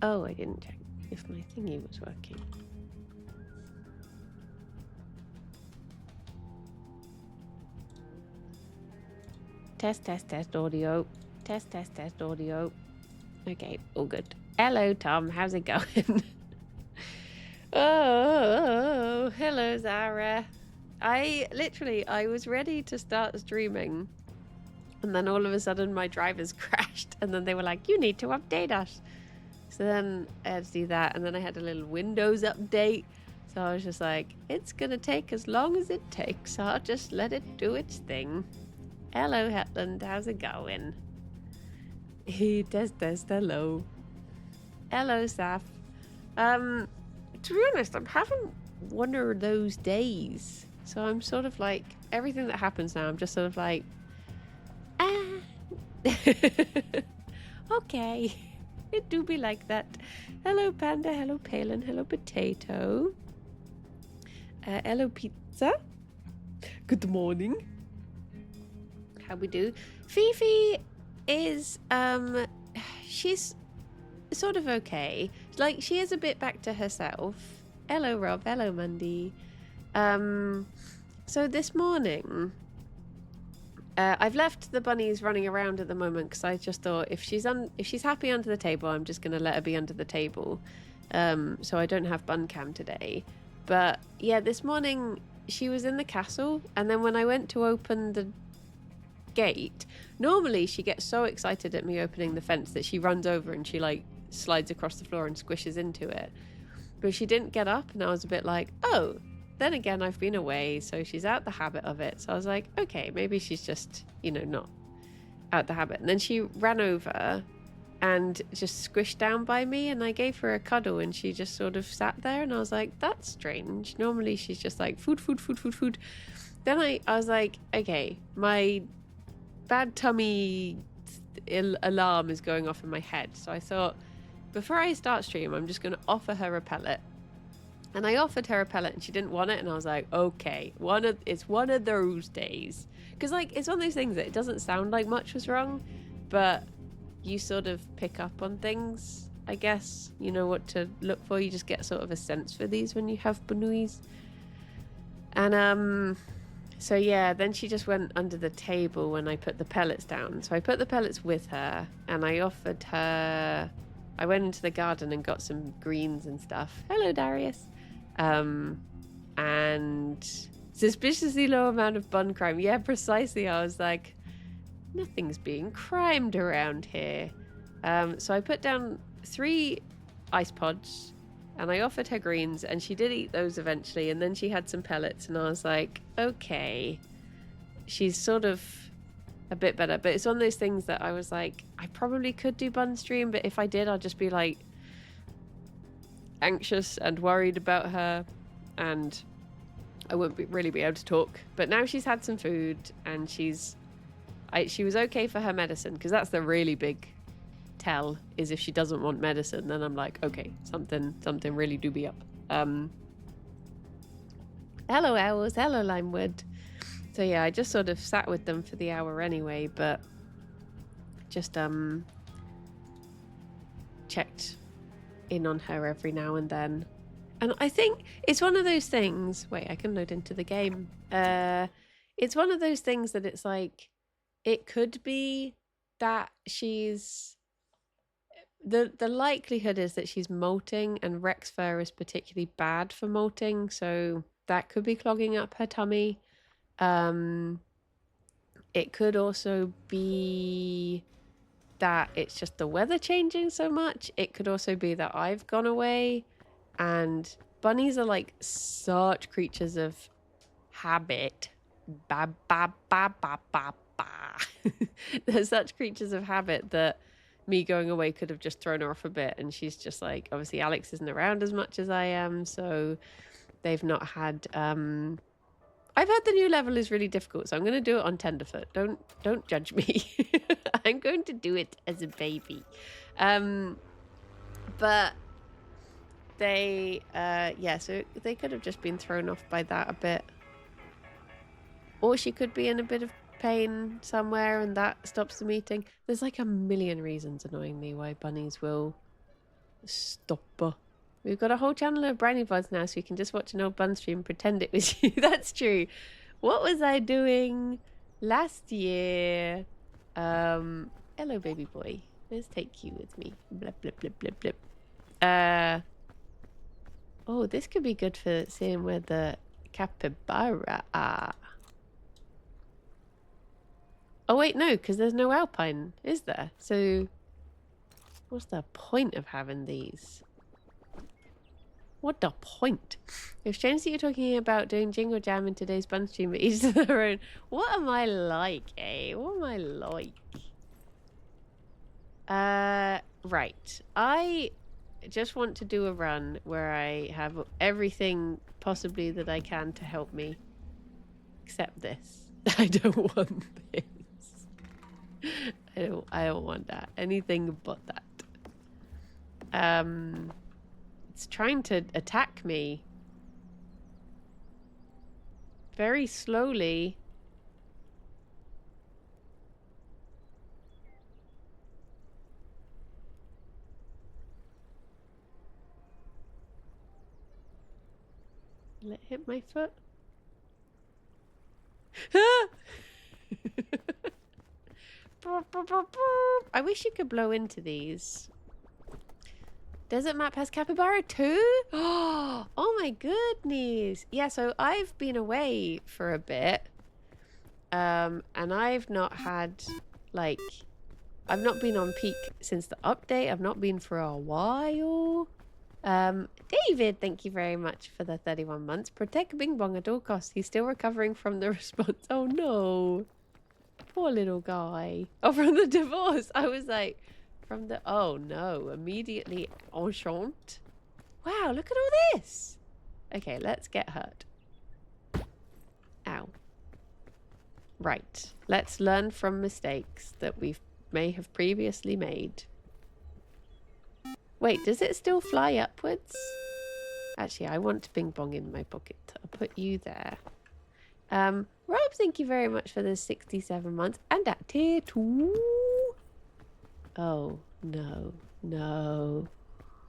Oh, I didn't check if my thingy was working. Test, test, test audio. Test, test, test audio. Okay, all good. Hello, Tom. How's it going? Oh, hello, Zara. I was ready to start streaming. And then all of a sudden my drivers crashed. And then they were like, you need to update us. So then I had to do that. And then I had a little Windows update. So I was just like, it's going to take as long as it takes. So I'll just let it do its thing. Hello, Hetland. How's it going? Test, hello. Hello, Saf. To be honest, I'm having one of those days. So I'm sort of like, everything that happens now, I'm just sort of like, okay. It do be like that. Hello, Panda. Hello, Palin. Hello, Potato. Hello, Pizza. Good morning. How we do? Fifi is, she's sort of okay. Like, she is a bit back to herself. Hello, Rob. Hello, Mandy. So this morning, I've left the bunnies running around at the moment because I just thought if she's happy under the table, I'm just going to let her be under the table. So I don't have bun cam today. But yeah, this morning she was in the castle, and then when I went to open the gate, normally she gets so excited at me opening the fence that she runs over and she like slides across the floor and squishes into it. But she didn't get up, and I was a bit like, oh. Then again, I've been away, so she's out the habit of it. So I was like, okay, maybe she's just, not out the habit. And then she ran over and just squished down by me, and I gave her a cuddle, and she just sort of sat there, and I was like, that's strange. Normally she's just like, food, food, food, food, food. Then I was like, okay, my bad tummy alarm is going off in my head. So I thought, before I start stream, I'm just going to offer her a pellet. And I offered her a pellet and she didn't want it. And I was like, okay, it's one of those days. Because, like, it's one of those things that it doesn't sound like much was wrong, but you sort of pick up on things, I guess. You know what to look for. You just get sort of a sense for these when you have banuis. And, so yeah, then she just went under the table when I put the pellets down. So I put the pellets with her and I offered her... I went into the garden and got some greens and stuff. Hello, Darius. And suspiciously low amount of bun crime. Yeah, precisely. I was like, nothing's being crimed around here. So I put down 3 ice pods and I offered her greens, and she did eat those eventually. And then she had some pellets, and I was like, okay, she's sort of a bit better. But it's one of those things that I was like, I probably could do bun stream, but if I did, I'll just be like anxious and worried about her, and I wouldn't really be able to talk. But now she's had some food, and she was okay for her medicine, because that's the really big tell, is if she doesn't want medicine, then I'm like, okay, something really do be up. Hello, Owls. Hello, Limewood. So yeah, I just sort of sat with them for the hour anyway, but just checked in on her every now and then. And I think it's one of those things... Wait, I can load into the game. It's one of those things that it's like, it could be that she's... The likelihood is that she's molting, and Rex fur is particularly bad for molting, so that could be clogging up her tummy. It could also be that it's just the weather changing so much. It could also be that I've gone away, and bunnies are like such creatures of habit. Ba ba ba ba ba ba. They're such creatures of habit that me going away could have just thrown her off a bit, and she's just like, obviously Alex isn't around as much as I am, so they've not had I've heard the new level is really difficult, so I'm going to do it on Tenderfoot. Don't judge me. I'm going to do it as a baby. But they, so they could have just been thrown off by that a bit. Or she could be in a bit of pain somewhere and that stops the meeting. There's like a million reasons, annoyingly, why bunnies will Stopper. We've got a whole channel of Brownie Buds now, so we can just watch an old bun stream and pretend it was you. That's true. What was I doing last year? Hello, baby boy. Let's take you with me. Blip, blip, blip, blip, blip. Oh, this could be good for seeing where the capybara are. Oh, wait, no, because there's no alpine, is there? So, what's the point of having these? What the point? It's strange that you're talking about doing Jingle Jam in today's bun stream, but each to their own. What am I like, eh? What am I like? Right. I just want to do a run where I have everything possibly that I can to help me. Except this. I don't want this. I don't want that. Anything but that. It's trying to attack me. Very slowly. Let it hit my foot. I wish you could blow into these. Desert map has capybara too? Oh my goodness. Yeah, so I've been away for a bit. And I've not had, like, I've not been on peak since the update. I've not been for a while. David, thank you very much for the 31 months. Protect Bing Bong at all costs. He's still recovering from the response. Oh no. Poor little guy. Oh, from the divorce. I was like, from the... Oh no. Immediately enchant. Wow, look at all this. Okay, let's get hurt. Ow. Right. Let's learn from mistakes that we may have previously made. Wait, does it still fly upwards? Actually, I want Bing Bong in my pocket. I'll put you there. Rob, thank you very much for the 67 months. And at tier 2. Oh, no. No.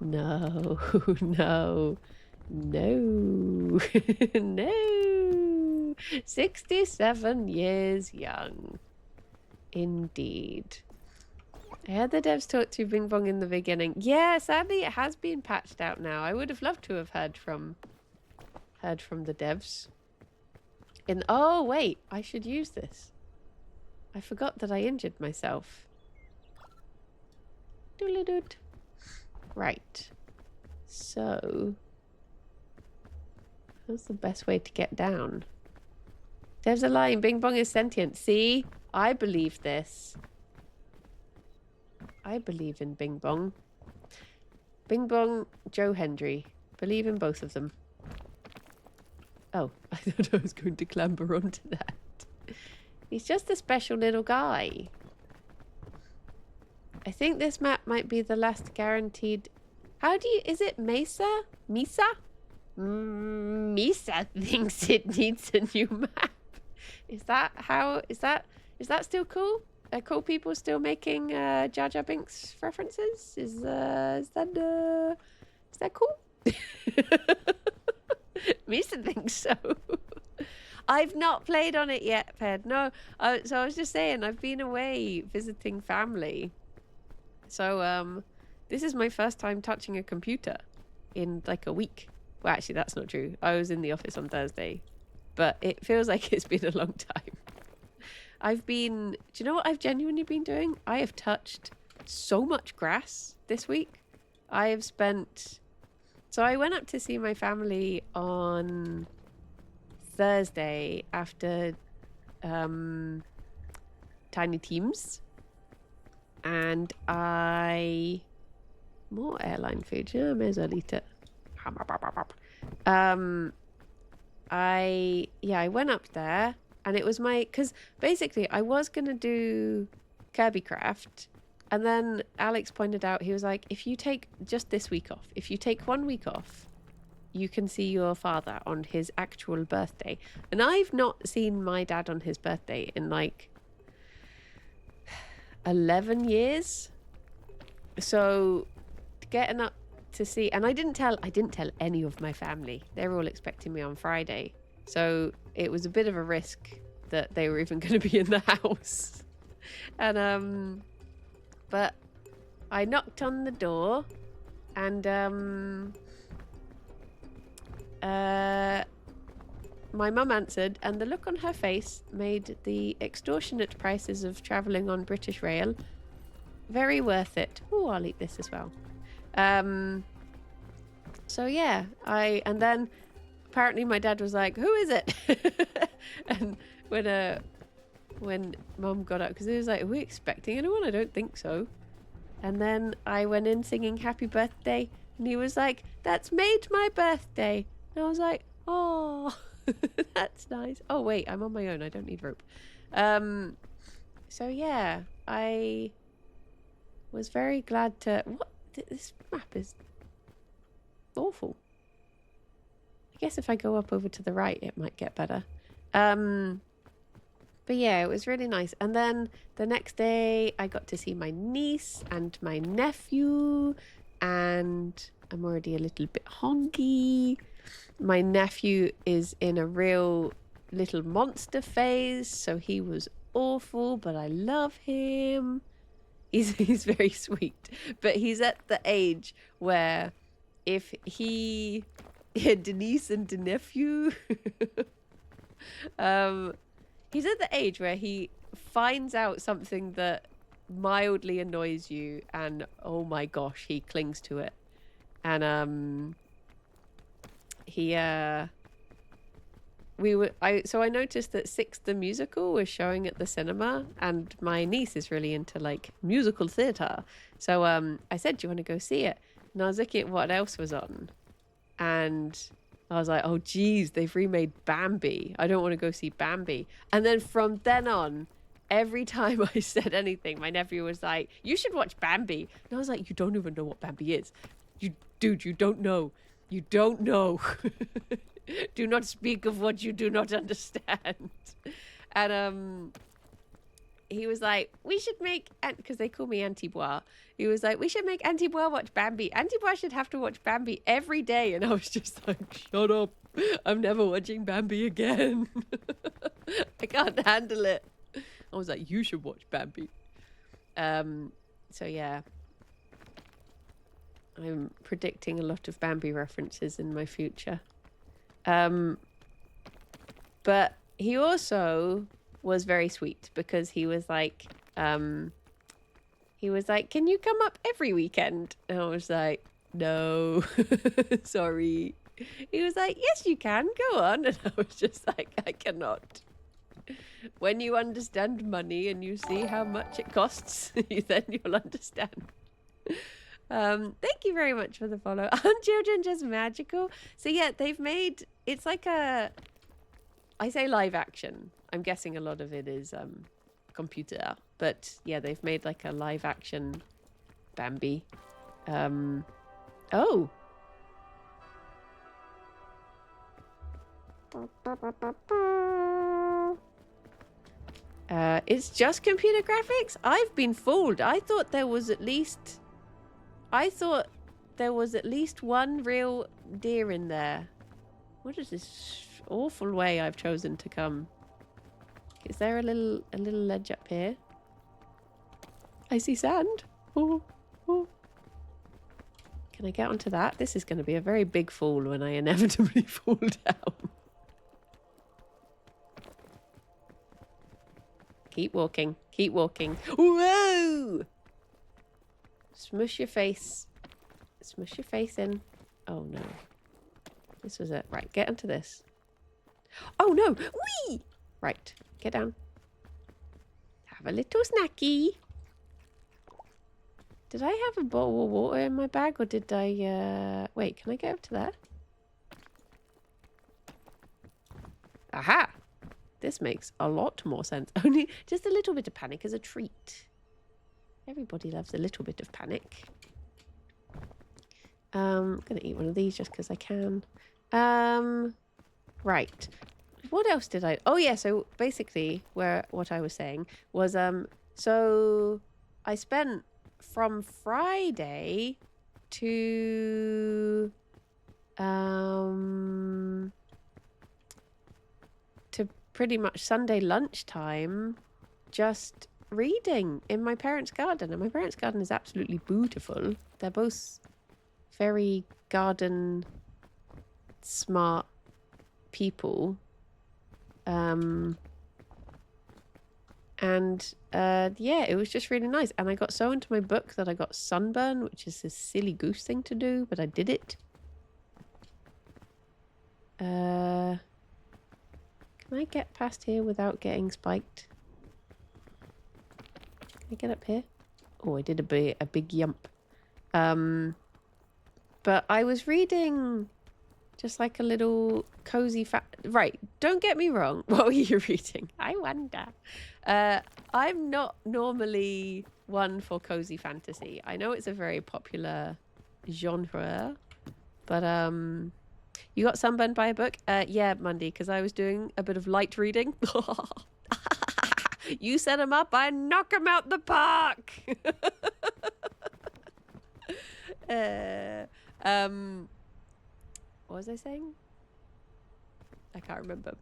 No. No. No. No. 67 years young. Indeed. I heard the devs talk to Bing Bong in the beginning. Yeah, sadly it has been patched out now. I would have loved to have heard from the devs. Oh wait, I should use this. I forgot that I injured myself. Doodle-doot. Right. So what's the best way to get down? Devs are lying. Bing Bong is sentient. See? I believe this. I believe in Bing Bong. Bing Bong, Joe Hendry. Believe in both of them. Oh, I thought I was going to clamber onto that. He's just a special little guy. I think this map might be the last guaranteed... How do you... Is it Mesa? Misa? Misa thinks it needs a new map. Is that how... Is that still cool? Are cool people still making Jar Jar Binks references? Is that cool? Misa thinks so. I've not played on it yet, Ped. No. So I was just saying, I've been away visiting family. So this is my first time touching a computer in like a week. Well, actually, that's not true. I was in the office on Thursday, but it feels like it's been a long time. I've been... Do you know what I've genuinely been doing? I have touched so much grass this week. I have spent... So I went up to see my family on Thursday after Tiny Teams. And I... More airline food. Yeah, I may as well eat it. I went up there. And it was because basically I was going to do Kirby Craft. And then Alex pointed out, he was like, if you take just this week off, if you take 1 week off, you can see your father on his actual birthday. And I've not seen my dad on his birthday in like 11 years. So getting up to see, and I didn't tell any of my family. They were all expecting me on Friday, so it was a bit of a risk that they were even going to be in the house. And but I knocked on the door, and my mum answered, and the look on her face made the extortionate prices of travelling on British Rail very worth it. Oh, I'll eat this as well. So yeah, and then apparently my dad was like, "Who is it?" And when Mum got up, because he was like, "Are we expecting anyone? I don't think so." And then I went in singing "Happy Birthday," and he was like, "That's made my birthday." And I was like, "Oh." That's nice. Oh wait, I'm on my own. I don't need rope. So yeah, I was very glad to. What? This map is awful. I guess if I go up over to the right, it might get better. But yeah, it was really nice. And then the next day, I got to see my niece and my nephew, and I'm already a little bit honky. My nephew is in a real little monster phase, so he was awful, but I love him. He's very sweet, but he's at the age where if Denise and the nephew, he's at the age where he finds out something that mildly annoys you, and oh my gosh, he clings to it. And so I noticed that Six the Musical was showing at the cinema, and my niece is really into like musical theatre. So I said, "Do you want to go see it?" And I was looking at what else was on, and I was like, "Oh geez, they've remade Bambi. I don't want to go see Bambi." And then from then on, every time I said anything, my nephew was like, "You should watch Bambi." And I was like, "You don't even know what Bambi is. You don't know. You don't know." Do not speak of what you do not understand. And he was like, "We should make," because they call me Auntie Bois. He was like, "We should make Auntie Bois watch Bambi. Auntie Bois should have to watch Bambi every day." And I was just like, "Shut up. I'm never watching Bambi again." I can't handle it. I was like, "You should watch Bambi." So yeah. I'm predicting a lot of Bambi references in my future. But he also was very sweet, because he was like, "Can you come up every weekend?" And I was like, "No, sorry." He was like, "Yes, you can, go on." And I was just like, "I cannot. When you understand money and you see how much it costs, then you'll understand." Thank you very much for the follow. Aren't children just magical? So yeah, they've made, it's like I say live action. I'm guessing a lot of it is computer, but yeah, they've made like a live action Bambi. Oh. It's just computer graphics? I've been fooled. I thought there was at least one real deer in there. What is this awful way I've chosen to come? Is there a little ledge up here? I see sand. Oh, oh. Can I get onto that? This is going to be a very big fall when I inevitably fall down. Keep walking. Keep walking. Whoa! Smush your face. Smush your face in. Oh no. This was it. Right, get onto this. Oh no! Whee! Right, get down. Have a little snacky. Did I have a bottle of water in my bag, or did I, wait, can I get up to there? Aha! This makes a lot more sense. Only just a little bit of panic as a treat. Everybody loves a little bit of panic. I'm gonna eat one of these just because I can. Right. What else did I... Oh yeah, so basically what I was saying was so I spent from Friday to pretty much Sunday lunchtime just reading in my parents' garden. And my parents' garden is absolutely beautiful. They're both very garden smart people. Yeah, it was just really nice. And I got so into my book that I got sunburn, which is this silly goose thing to do, but I did it. Can I get past here without getting spiked? Can I get up here? Oh, I did a big yump. But I was reading just like a little cozy right, don't get me wrong. What were you reading? I wonder. I'm not normally one for cozy fantasy. I know it's a very popular genre, but you got sunburned by a book? Yeah, Monday, because I was doing a bit of light reading. You set them up, I knock them out the park. What was I saying? I can't remember.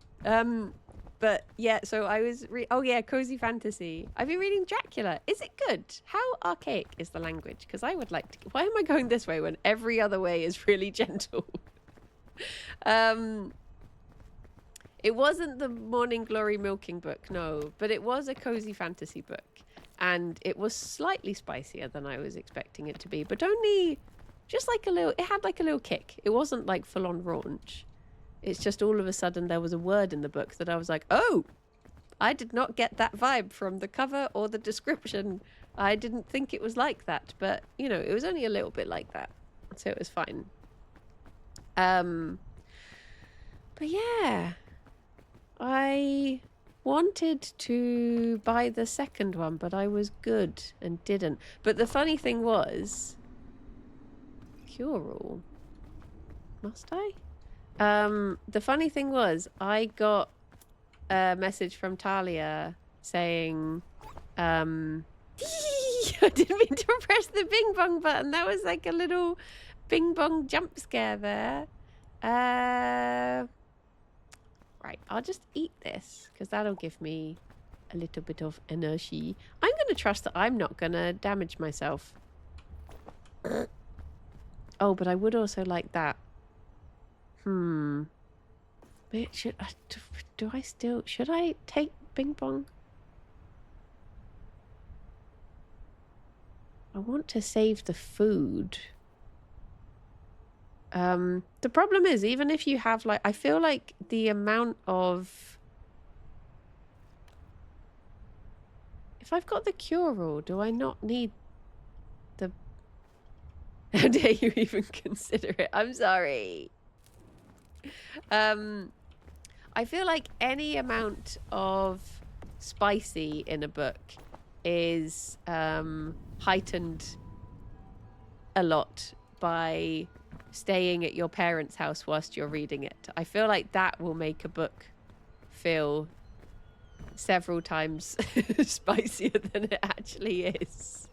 But yeah, so I was oh yeah, cozy fantasy. I've been reading Dracula. Is it good? How archaic is the language? Because I would like to. Why am I going this way when every other way is really gentle? It wasn't the Morning Glory milking book, no, but it was a cozy fantasy book, and it was slightly spicier than I was expecting it to be, but only just like a little. It had like a little kick. It wasn't like full on raunch. It's just all of a sudden there was a word in the book that I was like, oh, I did not get that vibe from the cover or the description. I didn't think it was like that, but you know, it was only a little bit like that, so it was fine. But yeah, I wanted to buy the second one, but I was good and didn't. But the funny thing was, cure all. Must I? The funny thing was, I got a message from Talia saying, I didn't mean to press the bing bong button. That was like a little bing bong jump scare there. Right, I'll just eat this because that'll give me a little bit of energy. I'm going to trust that I'm not going to damage myself. Oh, but I would also like that. Should I take Bing Bong? I want to save the food. The problem is, even if you have like, I feel like the amount of, if I've got the cure-all, do I not need the, how dare you even consider it? I'm sorry. I feel like any amount of spicy in a book is heightened a lot by staying at your parents' house whilst you're reading it. I feel like that will make a book feel several times spicier than it actually is.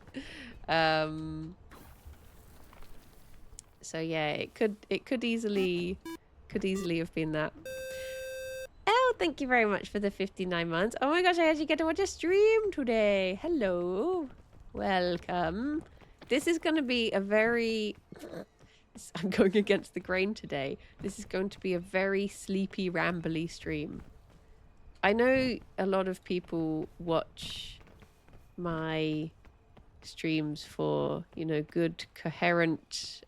So yeah, it could easily have been that. Oh, thank you very much for the 59 months. Oh my gosh, I actually get to watch a stream today. Hello. Welcome. This is going to be a very... I'm going against the grain today. This is going to be a very sleepy, rambly stream. I know a lot of people watch my streams for, you know, good, coherent,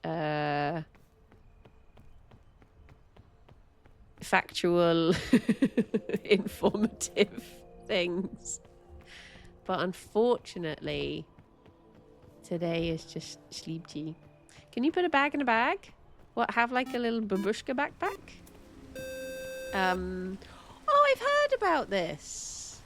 factual, informative things. But unfortunately, today is just sleepy. Can you put a bag in a bag? What, have like a little babushka backpack? Oh, I've heard about this.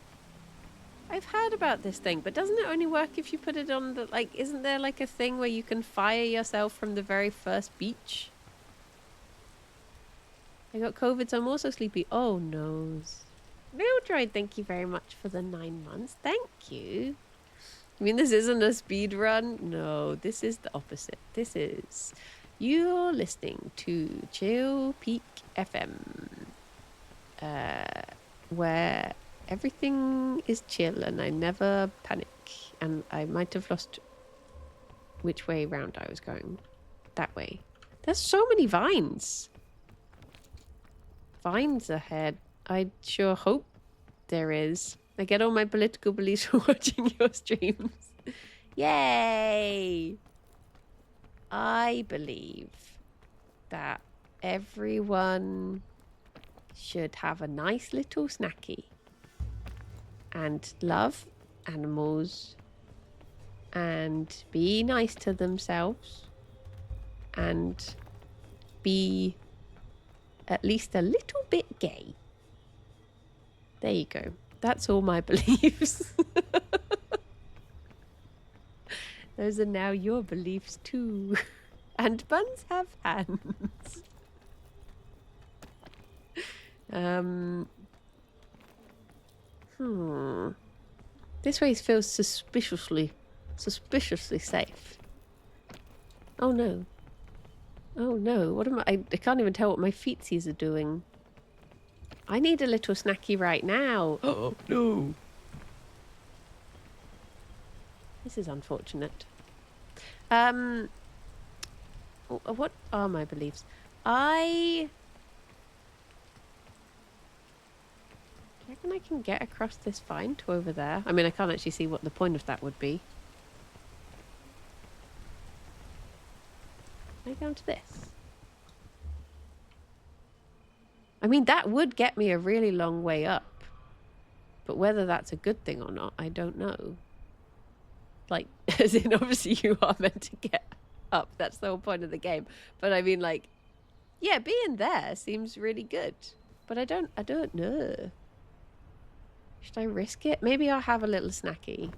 I've heard about this thing, but doesn't it only work if you put it on the, like, isn't there like a thing where you can fire yourself from the very first beach? I got COVID, so I'm also sleepy. Oh, noes. Mildred, thank you very much for the 9 months. Thank you. I mean, this isn't a speed run. No, this is the opposite. This is... You're listening to Chill Peak FM, where everything is chill and I never panic. And I might have lost which way round I was going. That way. There's so many vines. Vines ahead. I sure hope there is. I get all my political beliefs from watching your streams. Yay! I believe that everyone should have a nice little snacky and love animals and be nice to themselves and be at least a little bit gay. There you go. That's all my beliefs. Those are now your beliefs too. And buns have hands. This way feels suspiciously safe. Oh no. Oh no, what am I can't even tell what my feetsies are doing. I need a little snacky right now. Oh no. This is unfortunate. What are my beliefs? I reckon I can get across this vine to over there. I mean, I can't actually see what the point of that would be. Can I go to this? I mean, that would get me a really long way up. But whether that's a good thing or not, I don't know. Like, as in, obviously you are meant to get up. That's the whole point of the game. But I mean, like, yeah, being there seems really good. But I don't know. Should I risk it? Maybe I'll have a little snacky.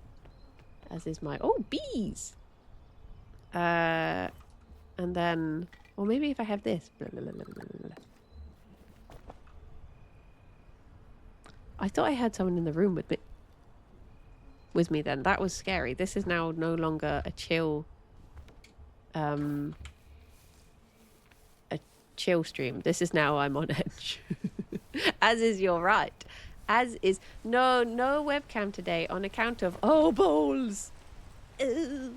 As is my... Oh, bees! And then... Or maybe if I have this. Blah, blah, blah, blah, blah. I thought I had someone in the room with me then. That was scary. This is now no longer a chill stream. This is now I'm on edge. As is your right. As is no webcam today on account of balls. Ooh.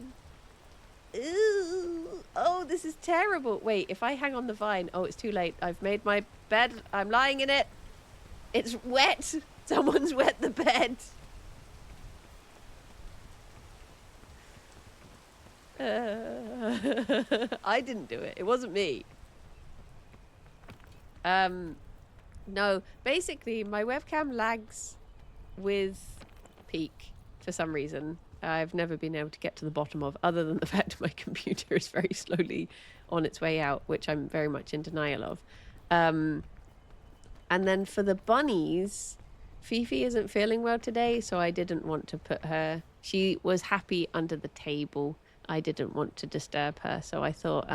Ooh. Oh, this is terrible. Wait, if I hang on the vine, it's too late. I've made my bed. I'm lying in it. It's wet. Someone's wet the bed. I didn't do it. It wasn't me. No, basically my webcam lags with Peak for some reason. I've never been able to get to the bottom of, other than the fact my computer is very slowly on its way out, which I'm very much in denial of. And then for the bunnies, Fifi isn't feeling well today, so I didn't want to put her... She was happy under the table. I didn't want to disturb her, so I thought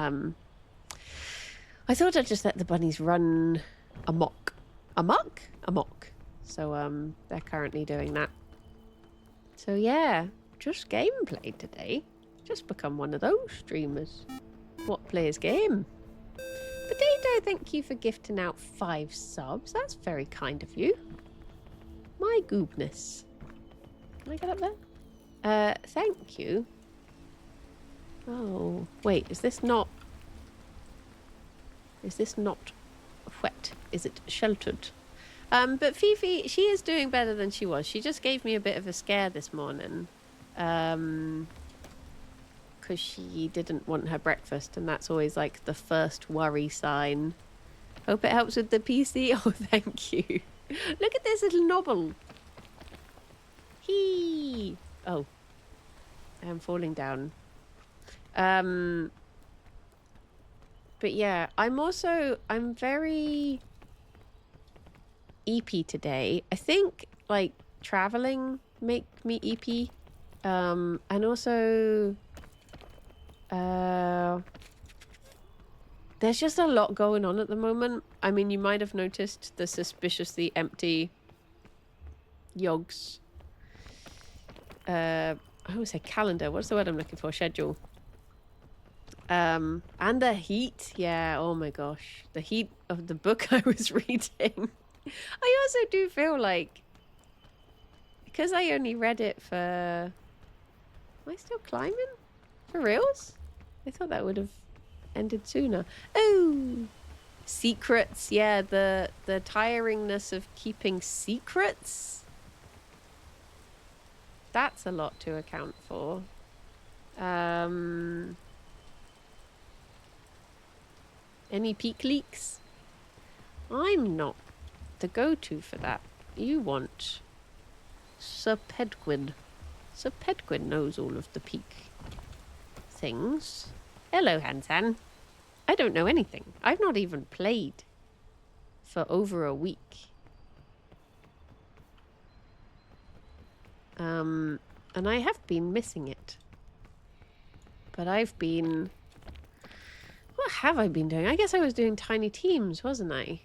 I'd just let the bunnies run amok. Amok. So they're currently doing that. So yeah, just gameplay today. Just become one of those streamers. What plays game? Potato, thank you for gifting out 5 subs. That's very kind of you. My goodness. Can I get up there? Thank you. Oh, wait, is this not wet? Is it sheltered? But Fifi, she is doing better than she was. She just gave me a bit of a scare this morning. Because she didn't want her breakfast, and that's always like the first worry sign. Hope it helps with the PC. Oh, thank you. Look at this little nobble. Hee. Oh, I'm falling down. But yeah, I'm very EP today. I think like traveling make me EP. And also there's just a lot going on at the moment. I mean, you might have noticed the suspiciously empty yogs I always say calendar. What's the word I'm looking for? Schedule. And the heat. Yeah, oh my gosh. The heat of the book I was reading. I also do feel like, because I only read it for... Am I still climbing? For reals? I thought that would have ended sooner. Oh! Secrets. Yeah, the tiringness of keeping secrets. That's a lot to account for. Any peak leaks? I'm not the go-to for that. You want Sir Pedguin. Sir Pedguin knows all of the peak things. Hello, Hansan. I don't know anything. I've not even played for over a week. And I have been missing it. But I've been... What have I been doing? I guess I was doing tiny teams, wasn't I?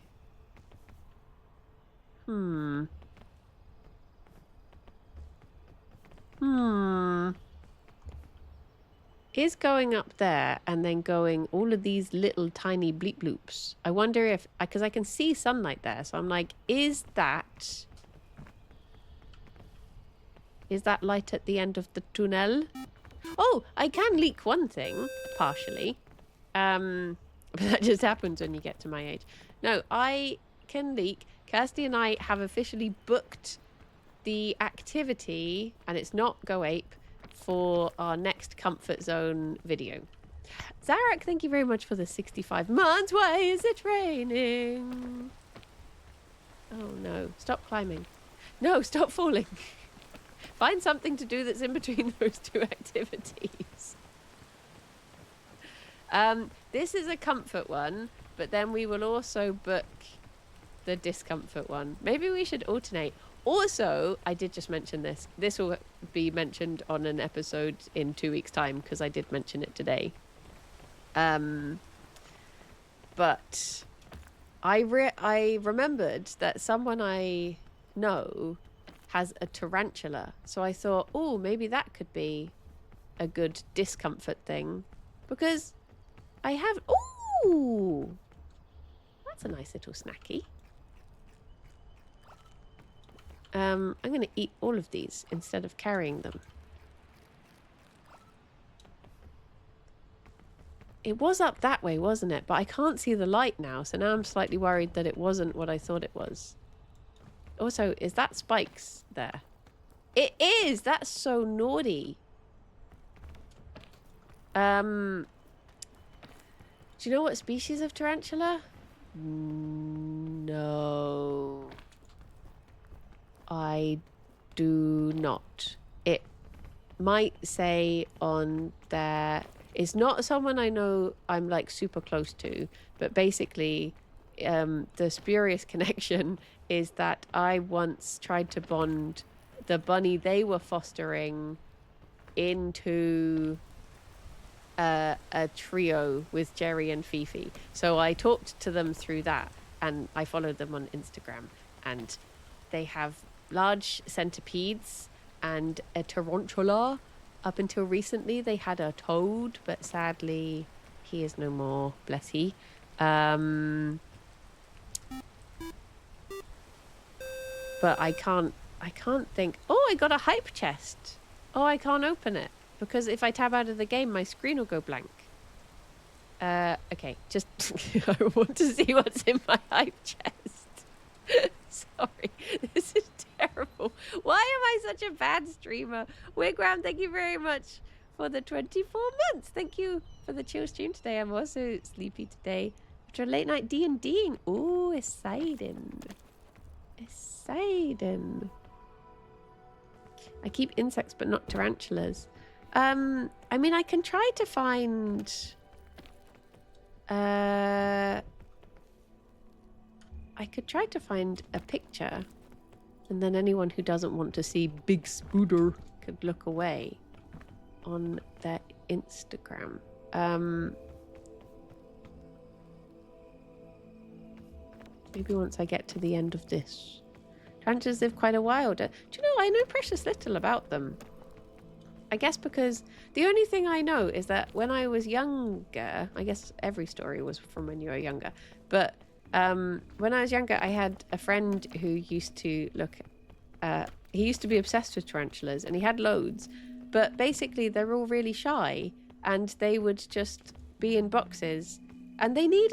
Is going up there and then going all of these little tiny bleep bloops. I wonder if... Because I can see sunlight there. So I'm like, is that light at the end of the tunnel? Oh, I can leak one thing, partially. But that just happens when you get to my age. No, I can leak. Kirsty and I have officially booked the activity, and it's not Go Ape, for our next Comfort Zone video. Zarek, thank you very much for the 65 months. Why is it raining? Oh no, stop climbing. No, stop falling. Find something to do that's in between those two activities. This is a comfort one, but then we will also book the discomfort one. Maybe we should alternate. Also, I did just mention this. This will be mentioned on an episode in 2 weeks' time because I did mention it today. But I remembered that someone I know has a tarantula. So I thought, oh, maybe that could be a good discomfort thing. Because I have... Ooh! That's a nice little snacky. I'm going to eat all of these instead of carrying them. It was up that way, wasn't it? But I can't see the light now, so now I'm slightly worried that it wasn't what I thought it was. Also, is that spikes there? It is! That's so naughty. Do you know what species of tarantula? No. I do not. It might say on there... It's not someone I know I'm like super close to, but basically the spurious connection is that I once tried to bond the bunny they were fostering into a trio with Jerry and Fifi. So I talked to them through that, and I followed them on Instagram, and they have large centipedes and a tarantula. Up until recently, they had a toad, but sadly, he is no more. Bless he. But I can't think. Oh, I got a hype chest. Oh, I can't open it because if I tab out of the game, my screen will go blank. Okay, just I want to see what's in my hype chest. Sorry, this is terrible. Why am I such a bad streamer? Wigram, thank you very much for the 24 months. Thank you for the chill stream today. I'm also sleepy today after a late night D&Ding. Ooh, exciting. Exciting. I keep insects but not tarantulas. I mean, I can try to find... I could try to find a picture, and then anyone who doesn't want to see Big Spooder could look away on their Instagram. Maybe once I get to the end of this. Tarantulas live quite a while. Do you know, I know precious little about them. I guess because the only thing I know is that when I was younger, I guess every story was from when you were younger, but when I was younger, I had a friend who used to he used to be obsessed with tarantulas, and he had loads, but basically they're all really shy, and they would just be in boxes, and they need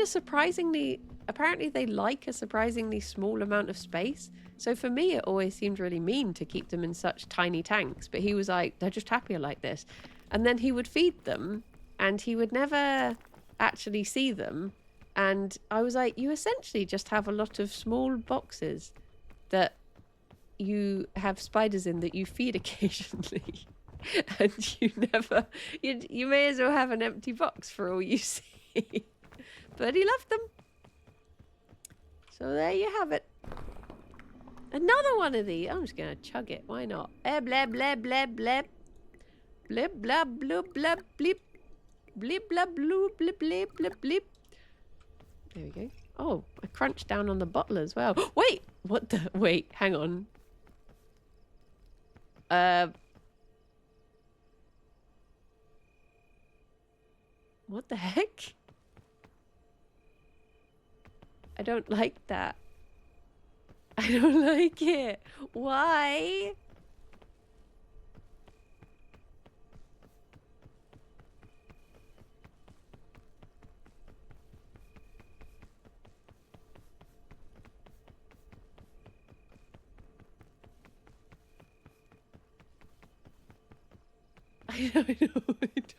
apparently they like a surprisingly small amount of space. So for me, it always seemed really mean to keep them in such tiny tanks. But he was like, they're just happier like this. And then he would feed them, and he would never actually see them. And I was like, you essentially just have a lot of small boxes that you have spiders in that you feed occasionally. And you may as well have an empty box for all you see. But he loved them. So there you have it. Another one of these. I'm just going to chug it. Why not? Bleb, bleb, bleb, bleb. Blib, blab, blub, blab, bleep. Blib, blab, blub, blib, blib, blib, blib. There we go. Oh, I crunched down on the bottle as well. Wait! What the? Wait, hang on. What the heck? I don't like that. I don't like it. Why? I don't like it.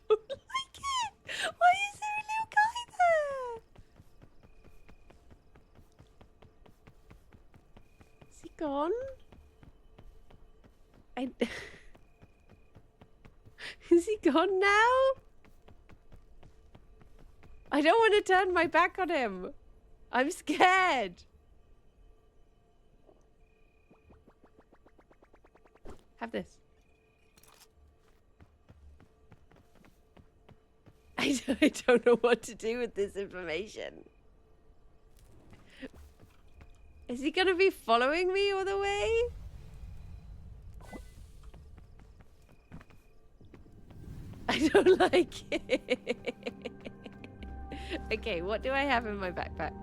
Why is there a little guy there? Is he gone? Is he gone now? I don't want to turn my back on him. I'm scared. Have this. I don't know what to do with this information. Is he going to be following me all the way? I don't like it. Okay, what do I have in my backpack?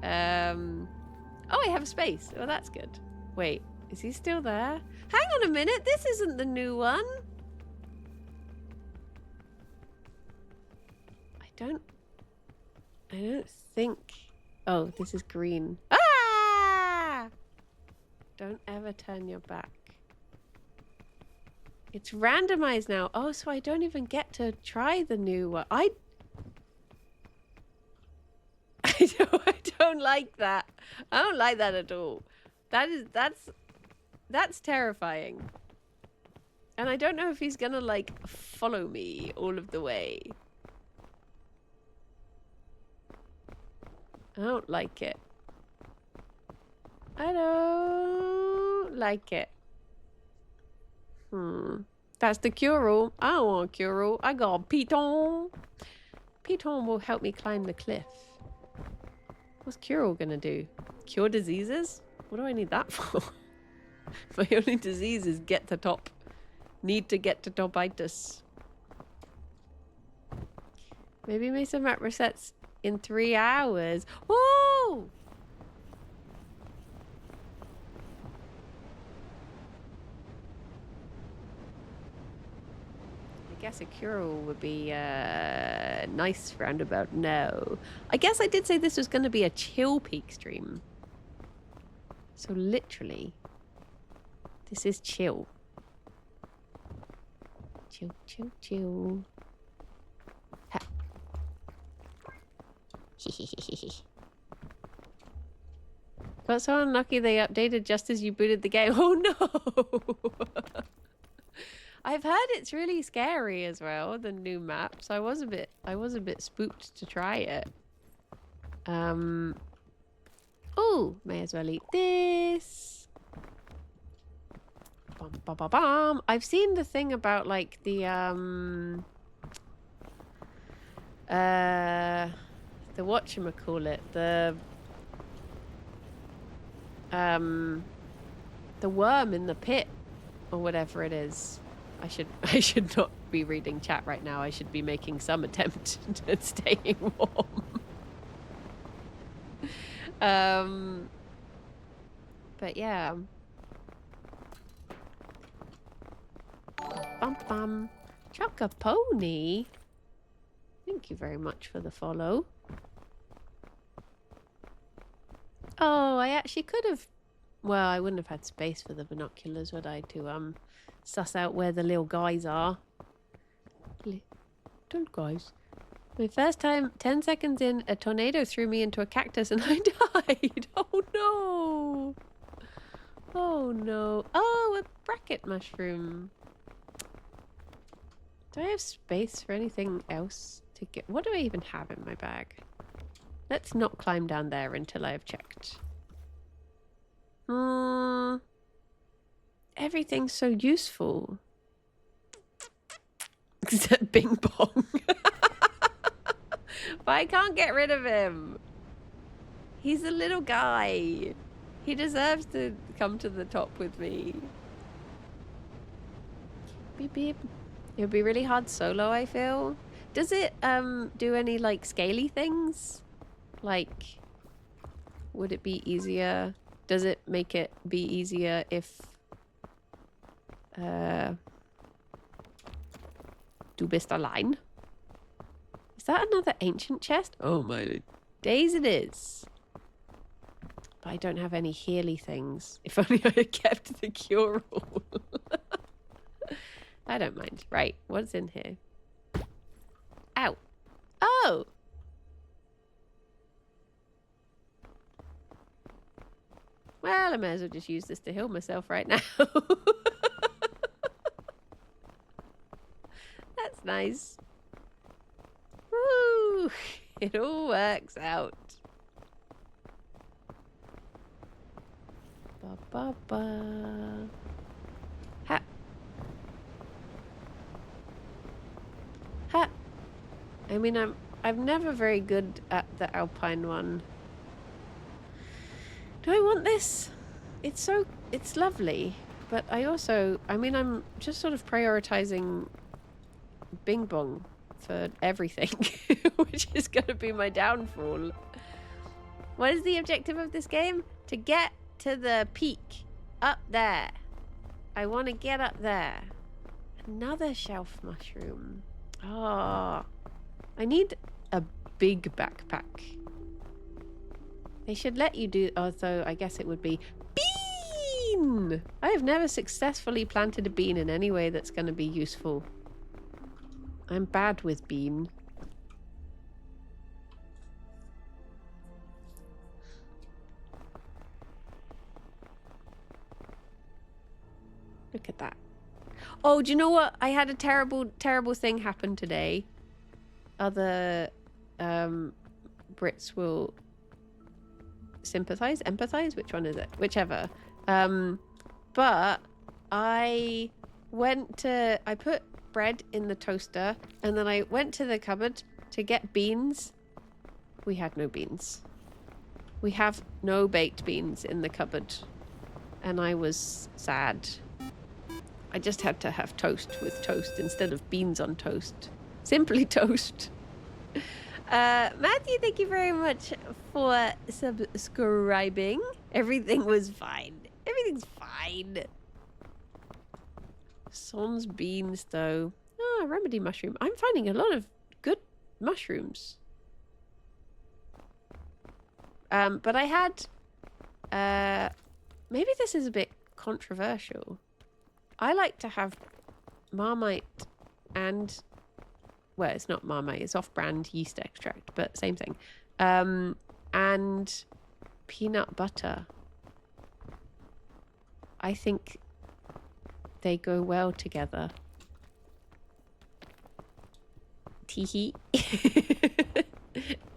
Oh, I have a space. Oh, that's good. Wait, is he still there? Hang on a minute. This isn't the new one. I don't think... Oh, this is green. Ah! Don't ever turn your back. It's randomized now. Oh, so I don't even get to try the new one. I don't like that. I don't like that at all. That's terrifying. And I don't know if he's gonna like follow me all of the way. I don't like it. I don't like it. That's the cure-all. I don't want a cure-all. I got a piton. Piton will help me climb the cliff. What's cure-all gonna do? Cure diseases? What do I need that for? My only disease is get to top. Need to get to topitis. Maybe Mesa map resets in 3 hours. Woo! I guess a cure would be nice roundabout now. I guess I did say this was going to be a chill peak stream. So literally, this is chill. Chill, chill, chill. Ha. Got so unlucky they updated just as you booted the game. Oh no! I've heard it's really scary as well, the new map. So I was a bit spooked to try it. Oh, may as well eat this. Bum, bum, bum, bum. I've seen the thing about like the whatchamacallit, the worm in the pit or whatever it is. I should not be reading chat right now. I should be making some attempt at staying warm. But yeah. Bum bum. Choc-a-pony. Thank you very much for the follow. Oh, I actually could have... Well, I wouldn't have had space for the binoculars, would I? To, suss out where the little guys are. Little guys. My first time, 10 seconds in, a tornado threw me into a cactus and I died. Oh, no. Oh, no. Oh, a bracket mushroom. Do I have space for anything else to get? What do I even have in my bag? Let's not climb down there until I have checked. Everything's so useful. Except Bing Bong. But I can't get rid of him. He's a little guy. He deserves to come to the top with me. Beep beep. It would be really hard solo, I feel. Does it do any like scaly things? Like, would it be easier? Does it make it be easier if du bist allein? Is that another ancient chest? Oh my days it is. But I don't have any healy things. If only I had kept the cure all. I don't mind. Right, what's in here? Ow. Oh! Well, I may as well just use this to heal myself right now. That's nice. Woo! It all works out. Ba ba ba. Ha. Ha. I mean, I'm never very good at the alpine one. Do I want this? It's lovely, but I mean, I'm just sort of prioritizing Bing Bong for everything, which is going to be my downfall. What is the objective of this game? To get to the peak. Up there. I want to get up there. Another shelf mushroom. Oh, I need a big backpack. They should let you do... Although, I guess it would be... Bean! I have never successfully planted a bean in any way that's going to be useful. I'm bad with bean. Look at that. Oh, do you know what? I had a terrible, terrible thing happen today. Other Brits will... sympathize, empathize, which one is it? Whichever. But I put bread in the toaster and then I went to the cupboard to get beans. We had no beans. We have no baked beans in the cupboard and I was sad. I just had to have toast with toast instead of beans on toast. Simply toast. Matthew, thank you very much for subscribing. Everything was fine. Everything's fine. Sans beans, though. Ah, remedy mushroom. I'm finding a lot of good mushrooms. But I had... maybe this is a bit controversial. I like to have Marmite and... Well, it's not Marmite, it's off-brand yeast extract, but same thing. And peanut butter. I think they go well together. Teehee.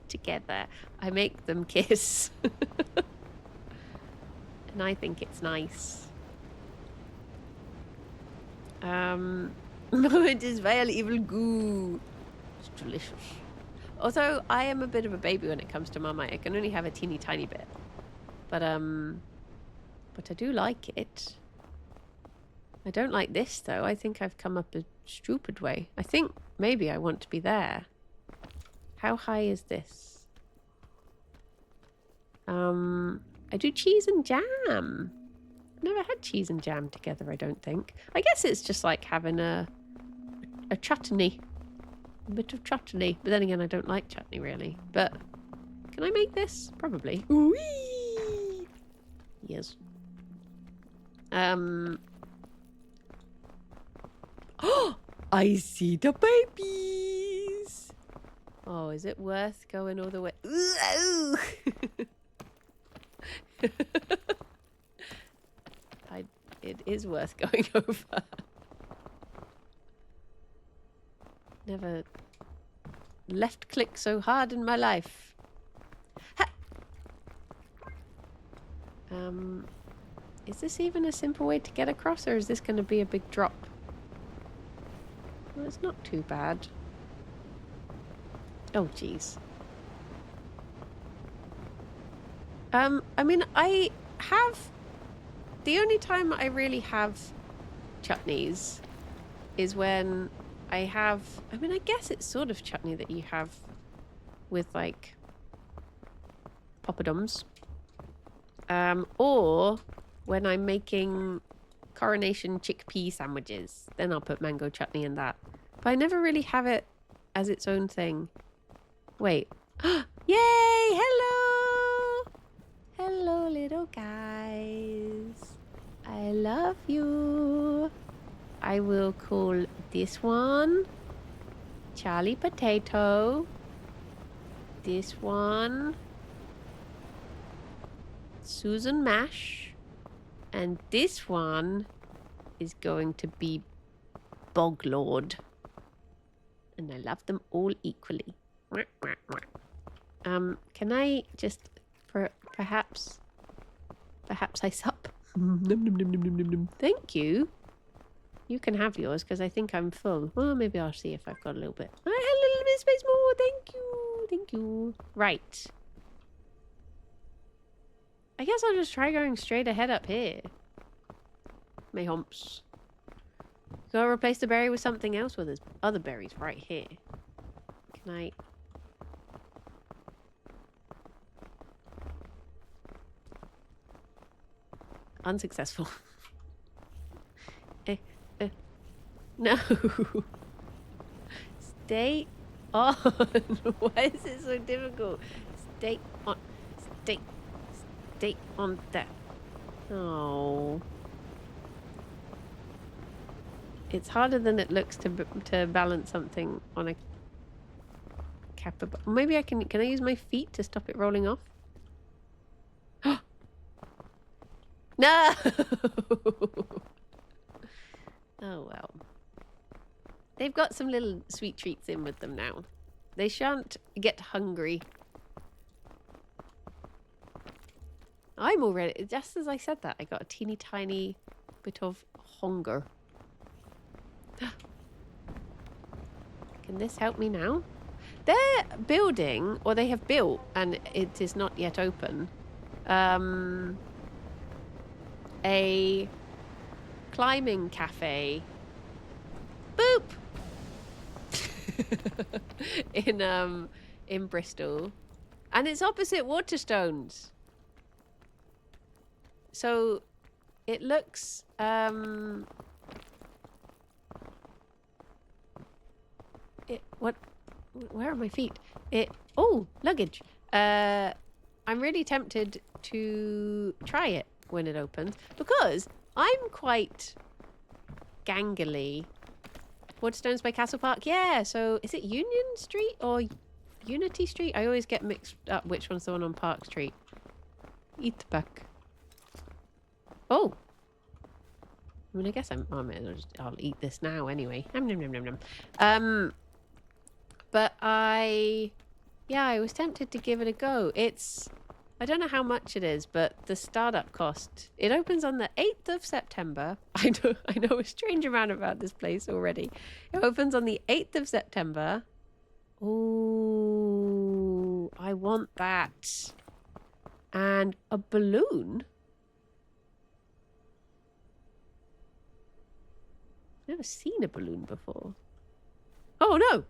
Together. I make them kiss. And I think it's nice. It is vile evil goo. It's delicious. Although I am a bit of a baby when it comes to Marmite. I can only have a teeny tiny bit. But I do like it. I don't like this, though. I think I've come up a stupid way. I think maybe I want to be there. How high is this? I do cheese and jam. I've never had cheese and jam together, I don't think. I guess it's just like having a chutney. A bit of chutney. But then again, I don't like chutney, really. But can I make this? Probably. Ooh-wee! Yes. Oh, I see the babies. Oh, is it worth going all the way? It is worth going over. Never left click so hard in my life. Ha! Is this even a simple way to get across, or is this going to be a big drop? Well, it's not too bad. Oh, jeez. I mean, I have... The only time I really have chutneys is when I have... I mean, I guess it's sort of chutney that you have with, like, poppadoms. Or when I'm making coronation chickpea sandwiches. Then I'll put mango chutney in that. But I never really have it as its own thing. Wait. Yay! Hello! Hello, little guys. I love you. I will call this one Charlie Potato. This one Susan Mash. And this one is going to be Boglord. And I love them all equally. Can I just perhaps I sup? Thank you. You can have yours because I think I'm full. Well, maybe I'll see if I've got a little bit. I had a little bit of space more. Thank you. Thank you. Right. I guess I'll just try going straight ahead up here. My humps. Gotta replace the berry with something else. Well, there's other berries right here. Can I... Unsuccessful. No. Stay on. Why is it so difficult? Stay on. Stay on that. Oh. It's harder than it looks to balance something on a capable. Maybe I can I use my feet to stop it rolling off? No! Oh well. They've got some little sweet treats in with them now. They shan't get hungry. I'm already... Just as I said that, I got a teeny tiny bit of hunger. Can this help me now? They're building, or they have built, and it is not yet open, a climbing cafe. Boop! in Bristol. And it's opposite Waterstones. So it looks where are my feet? Luggage. I'm really tempted to try it when it opens because I'm quite gangly. Waterstones by Castle Park. Yeah, so is it Union Street or Unity Street? I always get mixed up which one's the one on Park Street. Eat back. Oh. I mean, I guess I'll eat this now anyway. Nom, nom, nom, nom, nom. But I was tempted to give it a go. I don't know how much it is, but the startup cost. It opens on the 8th of September. I know a strange amount about this place already. It opens on the 8th of September. Ooh, I want that. And a balloon. Never seen a balloon before. Oh no!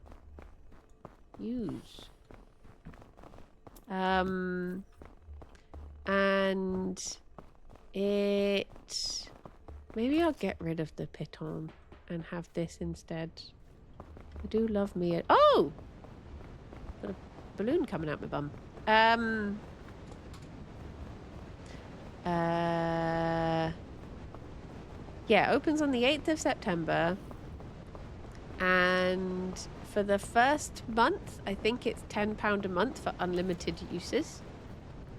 Use. And it... Maybe I'll get rid of the piton and have this instead. I do love me a... Oh! Got a balloon coming out my bum. Yeah, opens on the 8th of September. And for the first month, I think it's £10 a month for unlimited uses.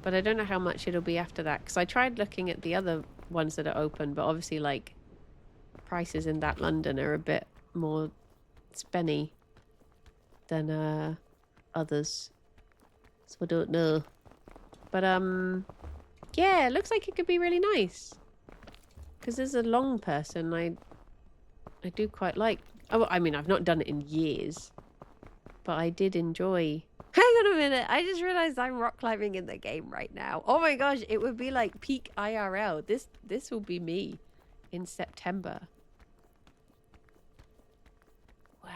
But I don't know how much it'll be after that. Because I tried looking at the other ones that are open. But obviously, like, prices in that London are a bit more spenny than others. So I don't know. But, yeah, it looks like it could be really nice. Because as a long person, I do quite like... Oh, I mean, I've not done it in years. But I did enjoy... Hang on a minute. I just realized I'm rock climbing in the game right now. Oh my gosh, it would be like peak IRL. This will be me in September. Wow.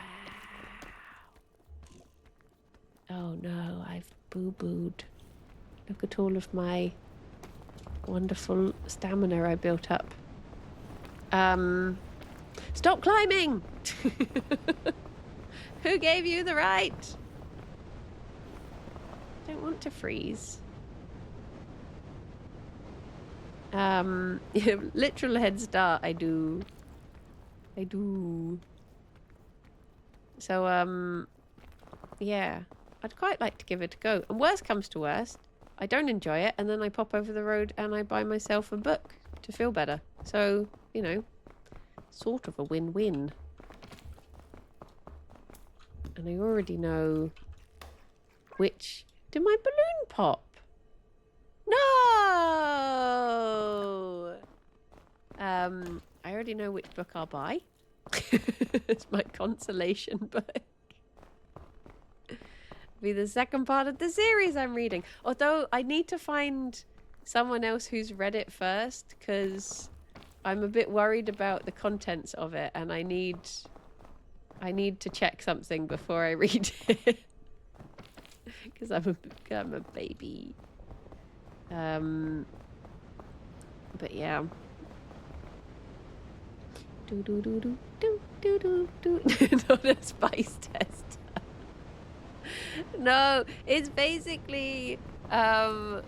Oh no, I've boo-booed. Look at all of my wonderful stamina I built up. Stop climbing! Who gave you the right? I don't want to freeze. Literal head start, I do. So, yeah. I'd quite like to give it a go. And worst comes to worst, I don't enjoy it, and then I pop over the road and I buy myself a book to feel better. So, you know, sort of a win-win. And I already know which... Did my balloon pop? No! I already know which book I'll buy. It's my consolation book. Be the second part of the series I'm reading. Although I need to find someone else who's read it first, because I'm a bit worried about the contents of it, and I need to check something before I read it. Because I'm a baby. But yeah. Do do do do do do do do. Not a spice test. No, it's basically so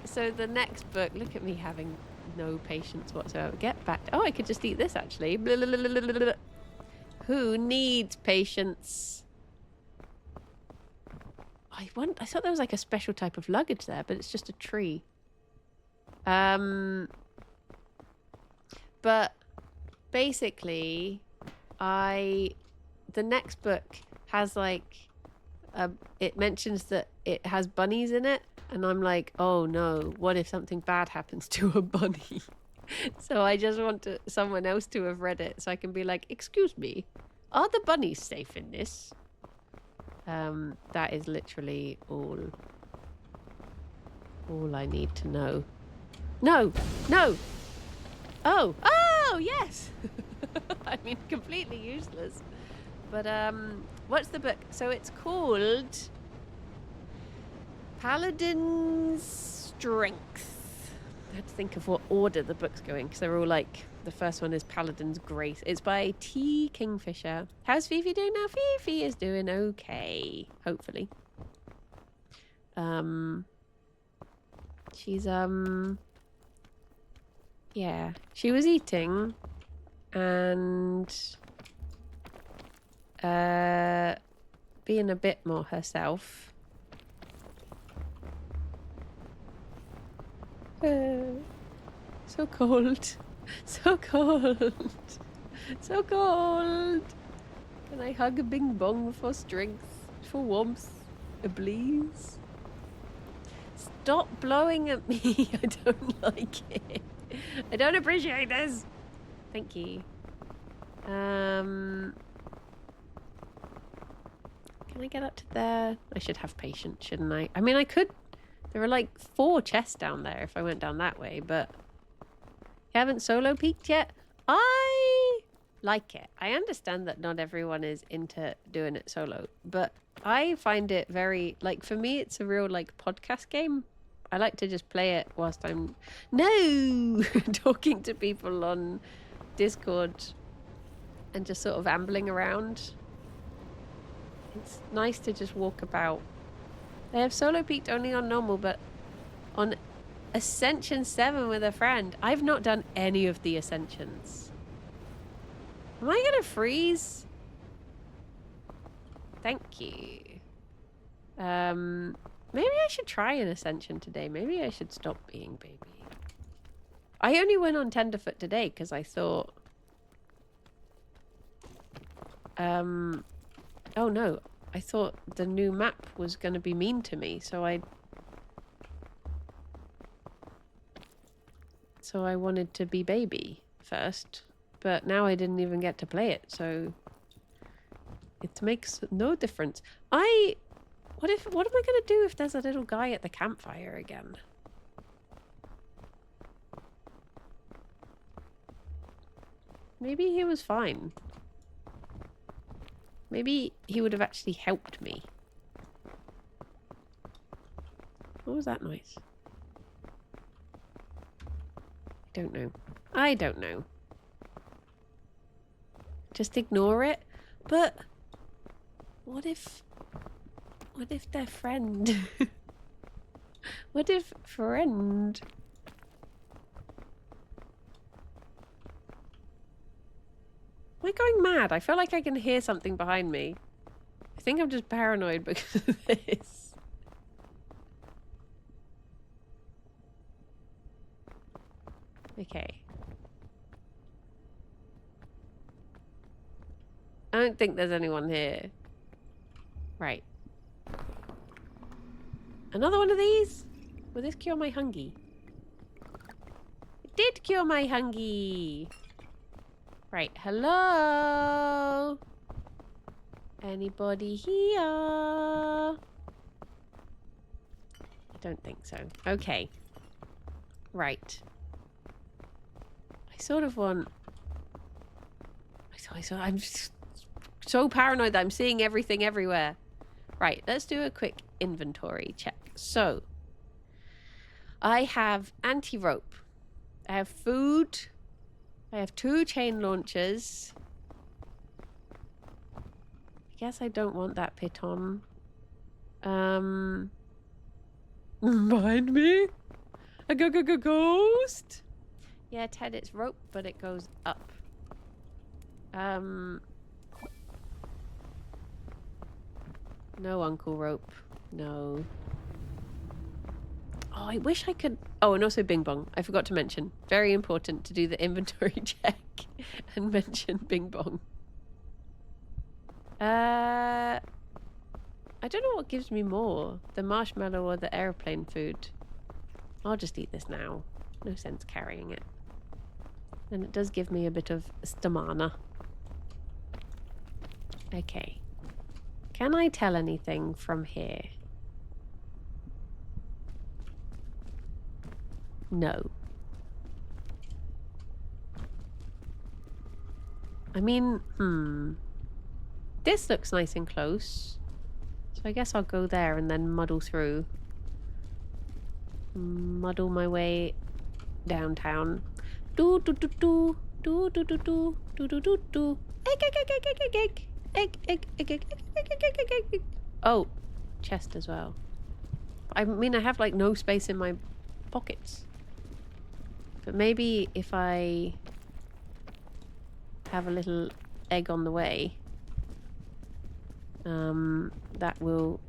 the next book, look at me having no patience whatsoever. Get back. Oh, I could just eat this actually. Blah, blah, blah, blah, blah, blah. Who needs patience? I thought there was like a special type of luggage there, but it's just a tree. But basically the next book has like it mentions that it has bunnies in it, and I'm like, oh no, what if something bad happens to a bunny? So I just want someone else to have read it so I can be like, excuse me, are the bunnies safe in this? That is literally all I need to know. No! Oh, yes! I mean, completely useless. But, what's the book? So it's called Paladin's Strength. I had to think of what order the book's going, because they're all like, the first one is Paladin's Grace. It's by T. Kingfisher. How's Fifi doing now? Fifi is doing okay, hopefully. She's, yeah, she was eating and being a bit more herself. So cold. So cold. So cold. Can I hug a bing bong for strength, for warmth, please? Stop blowing at me. I don't like it. I don't appreciate this. Thank you. Can I get up to there? I should have patience, shouldn't I? I mean, I could. There are like 4 chests down there if I went down that way, but you haven't solo peeked yet. I like it. I understand that not everyone is into doing it solo, but I find it very, like, for me, it's a real, like, podcast game. I like to just play it whilst I'm talking to people on Discord and just sort of ambling around. It's nice to just walk about. They have solo peaked only on normal, but on Ascension 7 with a friend. I've not done any of the Ascensions. Am I gonna freeze? Thank you. Maybe I should try an Ascension today. Maybe I should stop being baby. I only went on Tenderfoot today because I thought... oh no. I thought the new map was going to be mean to me, so I wanted to be baby first. But now I didn't even get to play it, so... It makes no difference. What am I going to do if there's a little guy at the campfire again? Maybe he was fine. Maybe he would have actually helped me. What was that noise? I don't know. I don't know. Just ignore it. But what if they're friend? What if friend? Am I going mad? I feel like I can hear something behind me. I think I'm just paranoid because of this. Okay. I don't think there's anyone here. Right. Another one of these? Will this cure my hungy? It did cure my hungy! Right, hello? Anybody here? I don't think so. Okay. Right. I sort of want... I'm just so paranoid that I'm seeing everything everywhere. Right, let's do a quick inventory check. So, I have anti-rope. I have food. I have 2 chain launchers. I guess I don't want that piton. Mind me? A ghost? Yeah, Ted, it's rope, but it goes up. No, Uncle Rope. No. Oh, I wish I could... Oh, and also Bing Bong. I forgot to mention. Very important to do the inventory check and mention Bing Bong. I don't know what gives me more. The marshmallow or the airplane food. I'll just eat this now. No sense carrying it. And it does give me a bit of stamina. Okay. Can I tell anything from here? No. I mean, this looks nice and close. So I guess I'll go there and then muddle through. Muddle my way downtown. Do do do do do do do do do do do do. Egg egg egg egg egg egg egg. Egg, egg, egg, egg, egg, egg, egg, egg, egg. Oh, chest as well. I mean, I have like no space in my pockets. But maybe if I have a little egg on the way, that will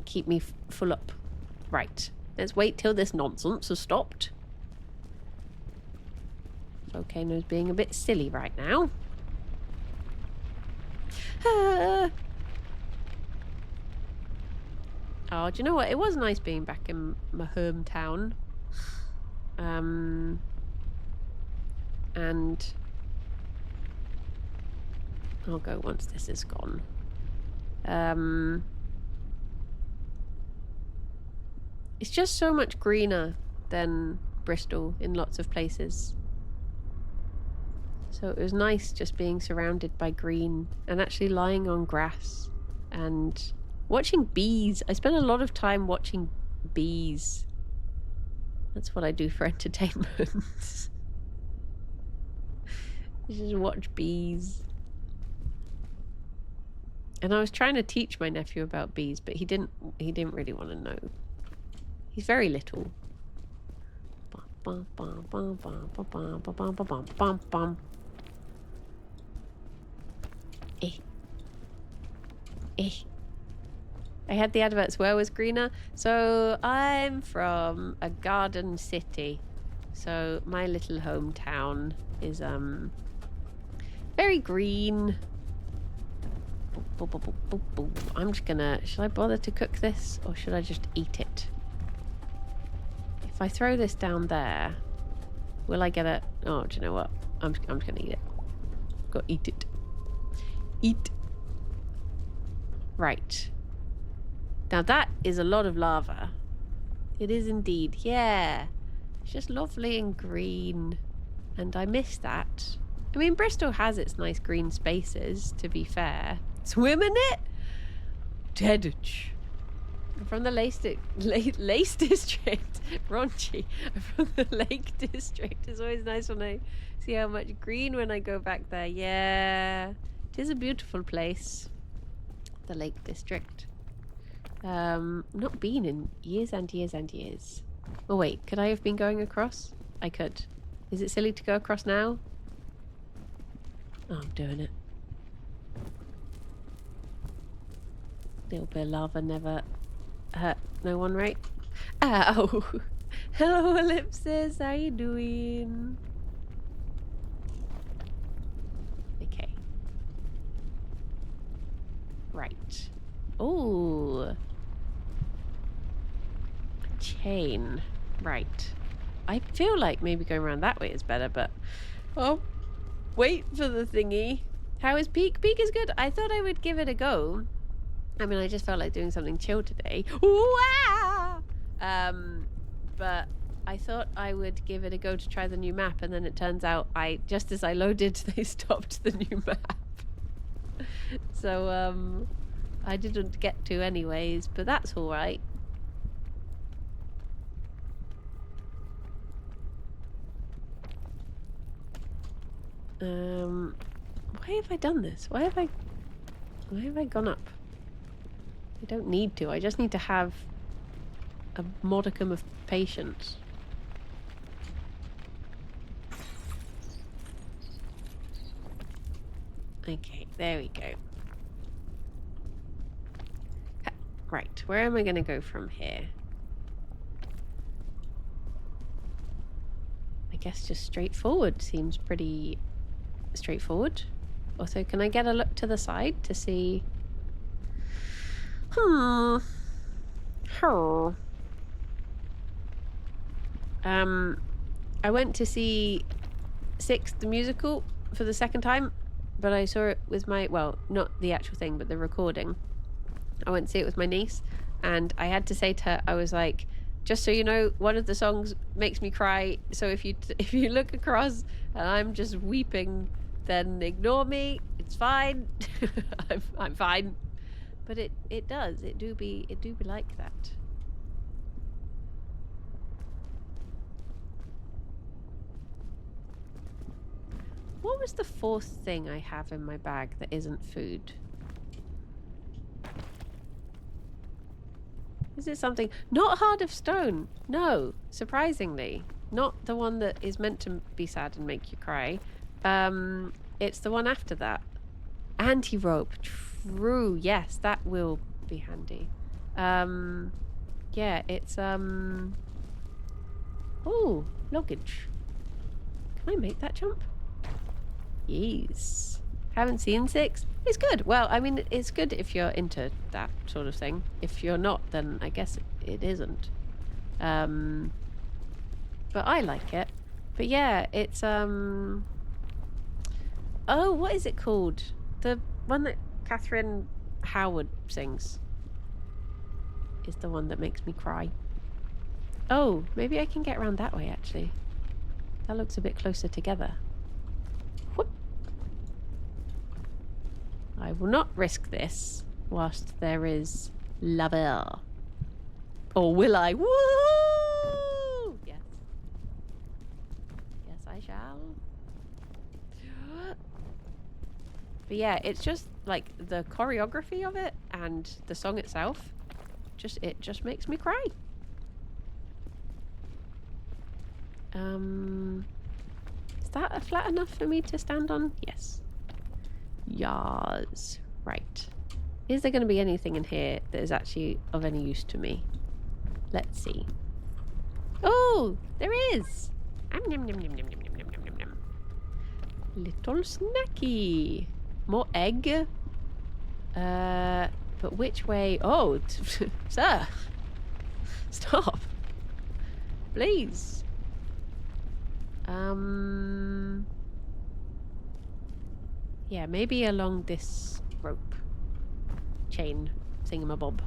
keep me full up. Right. Let's wait till this nonsense has stopped. Volcano's being a bit silly right now. Oh, do you know what? It was nice being back in my hometown. And I'll go once this is gone. It's just so much greener than Bristol in lots of places. So it was nice just being surrounded by green and actually lying on grass and watching bees. I spent a lot of time watching bees. That's what I do for entertainment. Just watch bees. And I was trying to teach my nephew about bees, but he didn't really want to know. He's very little. I had the adverts. Where was greener? So I'm from a garden city. So my little hometown is very green. I'm just gonna... Should I bother to cook this or should I just eat it? If I throw this down there, will I get a... Oh, do you know what? I'm just gonna eat it. Go eat it. Eat. Right. Now that is a lot of lava. It is indeed. Yeah. It's just lovely and green. And I miss that. I mean, Bristol has its nice green spaces, to be fair. Swim in it? Deadage. I'm from the Lace District. Raunchy. I'm from the Lake District. It's always nice when I see how much green when I go back there. Yeah. It is a beautiful place. The Lake District. Not been in years and years and years. Oh wait, could I have been going across? I could. Is it silly to go across now? Oh, I'm doing it. Little bit of lava never hurt no one, right? Ow! Hello, Ellipsis. How you doing? Okay. Right. Oh. Chain. Right. I feel like maybe going around that way is better, but... Oh. Wait for the thingy. How is Peak? Peak is good. I thought I would give it a go. I mean, I just felt like doing something chill today. Wow! But I thought I would give it a go to try the new map, and then it turns out just as I loaded, they stopped the new map. So, I didn't get to anyways, but that's alright. Why have I done this? Why have I gone up? I don't need to. I just need to have a modicum of patience. Okay, there we go. Right, where am I going to go from here? I guess just straight forward seems pretty straightforward. Also, can I get a look to the side to see... I went to see Six the musical for the second time, but I saw it with my... Well, not the actual thing, but the recording. I went to see it with my niece, and I had to say to her, I was like, just so you know, one of the songs makes me cry, so if you look across and I'm just weeping, then ignore me. It's fine. I'm fine. But it does. It do be like that. What was the fourth thing I have in my bag that isn't food? Is it something... Not Heart of Stone. No, surprisingly. Not the one that is meant to be sad and make you cry. It's the one after that. Anti-rope. True. Yes, that will be handy. Yeah, it's... Oh, luggage. Can I make that jump? Yes. Haven't seen Six? It's good. Well, I mean, it's good if you're into that sort of thing. If you're not, then I guess it isn't. But I like it. But yeah, it's oh, what is it called? The one that Catherine Howard sings is the one that makes me cry. Oh, maybe I can get around that way actually. That looks a bit closer together. Whoop. I will not risk this whilst there is lava. Or will I? Woo! Yes. Yes, I shall. But yeah, it's just like the choreography of it and the song itself. It just makes me cry. Is that flat enough for me to stand on? Yes. Yas. Right. Is there going to be anything in here that is actually of any use to me? Let's see. Oh, there is. Little snacky. More egg. But which way? Oh, sir. Stop. Please. Yeah, maybe along this rope. Chain thingamabob.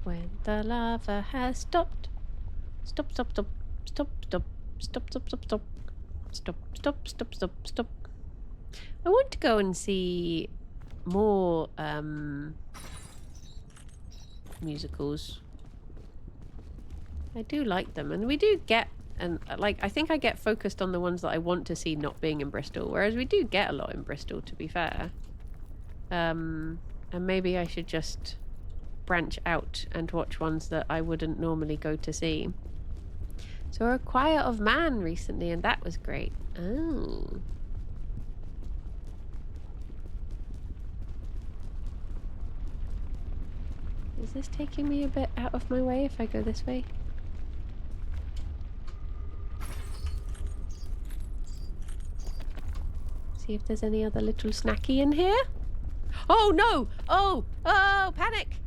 When the lava has stopped. Stop, stop, stop, stop, stop, stop, stop, stop, stop. Stop, stop, stop, stop, stop. I want to go and see more musicals. I do like them, and we do get, and like I think I get focused on the ones that I want to see not being in Bristol, whereas we do get a lot in Bristol, to be fair. And maybe I should just branch out and watch ones that I wouldn't normally go to see. So a Choir of Man recently, and that was great. Oh. Is this taking me a bit out of my way if I go this way? See if there's any other little snacky in here. Oh no! Oh! Oh! Panic!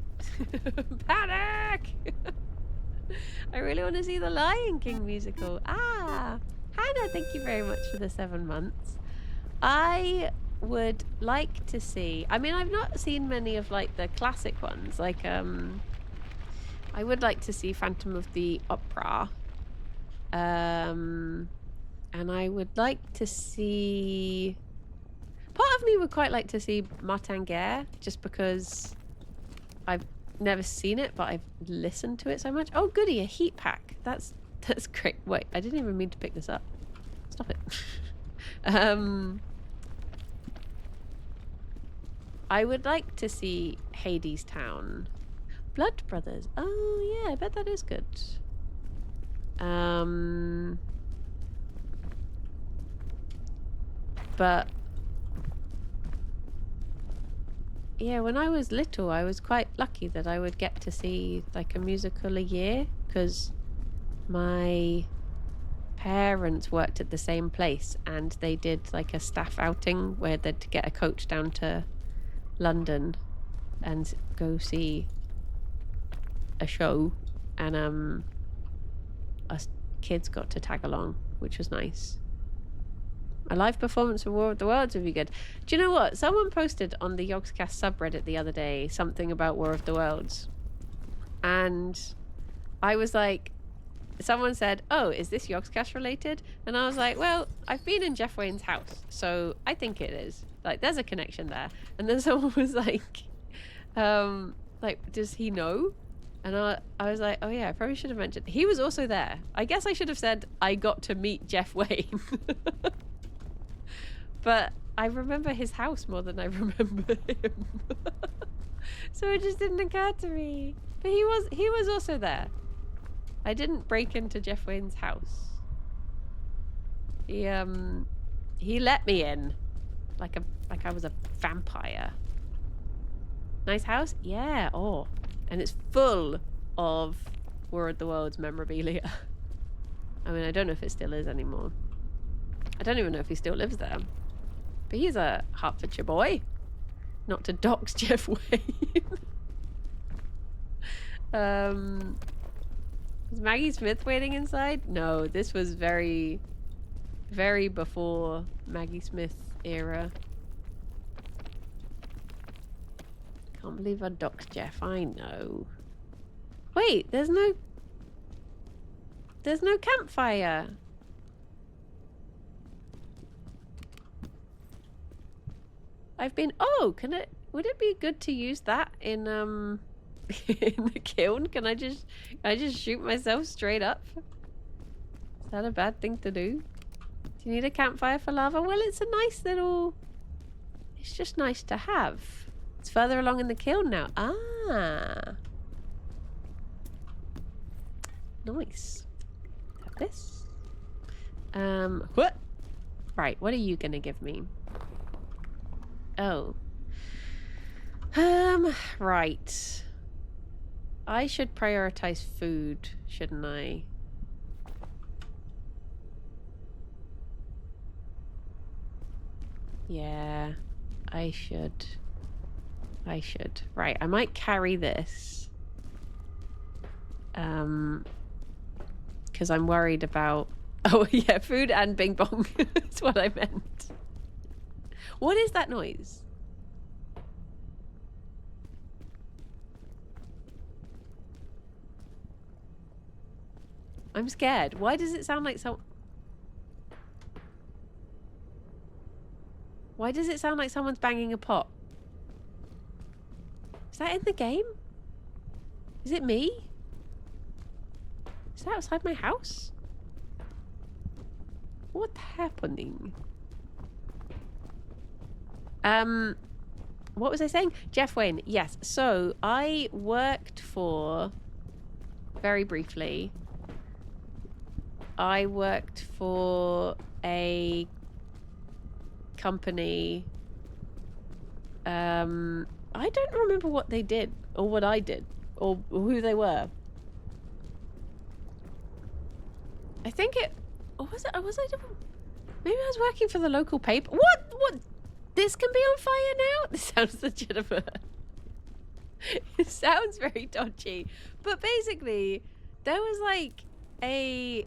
Panic! I really want to see the Lion King musical. Ah! Hannah, thank you very much for the 7 months. I would like to see... I mean, I've not seen many of, like, the classic ones. Like, I would like to see Phantom of the Opera. And I would like to see... Part of me would quite like to see Martin Guerre, just because I've never seen it, but I've listened to it so much. Oh, goody, a heat pack. That's great. Wait, I didn't even mean to pick this up. Stop it. I would like to see Hades Town. Blood Brothers. Oh, yeah, I bet that is good. But yeah, when I was little, I was quite lucky that I would get to see like a musical a year, because my parents worked at the same place and they did like a staff outing where they'd get a coach down to London and go see a show, and us kids got to tag along, which was nice. A live performance of War of the Worlds would be good. Do you know what? Someone posted on the Yogscast subreddit the other day something about War of the Worlds. And I was like, someone said, oh, is this Yogscast related? And I was like, well, I've been in Jeff Wayne's house, so I think it is. Like, there's a connection there. And then someone was like, does he know? And I was like, oh yeah, I probably should have mentioned. He was also there. I guess I should have said I got to meet Jeff Wayne. But I remember his house more than I remember him. So it just didn't occur to me. But he was also there. I didn't break into Jeff Wayne's house. He let me in. Like I was a vampire. Nice house? Yeah. Oh. And it's full of War of the Worlds memorabilia. I mean, I don't know if it still is anymore. I don't even know if he still lives there. But he's a Hertfordshire boy. Not to dox Jeff Wayne. Is Maggie Smith waiting inside? No, this was very, very before Maggie Smith era. Can't believe I doxed Jeff. I know. Wait, there's no campfire. I've been... Oh, would it be good to use that in in the kiln? Can I just shoot myself straight up? Is that a bad thing to do? Do you need a campfire for lava? Well, it's a nice little... It's just nice to have. It's further along in the kiln now. Ah. Nice. Have this. What? Right, what are you gonna give me? Oh. Right. I should prioritize food, shouldn't I? Yeah, I should. Right, I might carry this. Because I'm worried about... Oh, yeah, food and bing bong. That's what I meant. What is that noise? I'm scared. Why does it sound like Why does it sound like someone's banging a pot? Is that in the game? Is it me? Is that outside my house? What's happening? What was I saying? Jeff Wayne. Yes. So I worked for, very briefly, I worked for a company. I don't remember what they did or what I did or who they were. I think it... Or was it... Maybe I was working for the local paper. What? This can be on fire now? This sounds legitimate. It sounds very dodgy. But basically, there was like a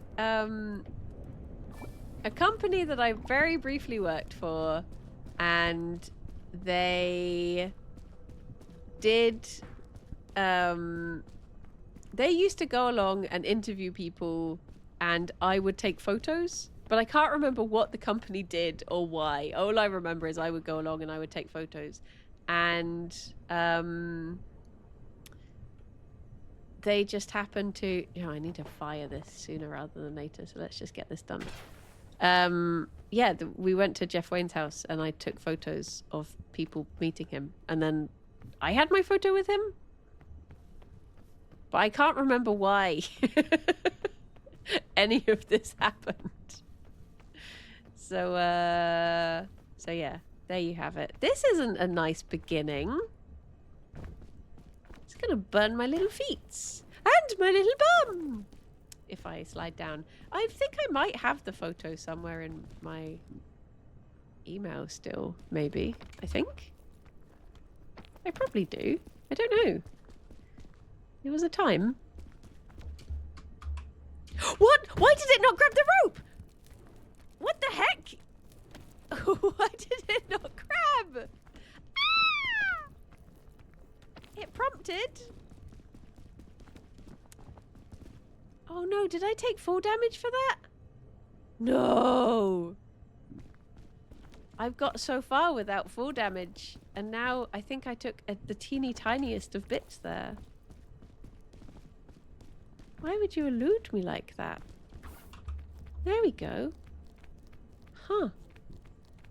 company that I very briefly worked for, and they did... they used to go along and interview people, and I would take photos. But I can't remember what the company did or why. All I remember is I would go along and I would take photos. And they just happened to... I need to fire this sooner rather than later, so let's just get this done. Yeah, we went to Jeff Wayne's house and I took photos of people meeting him. And then I had my photo with him. But I can't remember why any of this happened. So yeah, there you have it. This isn't a nice beginning. It's gonna burn my little feet and my little bum if I slide down. I think I might have the photo somewhere in my email still, maybe. I think I probably do. I don't know. It was a time. What? Why did it not grab the rope? What the heck? Why did it not grab? Ah! It prompted. Oh no, did I take full damage for that? No. I've got so far without full damage, and now I think I took the teeny tiniest of bits there. Why would you elude me like that? There we go. Huh.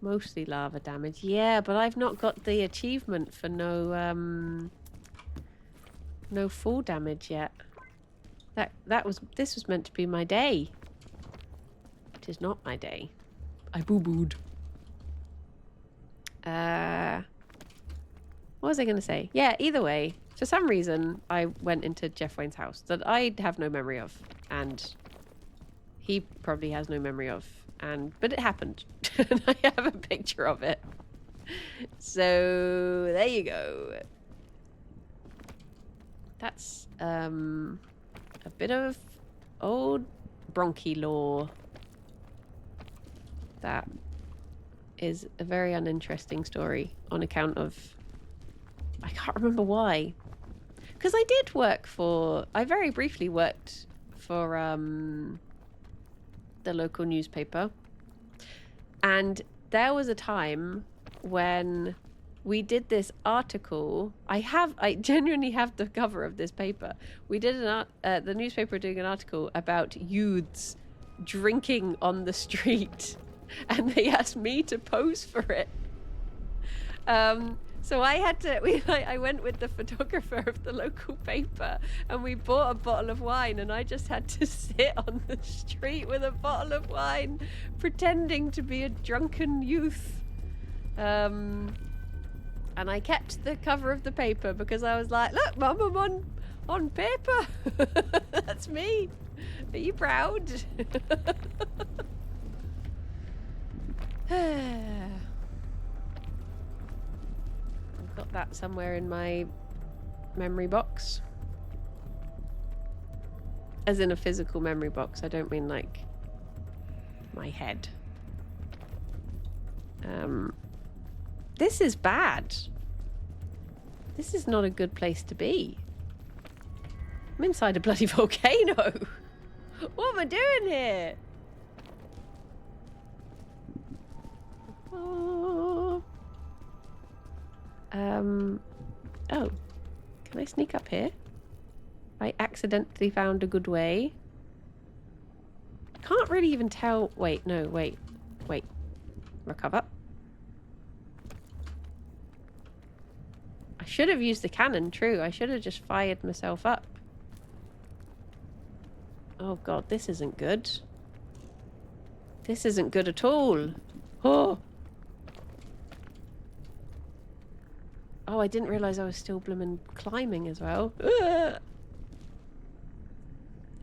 Mostly lava damage. Yeah, but I've not got the achievement for no full damage yet. This was meant to be my day. It is not my day. I boo-booed. What was I gonna say? Yeah, either way, for some reason I went into Jeff Wayne's house that I have no memory of, and he probably has no memory of. But it happened. And I have a picture of it. So there you go. That's a bit of old bronchi lore. That is a very uninteresting story on account of... I can't remember why. Because I did work for... I very briefly worked for the local newspaper, and there was a time when we did this article. I genuinely have the cover of this paper. We did the newspaper doing an article about youths drinking on the street, and they asked me to pose for it. So I had to. I went with the photographer of the local paper, and we bought a bottle of wine, and I just had to sit on the street with a bottle of wine, pretending to be a drunken youth. And I kept the cover of the paper because I was like, "Look, Mum, I'm on paper. That's me. Are you proud?" I've got that somewhere in my memory box. As in a physical memory box. I don't mean like my head. This is bad. This is not a good place to be. I'm inside a bloody volcano. What am I doing here? Oh, can I sneak up here? I accidentally found a good way. Can't really even tell. Wait, no, wait. Recover. I should have used the cannon, true. I should have just fired myself up. Oh god, this isn't good. This isn't good at all. Oh! Oh, I didn't realise I was still bloomin' climbing as well.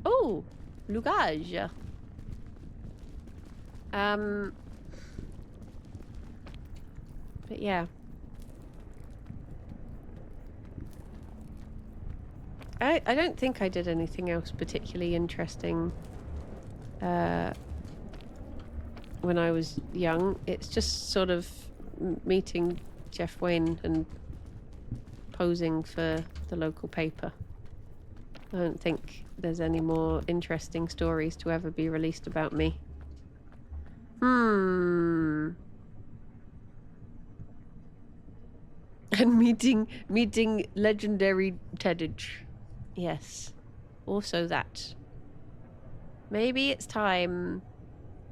Oh! Lugage. But yeah. I don't think I did anything else particularly interesting when I was young. It's just sort of meeting Jeff Wayne and posing for the local paper. I don't think there's any more interesting stories to ever be released about me. And meeting legendary Teddage. Yes. Also that. Maybe it's time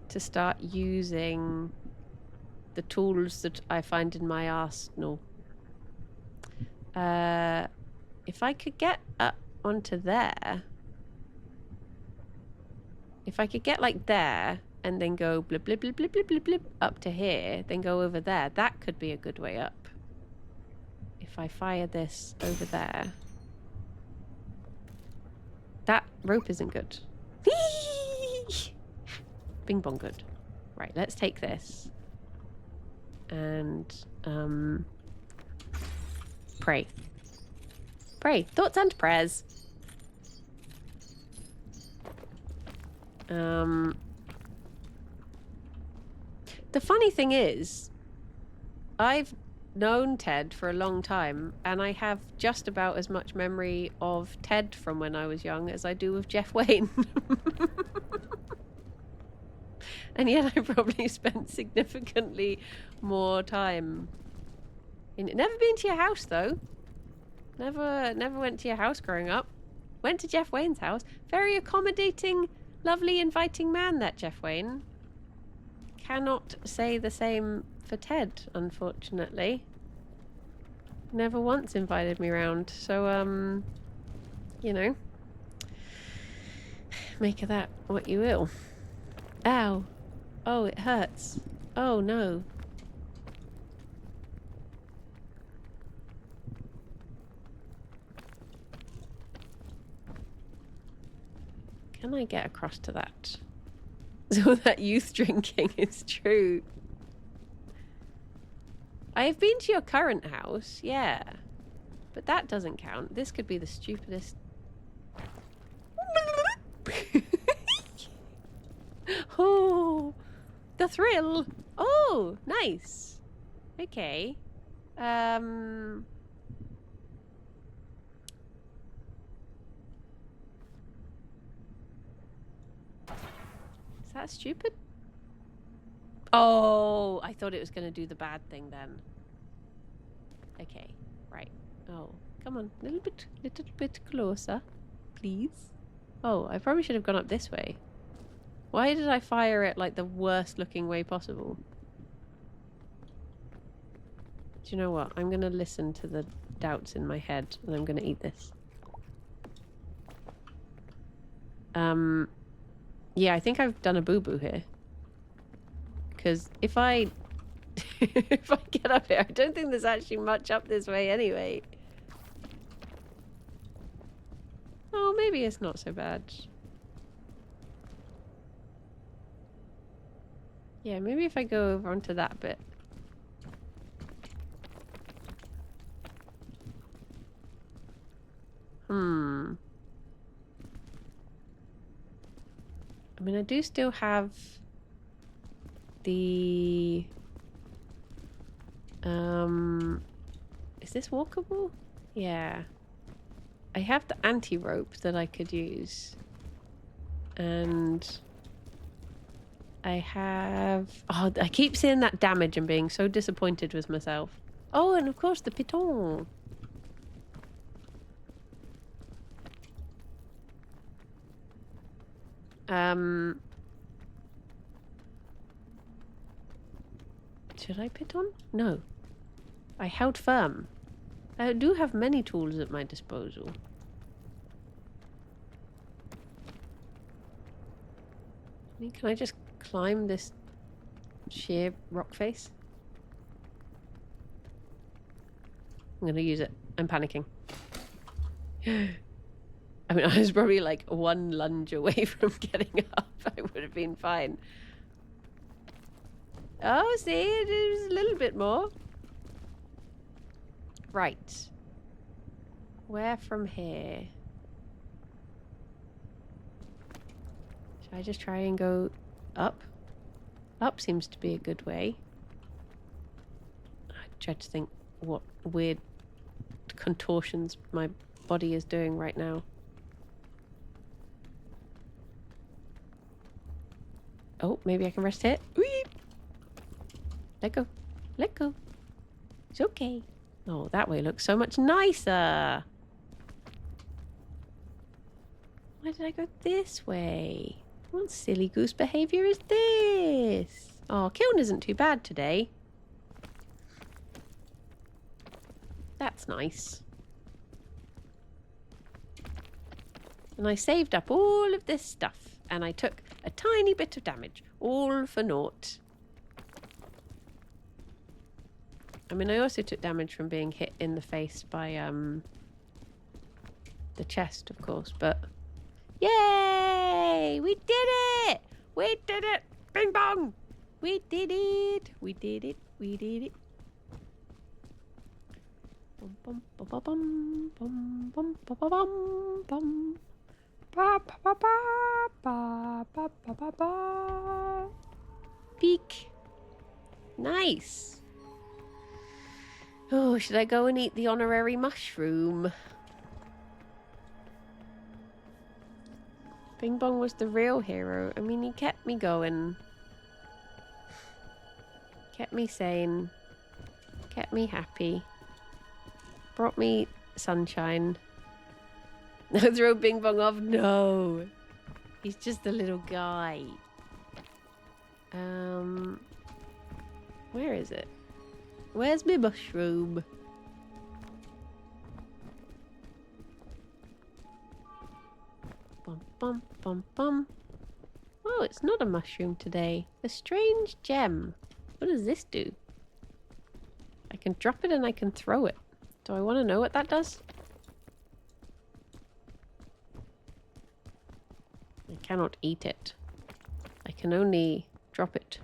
to start using the tools that I find in my arsenal. If I could get up onto there. If I could get like there and then go blip blip blip blip blip blip blip up to here, then go over there, that could be a good way up. If I fire this over there. That rope isn't good. Bing bong good. Right, let's take this. And pray. Pray. Thoughts and prayers. The funny thing is, I've known Ted for a long time, and I have just about as much memory of Ted from when I was young as I do of Jeff Wayne. And yet I probably spent significantly more time in it. Never been to your house though. Never went to your house growing up. Went to Jeff Wayne's house. Very accommodating, lovely, inviting man, that Jeff Wayne. Cannot say the same for Ted, unfortunately. Never once invited me round. So, you know. Make of that what you will. Ow. Oh, it hurts. Oh, no. Can I get across to that? So that youth drinking is true. I have been to your current house, yeah. But that doesn't count. This could be the stupidest... Oh, the thrill. Oh, nice. Okay. Is that stupid? Oh, I thought it was going to do the bad thing then. Okay, right. Oh, come on. Little bit closer, please. Oh, I probably should have gone up this way. Why did I fire it like the worst looking way possible? Do you know what? I'm going to listen to the doubts in my head and I'm going to eat this. Yeah, I think I've done a boo-boo here. Because if I... if I get up here, I don't think there's actually much up this way anyway. Oh, maybe it's not so bad. Yeah, maybe if I go over onto that bit. I mean, I do still have the... Is this walkable? Yeah. I have the anti-rope that I could use. And... I have... Oh, I keep seeing that damage and being so disappointed with myself. Oh, and of course the piton. Should I piton? No. I held firm. I do have many tools at my disposal. Can I just climb this sheer rock face? I'm gonna use it. I'm panicking. I mean, I was probably like one lunge away from getting up. I would have been fine. Oh, see, it is a little bit more. Right. Where from here? Should I just try and go up? Up seems to be a good way. I try to think what weird contortions my body is doing right now. Oh, maybe I can rest here. Whee! Let go. Let go. It's okay. Oh, that way looks so much nicer. Why did I go this way? What silly goose behavior is this? Oh, kiln isn't too bad today. That's nice. And I saved up all of this stuff. And I took a tiny bit of damage. All for naught. I mean, I also took damage from being hit in the face by, the chest, of course, but... Yay! We did it! We did it! Bing bong! We did it! We did it! We did it! Bum bum bum bum bum bum bum bum bum. Ba ba ba ba ba ba ba ba. Peek. Nice. Oh, should I go and eat the honorary mushroom? Bing Bong was the real hero. I mean, he kept me going. Kept me sane. Kept me happy. Brought me sunshine. Throw Bing Bong off? No. He's just a little guy. Where is it? Where's my mushroom? Bum bum bum bum. Oh, it's not a mushroom today. A strange gem. What does this do? I can drop it and I can throw it. Do I want to know what that does? I cannot eat it. I can only drop it.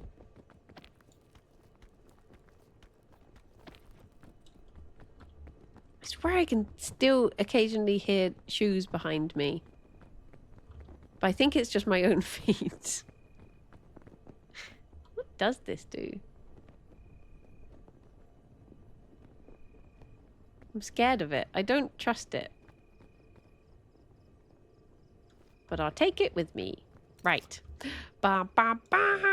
I swear I can still occasionally hear shoes behind me. But I think it's just my own feet. What does this do? I'm scared of it. I don't trust it. But I'll take it with me. Right. Bam, bam, bam.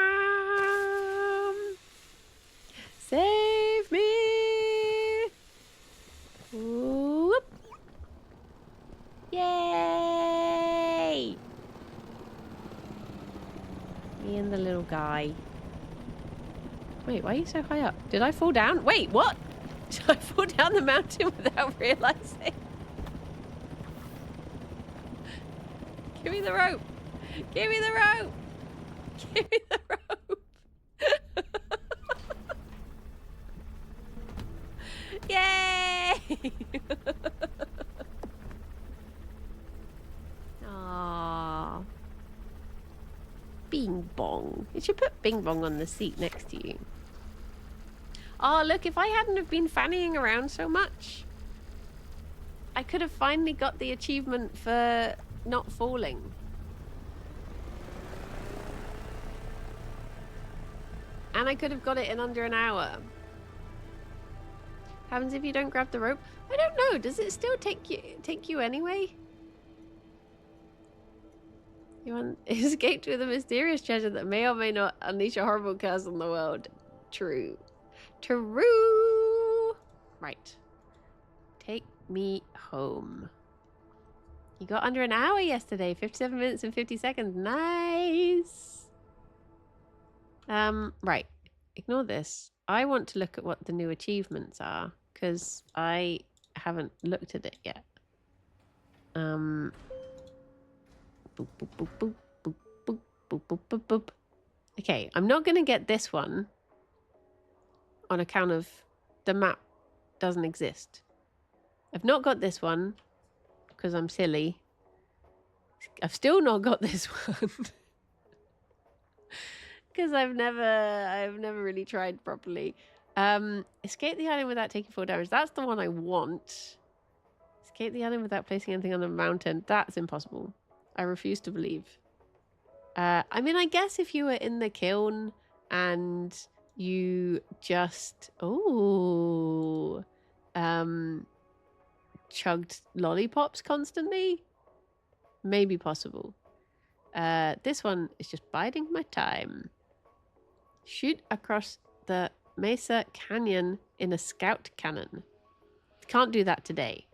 Save me. find the little guy. Wait, why are you so high up? Did I fall down? Wait, what? Did I fall down the mountain without realizing? Give me the rope. Give me the rope. Give me the rope. Yay! Aww. Bing bong. You should put bing bong on the seat next to you. Oh, look, if I hadn't have been fannying around so much, I could have finally got the achievement for not falling. And I could have got it in under an hour. Happens if you don't grab the rope? I don't know. Does it still take you anyway? You escaped with a mysterious treasure that may or may not unleash a horrible curse on the world. True. True. Right. Take me home. You got under an hour yesterday. 57 minutes and 50 seconds. Nice. Right. Ignore this. I want to look at what the new achievements are, because I haven't looked at it yet. Boop, boop, boop, boop, boop, boop, boop, boop, boop, boop. Okay, I'm not going to get this one on account of the map doesn't exist. I've not got this one because I'm silly. I've still not got this one because I've never really tried properly. Escape the island without taking 4 damage. That's the one I want. Escape the island without placing anything on the mountain. That's impossible. I refuse to believe. I mean, I guess if you were in the kiln and you just chugged lollipops constantly, maybe possible. This one is just biding my time. Shoot across the Mesa Canyon in a scout cannon. Can't do that today.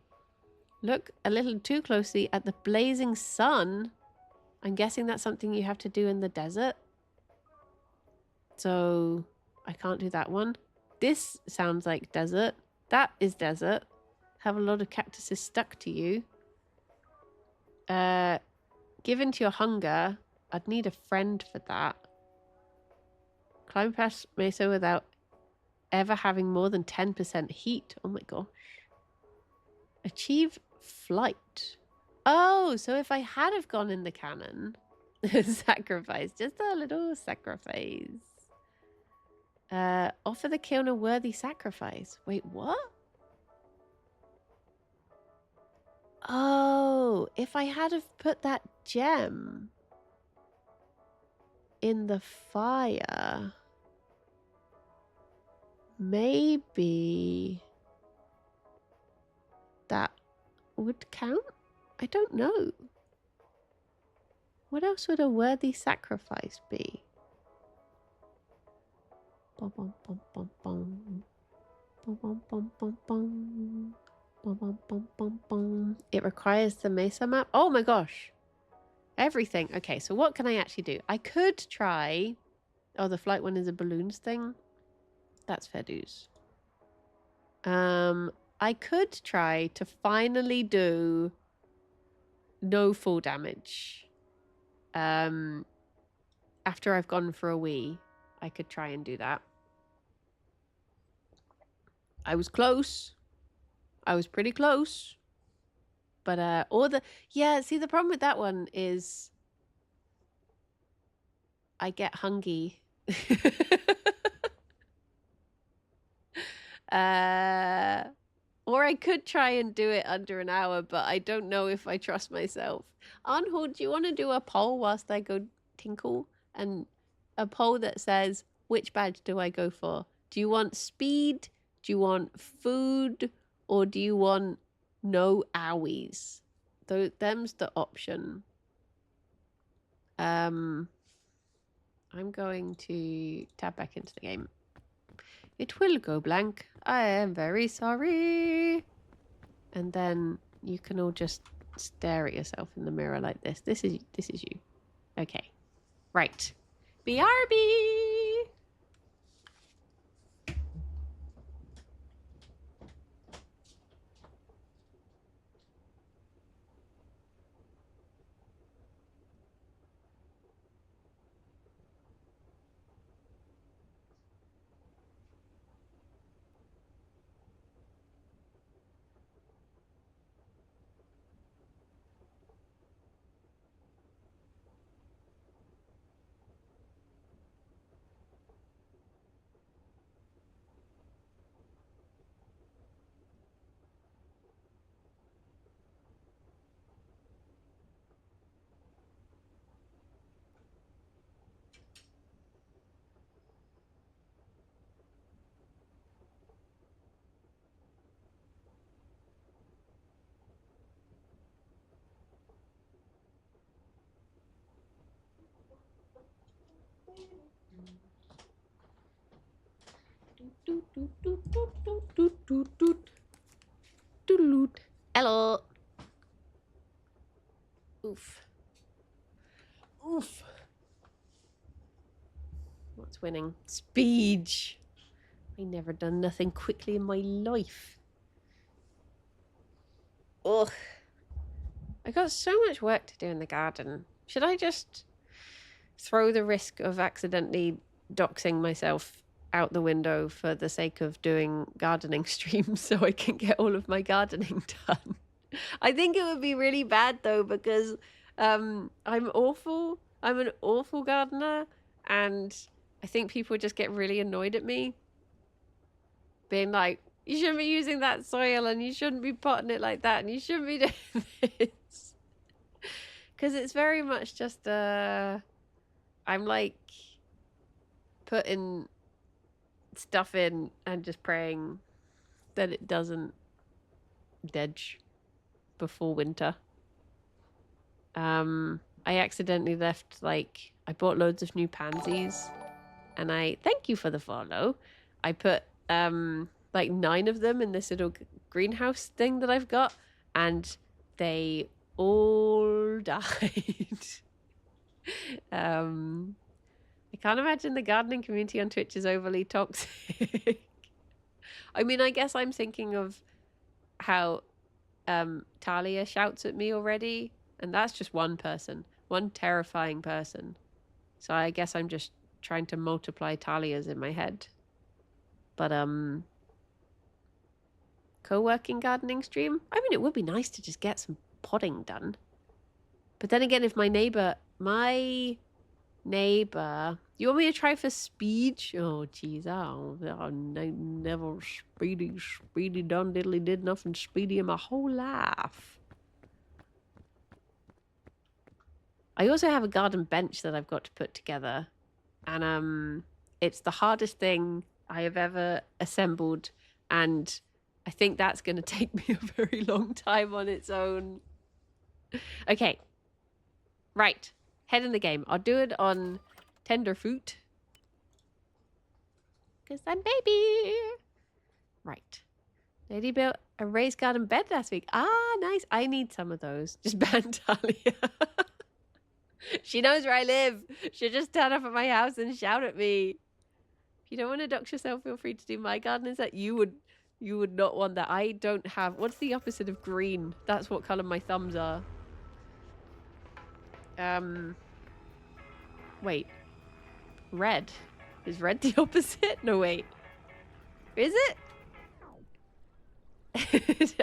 Look a little too closely at the blazing sun. I'm guessing that's something you have to do in the desert. So I can't do that one. This sounds like desert. That is desert. Have a lot of cactuses stuck to you. Give in to your hunger. I'd need a friend for that. Climb past Mesa without ever having more than 10% heat. Oh my gosh. Achieve flight. Oh, so if I had have gone in the cannon, sacrifice, just a little sacrifice. Offer the kiln a worthy sacrifice. Wait, what? Oh, if I had have put that gem in the fire, maybe that would count? I don't know. What else would a worthy sacrifice be? Bum, bum, bum, bum, bum. Bum, bum, bum, bum, bum. Bum, bum, bum, bum, bum. It requires the Mesa map. Oh my gosh. Everything. Okay, so what can I actually do? I could try... Oh, the flight one is a balloons thing. That's fair dues. I could try to finally do no full damage. After I've gone for a wee, I could try and do that. I was close. I was pretty close. But, yeah, see, the problem with that one is I get hungry. Or I could try and do it under an hour, but I don't know if I trust myself. Arnhold, do you want to do a poll whilst I go tinkle? And a poll that says, which badge do I go for? Do you want speed? Do you want food? Or do you want no owies? Them's the option. I'm going to tab back into the game. It will go blank. I am very sorry. And then you can all just stare at yourself in the mirror like this. This is you. Okay. Right. BRB! Hello. Oof. Oof. What's winning? Speed. I never done nothing quickly in my life. Ugh. I got so much work to do in the garden. Should I just throw the risk of accidentally doxing myself out the window for the sake of doing gardening streams so I can get all of my gardening done? I think it would be really bad though, because I'm awful. I'm an awful gardener, and I think people just get really annoyed at me, being like, you shouldn't be using that soil, and you shouldn't be potting it like that, and you shouldn't be doing this. Because it's very much just I'm like putting stuff in and just praying that it doesn't dedge before winter. I accidentally left, like, I bought loads of new pansies, and thank you for the follow. I put like 9 of them in this little greenhouse thing that I've got, and they all died. I can't imagine the gardening community on Twitch is overly toxic. I mean, I guess I'm thinking of how Talia shouts at me already, and that's just one person, one terrifying person. So I guess I'm just trying to multiply Talias in my head. But co-working gardening stream? I mean, it would be nice to just get some potting done. But then again, if my neighbor, you want me to try for speed? Oh, jeez, never speedy done diddly did nothing speedy in my whole life. I also have a garden bench that I've got to put together, and it's the hardest thing I have ever assembled, and I think that's going to take me a very long time on its own. Okay. Right. Head in the game. I'll do it on tenderfoot, because I'm baby. Right. Lady built a raised garden bed last week. Ah, nice. I need some of those. Just ban Talia. She knows where I live. She'll just turn up at my house and shout at me. If you don't want to dox yourself, feel free to do my garden instead. You would not want that. I don't have... What's the opposite of green? That's what color my thumbs are. Wait. Red. Is red the opposite? No, wait. Is it?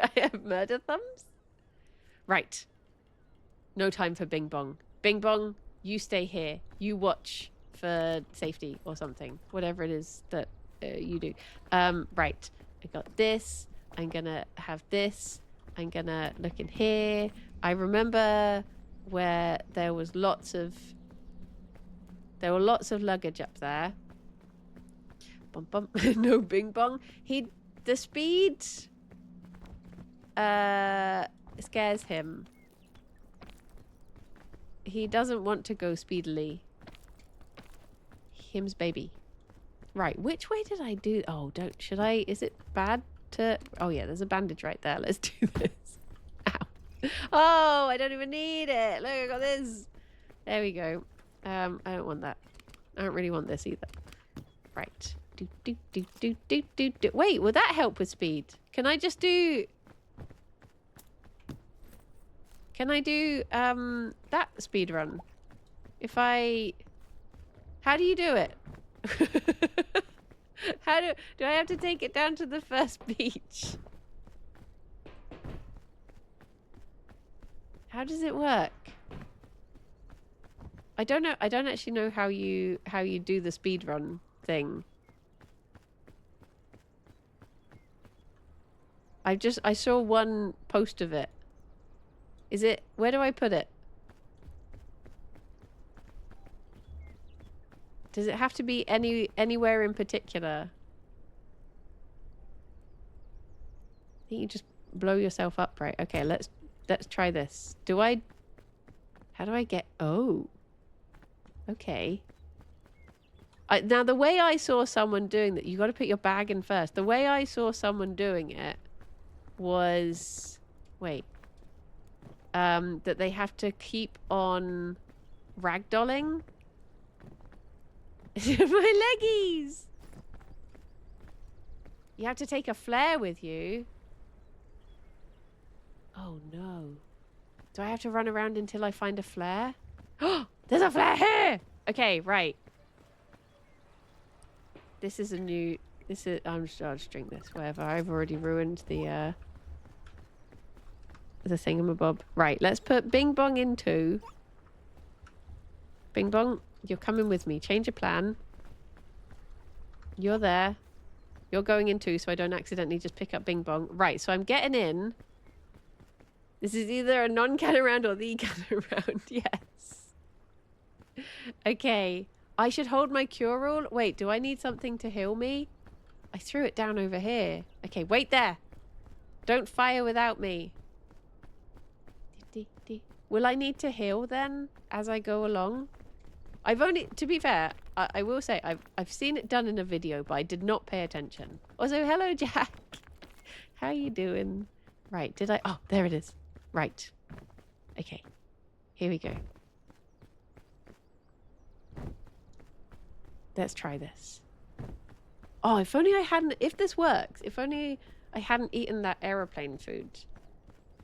I have murder thumbs? Right. No time for Bing Bong. Bing Bong, you stay here. You watch for safety or something. Whatever it is that you do. Right. I got this. I'm gonna have this. I'm gonna look in here. I remember where there were lots of luggage up there. Bum bum. No Bing Bong. The speed scares him. He doesn't want to go speedily. Him's baby. Right, which way did I do? Oh, should I? Is it bad to? Oh yeah, there's a bandage right there. Let's do this. Ow. Oh, I don't even need it. Look, I got this. There we go. I don't want that. I don't really want this either. Right. Wait, will that help with speed? Can I just do... Can I do that speed run? If I... How do you do it? How do I have to take it down to the first beach? How does it work? I don't know. I don't actually know how you do the speed run thing. I saw one post of it. Is it, where do I put it? Does it have to be anywhere in particular? I think you just blow yourself up, right? Okay, let's try this. How do I get, oh. Okay. Now the way I saw someone doing that, you got to put your bag in first. The way I saw someone doing it was, wait. That they have to keep on ragdolling. My leggies! You have to take a flare with you. Oh no. Do I have to run around until I find a flare? Oh, there's a flare here! Okay, right. This is a new... I'll just drink this, whatever. I've already ruined the thingamabob. Right, let's put Bing Bong in too. Bing Bong, you're coming with me. Change your plan. You're there. You're going in too, so I don't accidentally just pick up Bing Bong. Right, so I'm getting in. This is either a non-can around or the can around. Yes. Okay. I should hold my cure all. Wait, do I need something to heal me? I threw it down over here. Okay, wait there. Don't fire without me. Will I need to heal then as I go along? I've only, to be fair, I will say I've seen it done in a video, but I did not pay attention. Also, hello, Jack. How you doing? Right, did I? Oh, there it is. Right. Okay. Here we go. Let's try this. Oh, if only I hadn't, if this works, if only I hadn't eaten that aeroplane food.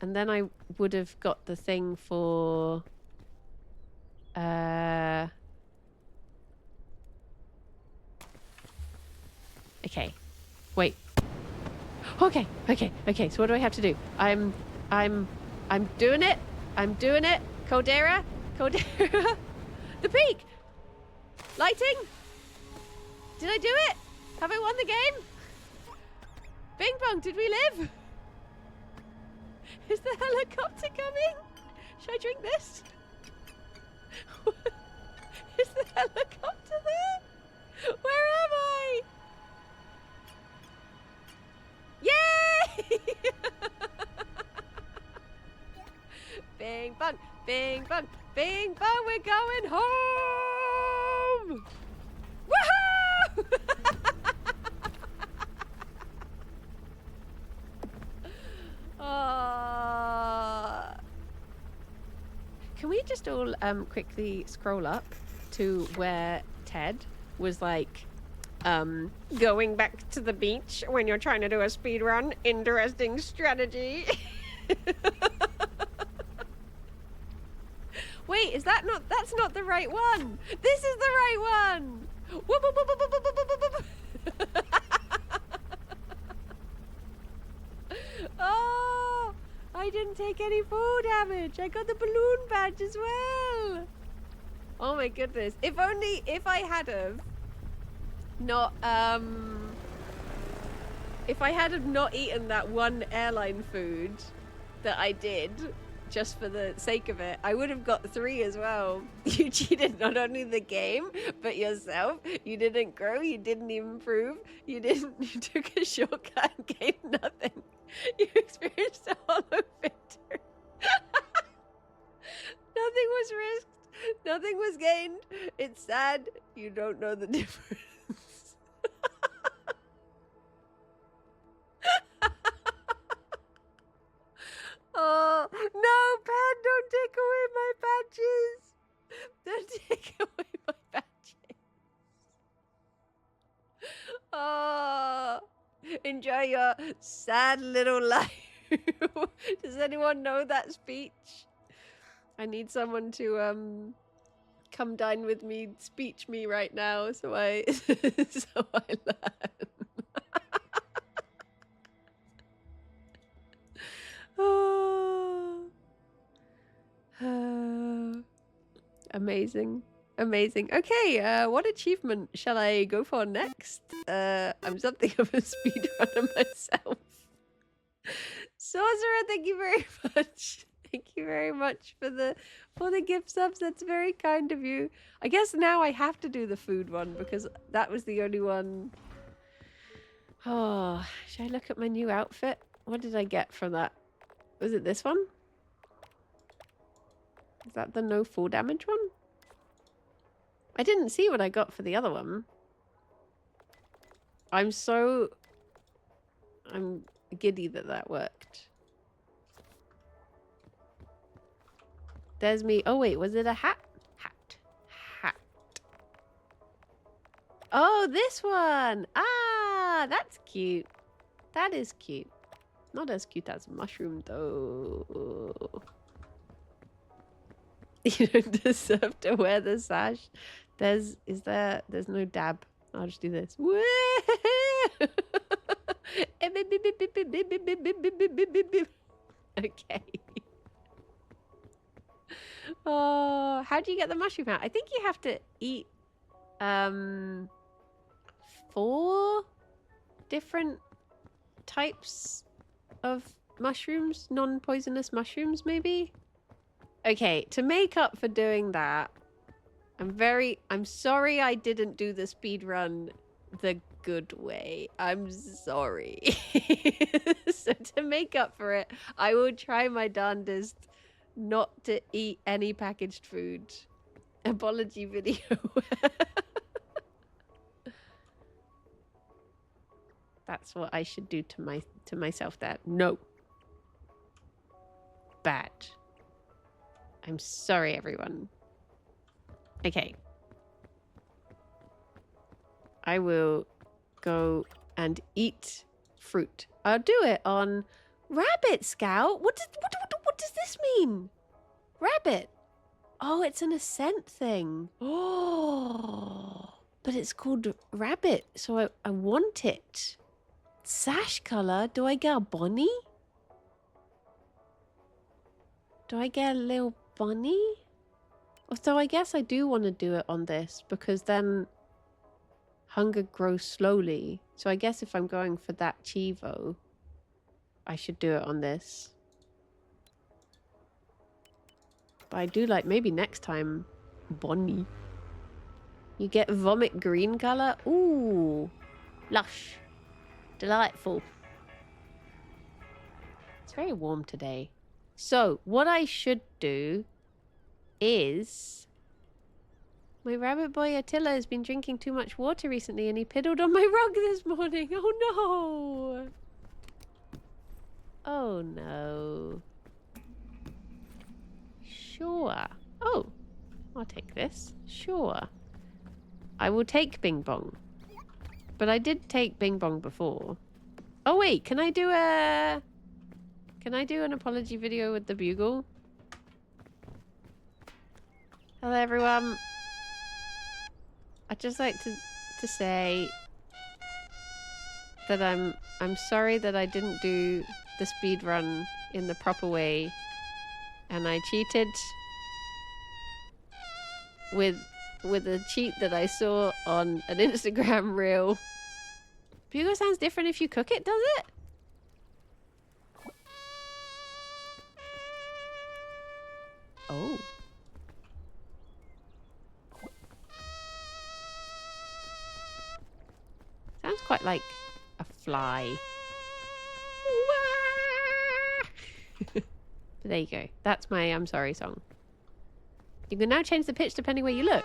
And then I would have got the thing for... Okay. Wait. Okay. So what do I have to do? I'm doing it. I'm doing it. Caldera. The peak. Lighting. Did I do it? Have I won the game? Bing Bong, did we live? Is the helicopter coming? Should I drink this? Is the helicopter there? Where am I? Yay! Bing Bong, Bing Bong, Bing Bong, we're going home! Woohoo! Can we just all quickly scroll up to where Ted was like, going back to the beach when you're trying to do a speed run? Interesting strategy. Wait, is that not? That's not the right one. This is the right one. Whoop, whoop, whoop, whoop, whoop, whoop, whoop, whoop. Oh, I didn't take any fall damage. I got the balloon badge as well. Oh my goodness. If I had have not if I had have not eaten that one airline food that I did just for the sake of it, I would have got 3 as well. You cheated not only the game, but yourself. You didn't grow, you didn't improve, you took a shortcut and gained nothing. You experienced a hollow victory. Nothing was risked, nothing was gained. It's sad, you don't know the difference. Oh, no, Pat, don't take away my badges. Don't take away my badges. Enjoy your sad little life. Does anyone know that speech? I need someone to come dine with me, speech me right now, so I so I learn. Oh. Amazing. Amazing. Okay, what achievement shall I go for next? I'm something of a speedrunner myself. Sorcerer, thank you very much. Thank you very much for the gift subs. That's very kind of you. I guess now I have to do the food one because that was the only one. Oh, should I look at my new outfit? What did I get from that? Was it this one? Is that the no fall damage one? I didn't see what I got for the other one. I'm giddy that worked. There's me. Oh wait, was it a hat? Hat. Oh, this one. Ah, that's cute. That is cute. Not as cute as mushroom though. You don't deserve to wear the sash. There's no dab. I'll just do this. Okay. Oh, how do you get the mushroom out? I think you have to eat 4 different types of mushrooms, non-poisonous mushrooms maybe. Okay, to make up for doing that, I'm sorry I didn't do the speed run the good way. I'm sorry. So to make up for it, I will try my darndest not to eat any packaged food. Apology video. That's what I should do to myself there. No. Bad. I'm sorry, everyone. Okay. I will go and eat fruit. I'll do it on Rabbit Scout. What does this mean? Rabbit. Oh, it's an ascent thing. Oh, but it's called Rabbit, so I want it. Sash color. Do I get a bunny? Do I get a little bunny? Although I guess I do want to do it on this because then hunger grows slowly. So I guess if I'm going for that Chivo, I should do it on this. But I do like maybe next time bunny. You get vomit green color. Ooh, lush, delightful. It's very warm today. So what I should do is my rabbit boy Attila has been drinking too much water recently and he piddled on my rug this morning. Oh no. Oh no. Sure. Oh, I'll take this. Sure. I will take Bing Bong. But I did take Bing Bong before. Oh wait, can I do an apology video with the bugle? Hello everyone. I'd just like to say that I'm sorry that I didn't do the speed run in the proper way and I cheated with a cheat that I saw on an Instagram reel. Bugle sounds different if you cook it, does it? Oh. Sounds quite like a fly. There you go. That's my I'm sorry song. You can now change the pitch depending where you look.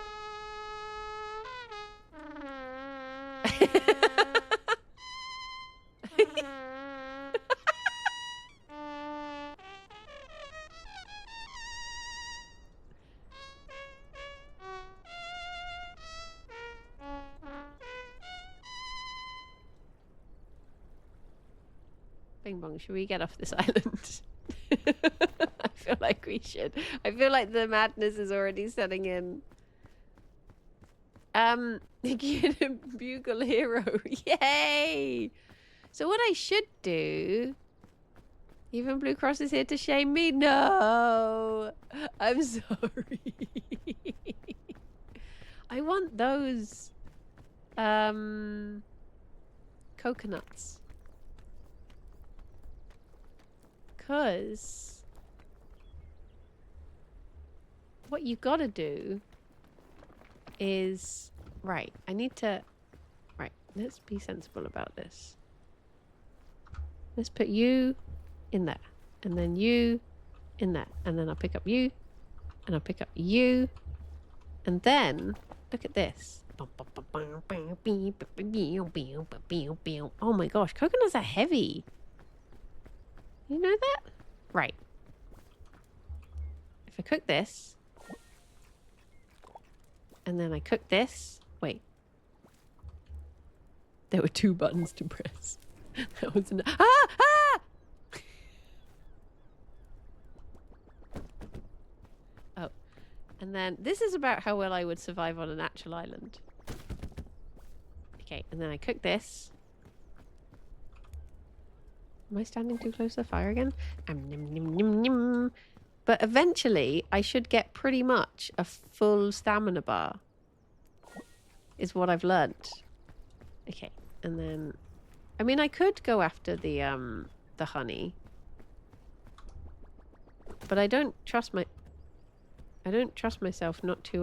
Bing bong, should we get off this island? I feel like we should. I feel like the madness is already setting in. Bugle hero. Yay! So what I should do... Even Blue Cross is here to shame me? No! I'm sorry. I want those... coconuts. Because... what you gotta do is... Right, I need to... Right, let's be sensible about this. Let's put you in there. And then you in there. And then I'll pick up you. And I'll pick up you. And then, look at this. Oh my gosh, coconuts are heavy. You know that? Right. If I cook this... and then I cook this... Wait. There were 2 buttons to press. That was an... Ah! Ah! Oh. And then this is about how well I would survive on an actual island. Okay, and then I cook this. Am I standing too close to the fire again? But eventually, I should get pretty much a full stamina bar. Is what I've learnt. Okay, and then... I mean, I could go after the honey. But I don't trust my... I don't trust myself not to,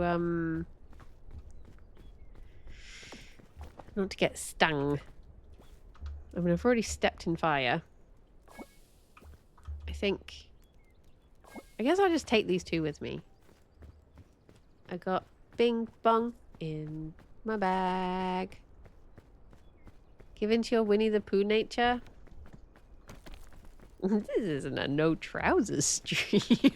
not to get stung. I mean, I've already stepped in fire. I think... I guess I'll just take these 2 with me. I got Bing Bong in my bag. Give into your Winnie the Pooh nature. This isn't a no trousers stream.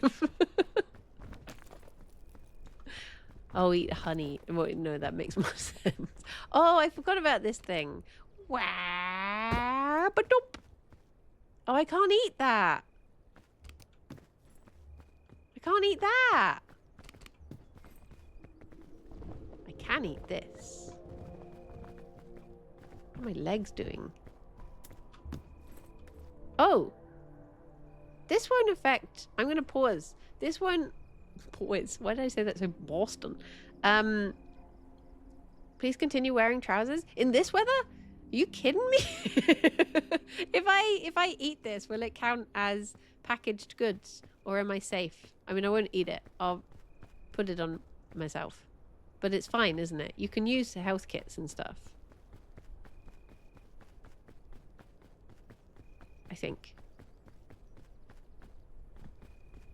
Oh, eat honey. Well, no, that makes more sense. Oh, I forgot about this thing. Wah-ba-doop. Oh, I can't eat that. I can't eat that. I can eat this. What are my legs doing? Oh. This won't affect... I'm going to pause. This won't... Pause. Why did I say that so Boston? Please continue wearing trousers? In this weather? Are you kidding me? If I eat this, will it count as packaged goods? Or am I safe? I mean, I won't eat it. I'll put it on myself. But it's fine, isn't it? You can use health kits and stuff. I think.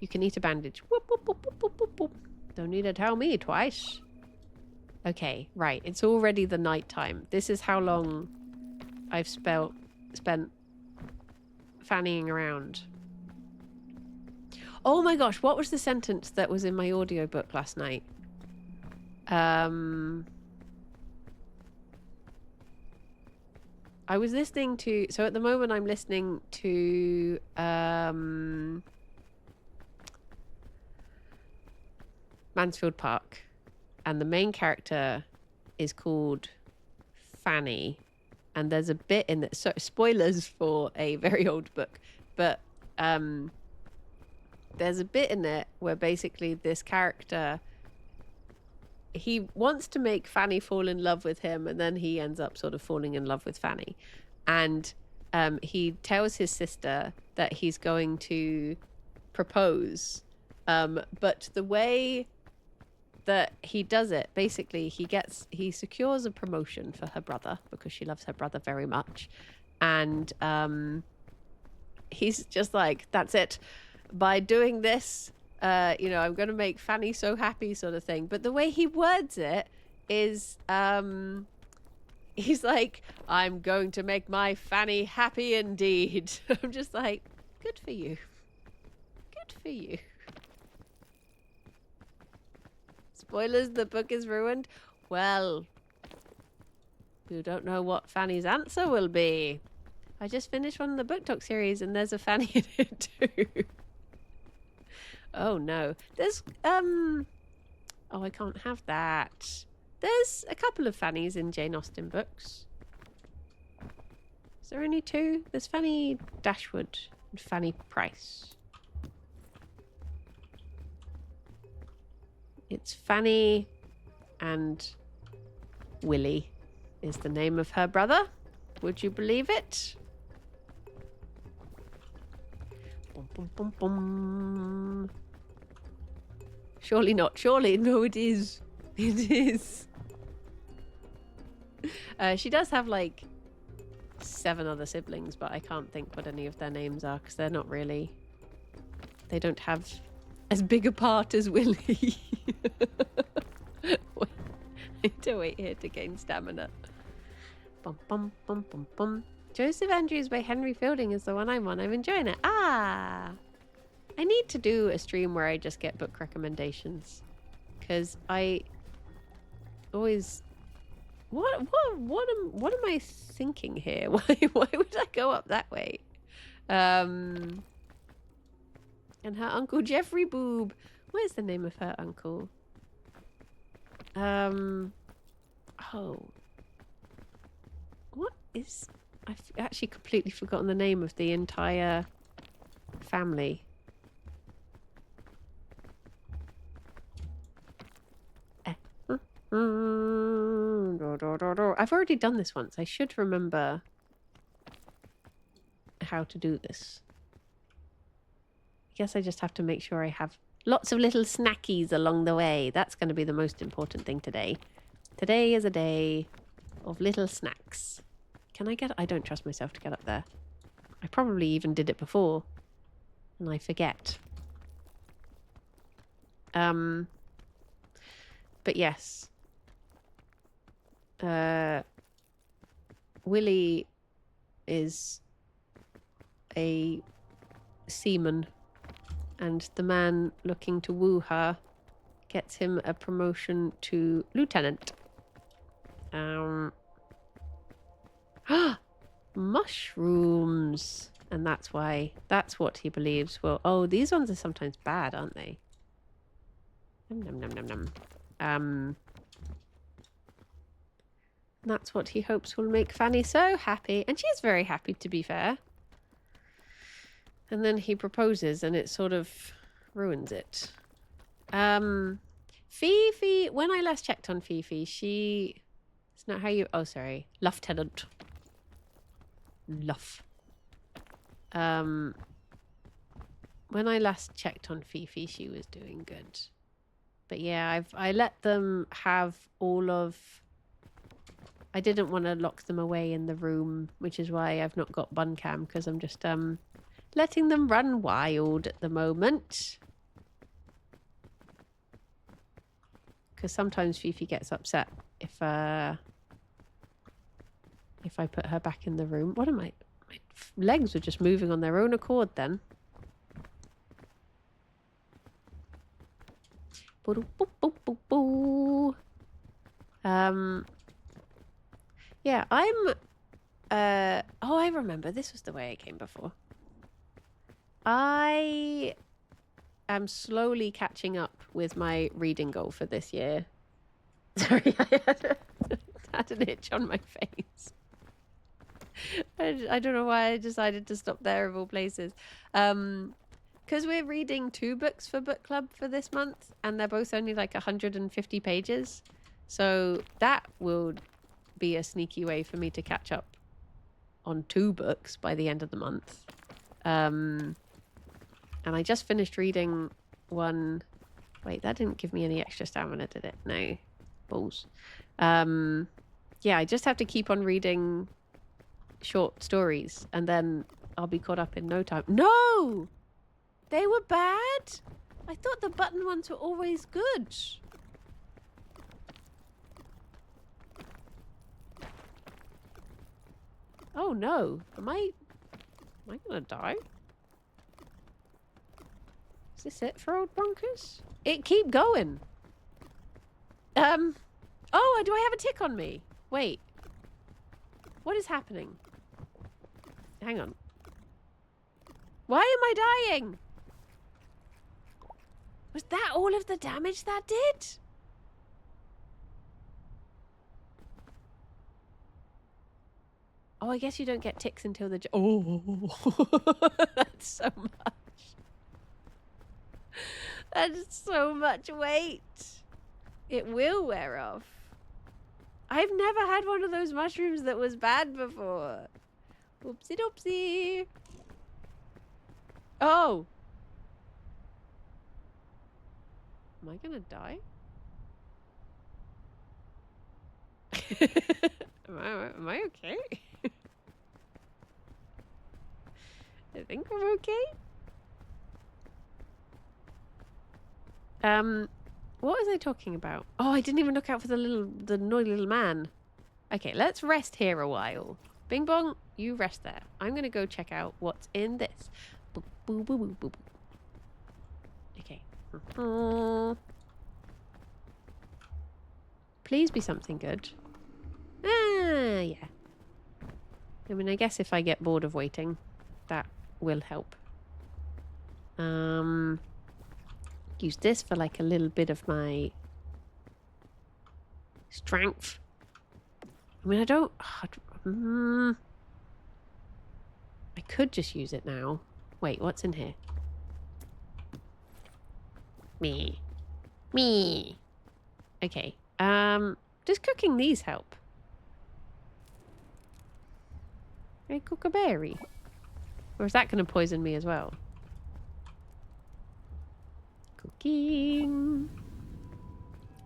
You can eat a bandage. Whoop, whoop, whoop, whoop, whoop, whoop, whoop. Don't need to tell me twice. Okay, right. It's already the night time. This is how long I've spent fannying around. Oh my gosh, what was the sentence that was in my audiobook last night? I was listening to... So at the moment I'm listening to... Mansfield Park. And the main character is called Fanny. And there's a bit in that... So, spoilers for a very old book. But there's a bit in it where basically this character... He wants to make Fanny fall in love with him, and then he ends up sort of falling in love with Fanny. And he tells his sister that he's going to propose. But the way that he does it, basically, he secures a promotion for her brother because she loves her brother very much. And he's just like, that's it. By doing this... you know, I'm going to make Fanny so happy sort of thing. But the way he words it is, he's like, I'm going to make my Fanny happy indeed. I'm just like, good for you. Good for you. Spoilers, the book is ruined. Well, you don't know what Fanny's answer will be. I just finished one of the book talk series and there's a fanny in it too. Oh no. There's oh, I can't have that. There's a couple of fannies in Jane Austen books. Is there only two? There's Fanny Dashwood and Fanny Price. It's Fanny and Willie is the name of her brother. Would you believe it? Bum, bum, bum, bum. Surely not. Surely. No, it is. It is. She does have like 7 other siblings, but I can't think what any of their names are because they're not really... They don't have as big a part as Willie. I need to wait here to gain stamina. Bum, bum, bum, bum, bum. Joseph Andrews by Henry Fielding is the one I'm on. I'm enjoying it. I need to do a stream where I just get book recommendations. Because I always... What am I thinking here? Why would I go up that way? And her uncle Jeffrey Boob. What is the name of her uncle? Oh. What is... I've actually completely forgotten the name of the entire family. I've already done this once. I should remember how to do this. I guess I just have to make sure I have lots of little snackies along the way. That's going to be the most important thing today. Today is a day of little snacks. Can I get... I don't trust myself to get up there. I probably even did it before. And I forget. But yes. Willie is a seaman, and the man looking to woo her gets him a promotion to lieutenant. Mushrooms, and that's what he believes will... Oh, these ones are sometimes bad, aren't they? Nom nom nom nom nom. That's what he hopes will make Fanny so happy. And she is very happy, to be fair. And then he proposes and it sort of ruins it. Fifi, when I last checked on Fifi, she... It's not how you... Oh, sorry. Lieutenant. Luff. When I last checked on Fifi, she was doing good. But yeah, I let them have all of... I didn't want to lock them away in the room, which is why I've not got bun cam, because I'm just letting them run wild at the moment. Because sometimes Fifi gets upset if I put her back in the room. What am I... My legs were just moving on their own accord then. Yeah, I'm... oh, I remember. This was the way it came before. I am slowly catching up with my reading goal for this year. Sorry, I had an itch on my face. I don't know why I decided to stop there of all places. Because we're reading 2 books for book club for this month, and they're both only like 150 pages. So that will be a sneaky way for me to catch up on 2 books by the end of the month. And I just finished reading one... Wait, that didn't give me any extra stamina, did it? No. Balls. Yeah, I just have to keep on reading short stories, and then I'll be caught up in no time. No! They were bad? I thought the button ones were always good. Oh no. Am I gonna die? Is this it for old Broncos? It keep going. Do I have a tick on me? Wait. What is happening? hang on. Why am I dying? Was that all of the damage that did? Oh, I guess you don't get ticks until the... Oh, that's so much. That's so much weight. It will wear off. I've never had one of those mushrooms that was bad before. Oopsie doopsie. Oh. Am I gonna die? Am I okay? I think I'm okay. What was I talking about? Oh, I didn't even look out for the naughty little man. Okay, let's rest here a while. Bing bong, you rest there. I'm gonna go check out what's in this. Boop, boop, boop, boop, boop. Okay. Please be something good. Ah, yeah. I mean, I guess if I get bored of waiting, that will help. Use this for like a little bit of my strength. I mean, I don't... I could just use it now. Wait, what's in here? Me. Okay. Does cooking these help? Can I cook a berry? Or is that going to poison me as well? Cooking.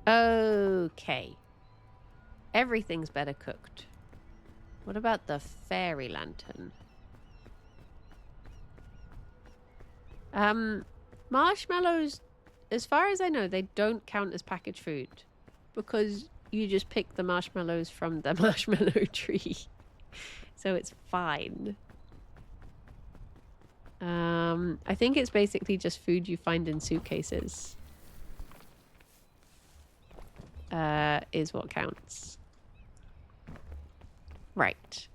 Okay. Everything's better cooked. What about the fairy lantern? Marshmallows, as far as I know, they don't count as packaged food because you just pick the marshmallows from the marshmallow tree. So it's fine. I think it's basically just food you find in suitcases. Is what counts. Right.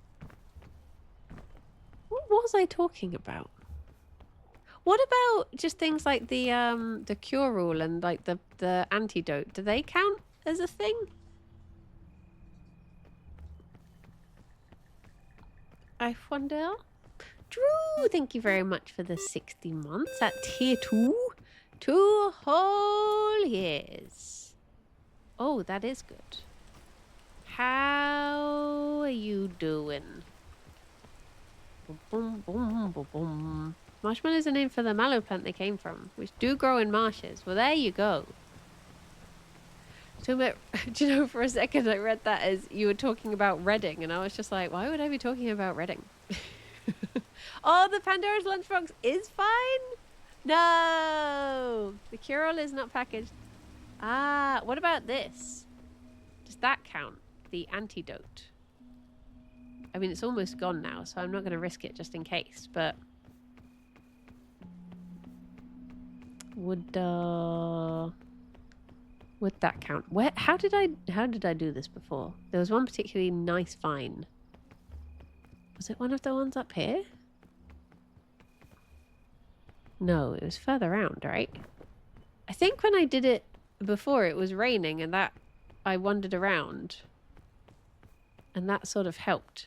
What was I talking about? What about just things like the cure rule and like the antidote? Do they count as a thing? I wonder. Drew, thank you very much for the 60 months at tier 2. 2 whole years. Oh, that is good. How are you doing? Boom, boom, boom, boom, boom. Marshmallows are named for the mallow plant they came from, which do grow in marshes. Well, there you go. So, do you know, for a second I read that as you were talking about Reading, and I was just like, why would I be talking about Reading? Oh, the Pandora's lunchbox is fine? No! The cure-all is not packaged. Ah, what about this? Does that count? The antidote. I mean, it's almost gone now, so I'm not going to risk it just in case, but... Would that count? Where? How did I do this before? There was one particularly nice vine. Was it one of the ones up here? No, it was further around, right? I think when I did it before, it was raining and that I wandered around. And that sort of helped.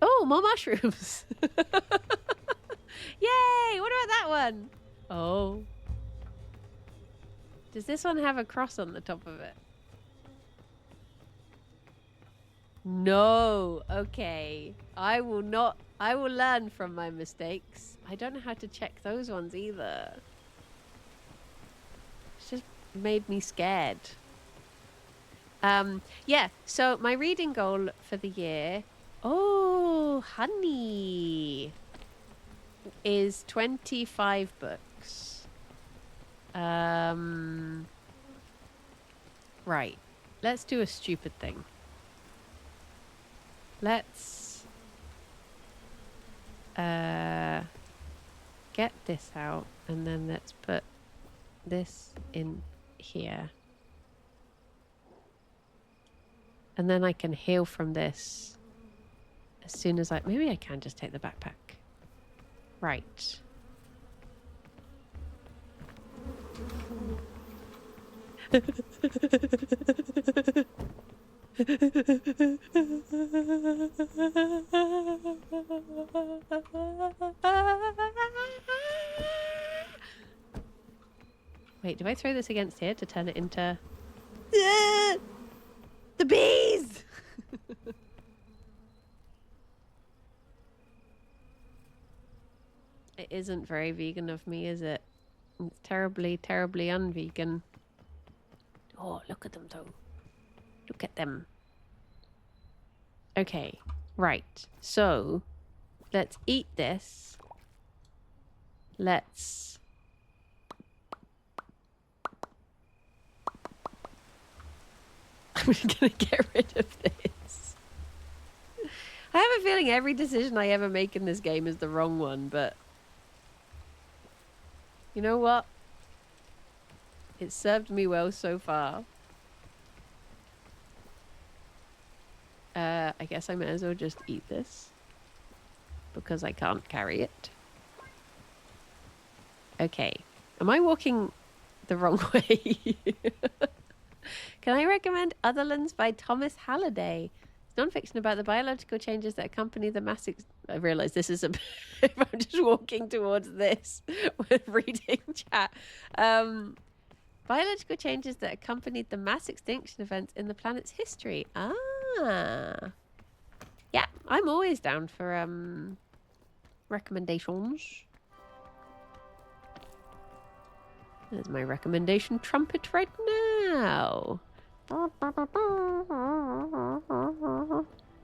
Oh, more mushrooms! Yay! What about that one? Oh. Does this one have a cross on the top of it? No. Okay. I will learn from my mistakes. I don't know how to check those ones either. It's just made me scared. Yeah, so my reading goal for the year... Oh, honey! Is 25 books. Right. Let's do a stupid thing. Let's get this out and then let's put this in here. And then I can heal from this As soon as maybe I can just take the backpack. Right. Wait, do I throw this against here to turn it into... The bees! It isn't very vegan of me, is it? It's terribly, terribly unvegan. Oh, look at them, though. Look at them. Okay, right. So, let's eat this. Let's... I'm gonna get rid of this. I have a feeling every decision I ever make in this game is the wrong one, but... You know what? It's served me well so far. I guess I may as well just eat this. Because I can't carry it. Okay. Am I walking the wrong way? Can I recommend Otherlands by Thomas Halliday? It's non-fiction about the biological changes that accompany the mass... I realise this is a... I'm just walking towards this with reading chat. Biological changes that accompanied the mass extinction events in the planet's history. Ah. Yeah, I'm always down for recommendations. There's my recommendation trumpet right now.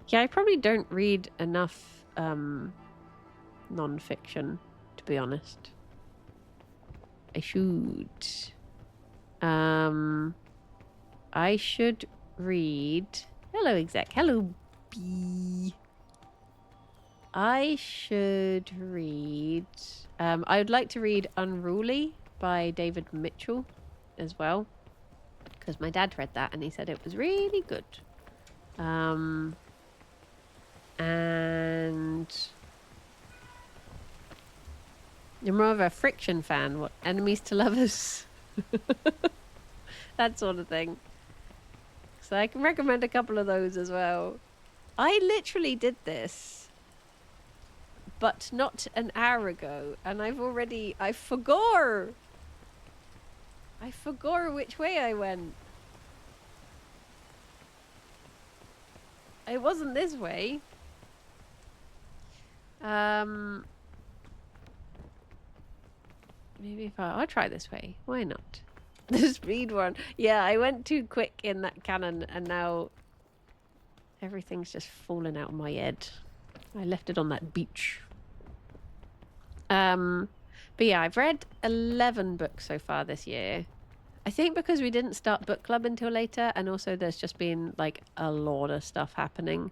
Yeah, I probably don't read enough non-fiction, to be honest. I should. I should read... Hello, exec. Hello, B. I should read... I would like to read Unruly by David Mitchell as well. Because my dad read that and he said it was really good. And... You're more of a friction fan. What? Enemies to lovers? That sort of thing. So I can recommend a couple of those as well. I literally did this, but not an hour ago, and I forgot which way I went. It wasn't this way. Maybe if I'll try this way. Why not? The speed one. Yeah, I went too quick in that cannon and now everything's just falling out of my head. I left it on that beach. But yeah, I've read 11 books so far this year. I think because we didn't start book club until later, and also there's just been like a lot of stuff happening.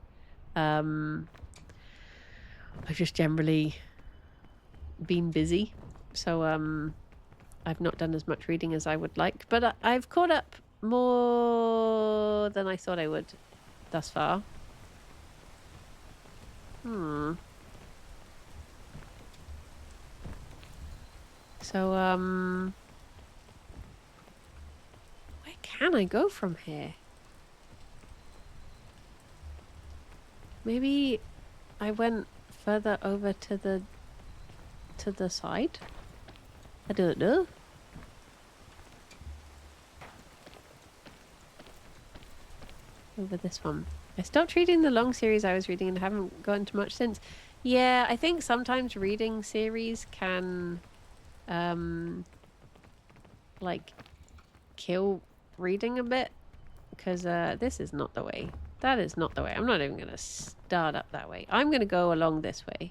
I've just generally been busy. So I've not done as much reading as I would like, but I've caught up more than I thought I would thus far. So, where can I go from here? Maybe I went further over to the side? I don't know. Over this one. I stopped reading the long series I was reading and haven't gotten to much since. Yeah, I think sometimes reading series can like kill reading a bit, because this is not the way. That is not the way. I'm not even gonna start up that way. I'm gonna go along this way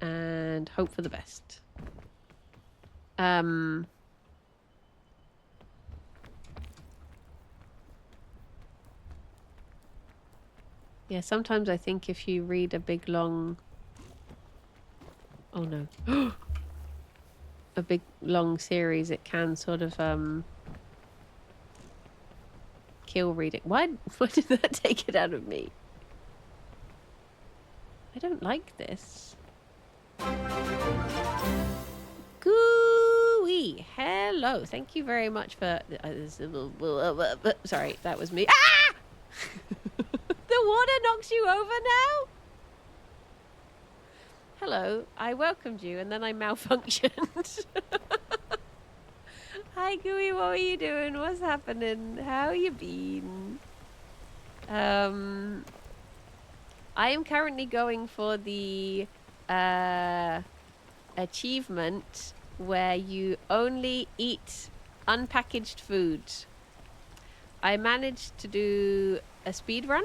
and hope for the best. Yeah, sometimes I think if you read a big long... Oh no. A big long series, it can sort of kill reading. Why did that take it out of me? I don't like this. Gooey. Hello. Thank you very much for... sorry, that was me. Ah! The water knocks you over now? Hello. I welcomed you and then I malfunctioned. Hi, Gooey. What are you doing? What's happening? How you been? I am currently going for the achievement where you only eat unpackaged food. I managed to do a speed run.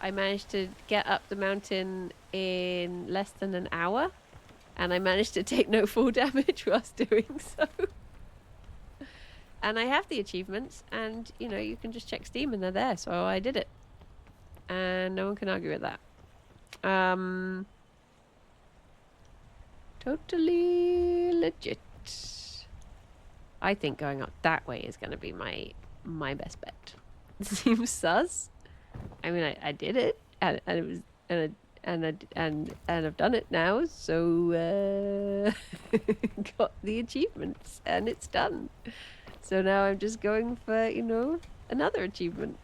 I managed to get up the mountain in less than an hour, and I managed to take no fall damage whilst doing so. And I have the achievements, and you know, you can just check Steam and they're there, so I did it. And no one can argue with that. Totally legit. I think going up that way is going to be my best bet. It seems sus. I mean, I did it, and it was and I've done it now, so got the achievements, and it's done. So now I'm just going for, you know, another achievement.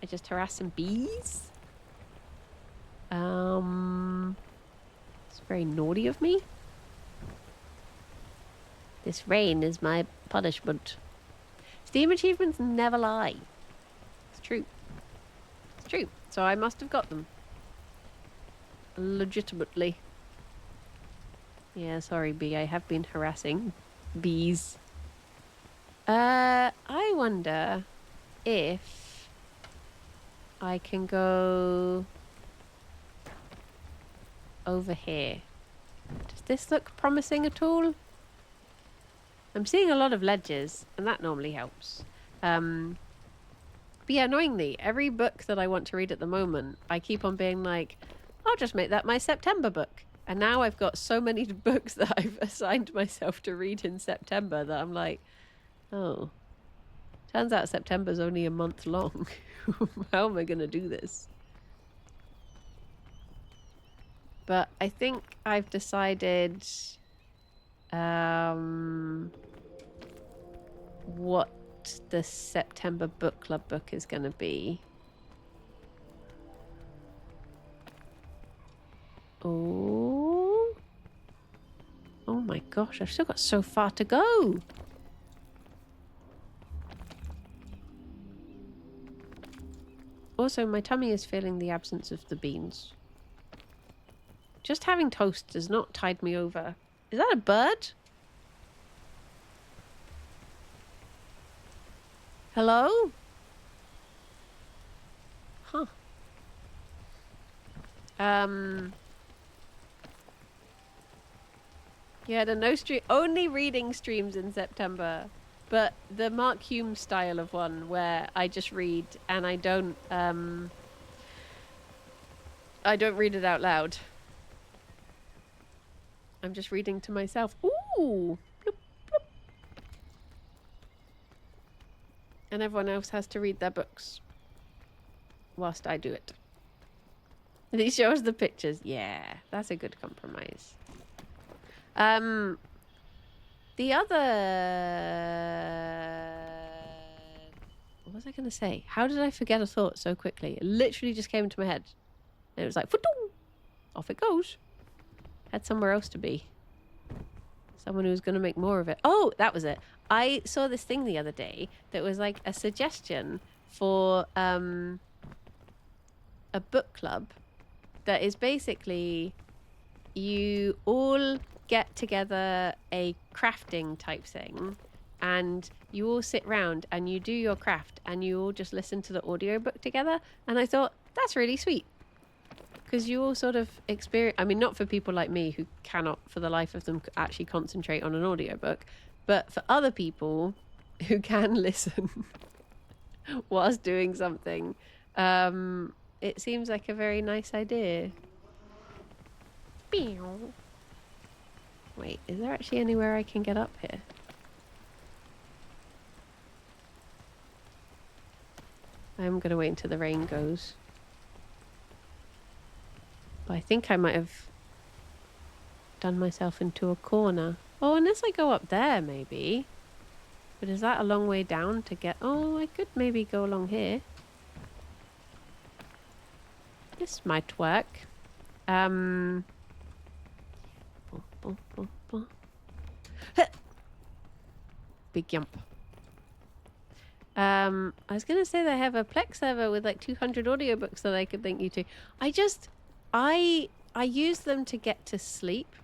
I just harass some bees. It's very naughty of me. This rain is my punishment. Steam achievements never lie. It's true. It's true. So I must have got them. Legitimately. Yeah, sorry, bee. I have been harassing bees. I wonder if I can go over here. Does this look promising at all? I'm seeing a lot of ledges, and that normally helps. But yeah, annoyingly, every book that I want to read at the moment, I keep on being like, I'll just make that my September book. And now I've got so many books that I've assigned myself to read in September that I'm like, oh, turns out September's only a month long. How am I going to do this? But I think I've decided what the September book club book is going to be. Oh. Oh my gosh, I've still got so far to go. Also, my tummy is feeling the absence of the beans. Just having toast has not tied me over. Is that a bird? Hello? Huh. Yeah, the no stream, only reading streams in September, but the Mark Hume style of one where I just read and I don't read it out loud. I'm just reading to myself. Ooh! Bloop, bloop. And everyone else has to read their books whilst I do it. And he shows the pictures. Yeah, that's a good compromise. The other... What was I going to say? How did I forget a thought so quickly? It literally just came into my head. And it was like, off it goes. Had somewhere else to be. Someone who was going to make more of it. Oh, that was it. I saw this thing the other day that was like a suggestion for a book club that is basically you all get together a crafting type thing and you all sit round and you do your craft and you all just listen to the audiobook together. And I thought, that's really sweet. Because you all sort of experience... I mean, not for people like me who cannot, for the life of them, actually concentrate on an audiobook. But for other people who can listen whilst doing something, it seems like a very nice idea. Wait, is there actually anywhere I can get up here? I'm going to wait until the rain goes. But I think I might have done myself into a corner. Oh, unless I go up there, maybe. But is that a long way down to get... Oh, I could maybe go along here. This might work. Big jump. I was going to say they have a Plex server with like 200 audiobooks that I could link you to. I use them to get to sleep.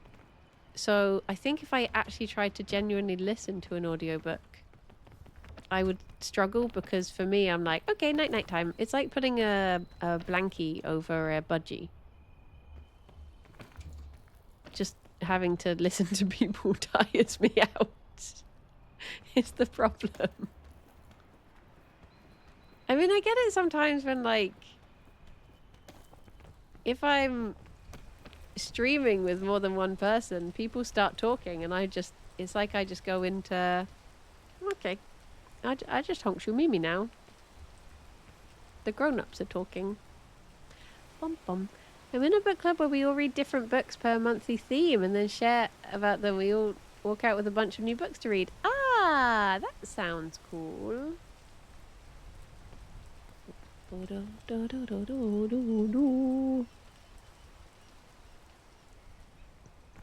So I think if I actually tried to genuinely listen to an audiobook, I would struggle, because for me, I'm like, okay, night time. It's like putting a blankie over a budgie. Just having to listen to people tires me out. It's the problem. I mean, I get it sometimes when, like, if I'm streaming with more than one person, people start talking, and it's like I just go into, okay, I just honk you mimi now. The grown-ups are talking. Bum bum. I'm in a book club where we all read different books per monthly theme and then share about them. We all walk out with a bunch of new books to read. Ah, that sounds cool.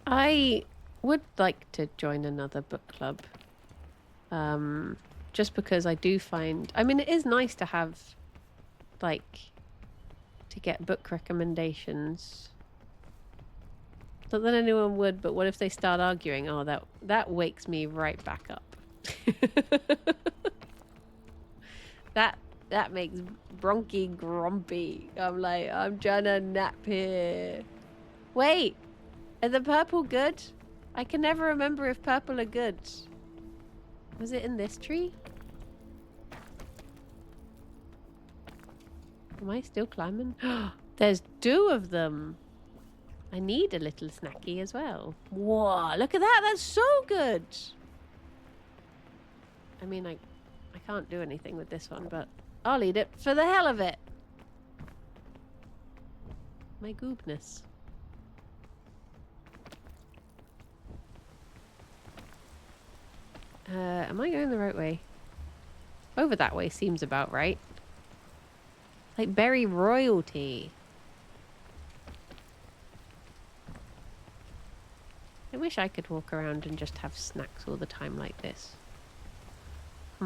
I would like to join another book club. Just because I do find... I mean, it is nice to have, like, to get book recommendations. Not that anyone would, but what if they start arguing? Oh, that wakes me right back up. That makes Bronky grumpy. I'm like, I'm trying to nap here. Wait, are the purple good? I can never remember if purple are good. Was it in this tree? Am I still climbing? There's 2 of them. I need a little snacky as well. Whoa, look at that. That's so good. I mean, I can't do anything with this one, but I'll eat it for the hell of it. My goobness. Am I going the right way? Over that way seems about right. Like berry royalty. I wish I could walk around and just have snacks all the time like this. I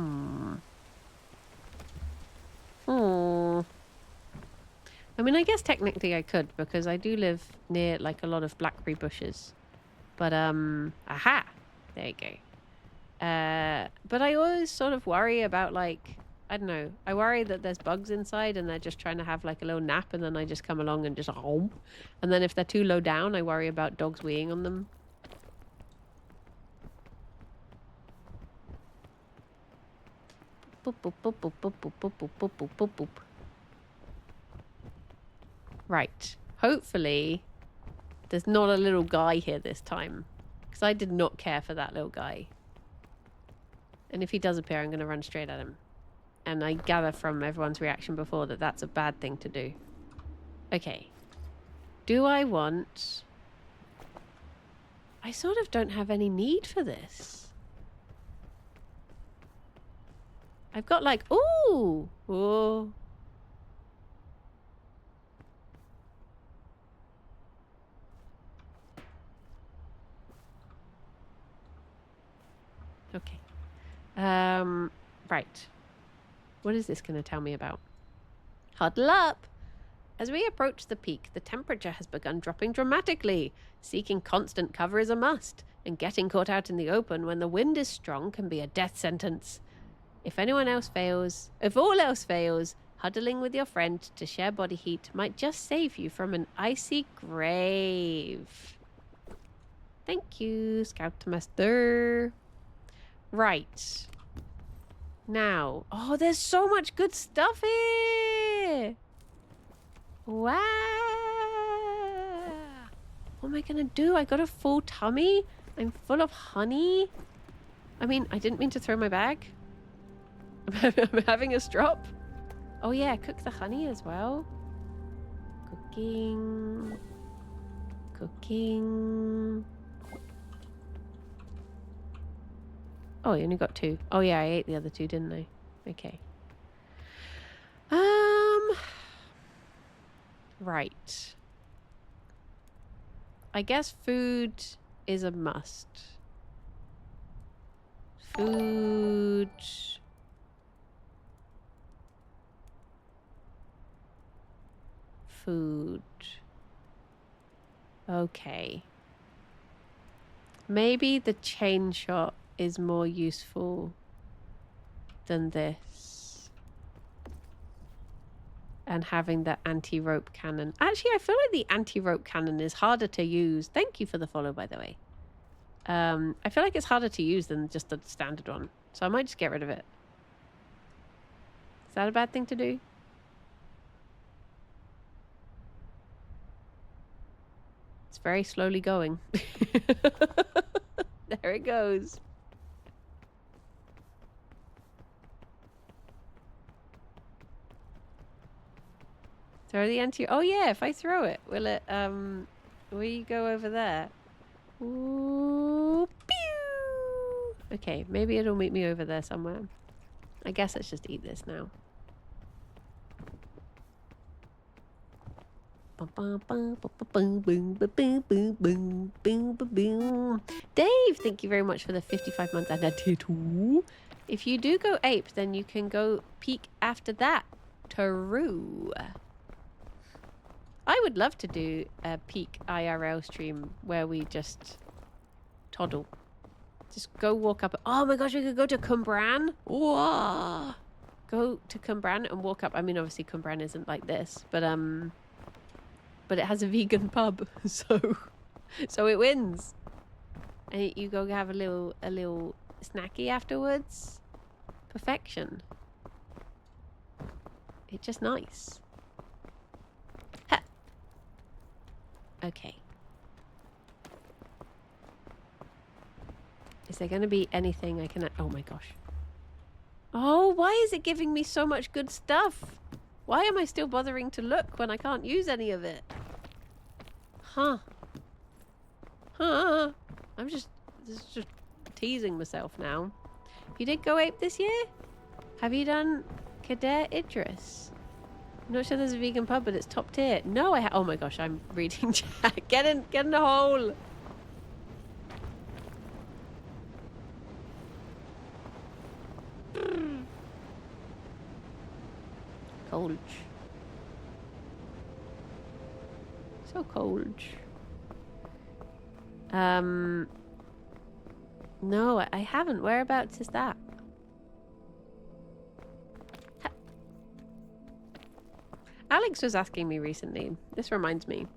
mean, I guess technically I could, because I do live near like a lot of blackberry bushes. But aha! There you go. But I always sort of worry about, like, I don't know. I worry that there's bugs inside and they're just trying to have like a little nap, and then I just come along and just home. And then if they're too low down, I worry about dogs weeing on them. Boop, boop, boop, boop, boop, boop, boop, boop, boop, boop, boop, boop. Right. Hopefully there's not a little guy here this time, because I did not care for that little guy. And if he does appear, I'm going to run straight at him. And I gather from everyone's reaction before that that's a bad thing to do. Okay. Do I want... I sort of don't have any need for this. I've got like... Ooh! Ooh. Okay. Right. What is this going to tell me about? Huddle up! As we approach the peak, the temperature has begun dropping dramatically. Seeking constant cover is a must, and getting caught out in the open when the wind is strong can be a death sentence. If all else fails, huddling with your friend to share body heat might just save you from an icy grave. Thank you, Scoutmaster. Right. Now. Oh, there's so much good stuff here. Wow. What am I gonna do? I got a full tummy. I'm full of honey. I mean, I didn't mean to throw my bag. I'm having a strop. Oh yeah, cook the honey as well. Cooking. Cooking. Oh, I only got 2. Oh yeah, I ate the other 2, didn't I? Okay. Right. I guess food is a must. Food. Food. Okay. Maybe the chain shot is more useful than this. And having the anti-rope cannon. Actually, I feel like the anti-rope cannon is harder to use. Thank you for the follow, by the way. I feel like it's harder to use than just the standard one. So I might just get rid of it. Is that a bad thing to do? It's very slowly going. There it goes. Throw the anti... Oh yeah, if I throw it, will it, will you go over there? Ooh, pew! Okay, maybe it'll meet me over there somewhere. I guess let's just eat this now. Dave, thank you very much for the 55 months and a tattoo. If you do go ape, then you can go peek after that. True. I would love to do a peak IRL stream where we just toddle. Just go walk up. Oh my gosh, we could go to Cumbran. Whoa! Go to Cumbran and walk up. I mean, obviously Cumbran isn't like this, but it has a vegan pub, so it wins. And you go have a little snacky afterwards. Perfection. It's just nice. Ha. Okay. Is there going to be anything I can... Oh my gosh. Oh, why is it giving me so much good stuff? Why am I still bothering to look when I can't use any of it? Huh. Huh. This is just teasing myself now. You did go ape this year? Have you done Cadet Idris? I'm not sure there's a vegan pub, but it's top tier. No, oh my gosh, I'm reading chat. Get in the hole. Cold. So cold. No, I haven't. Whereabouts is that? Alex was asking me recently. This reminds me.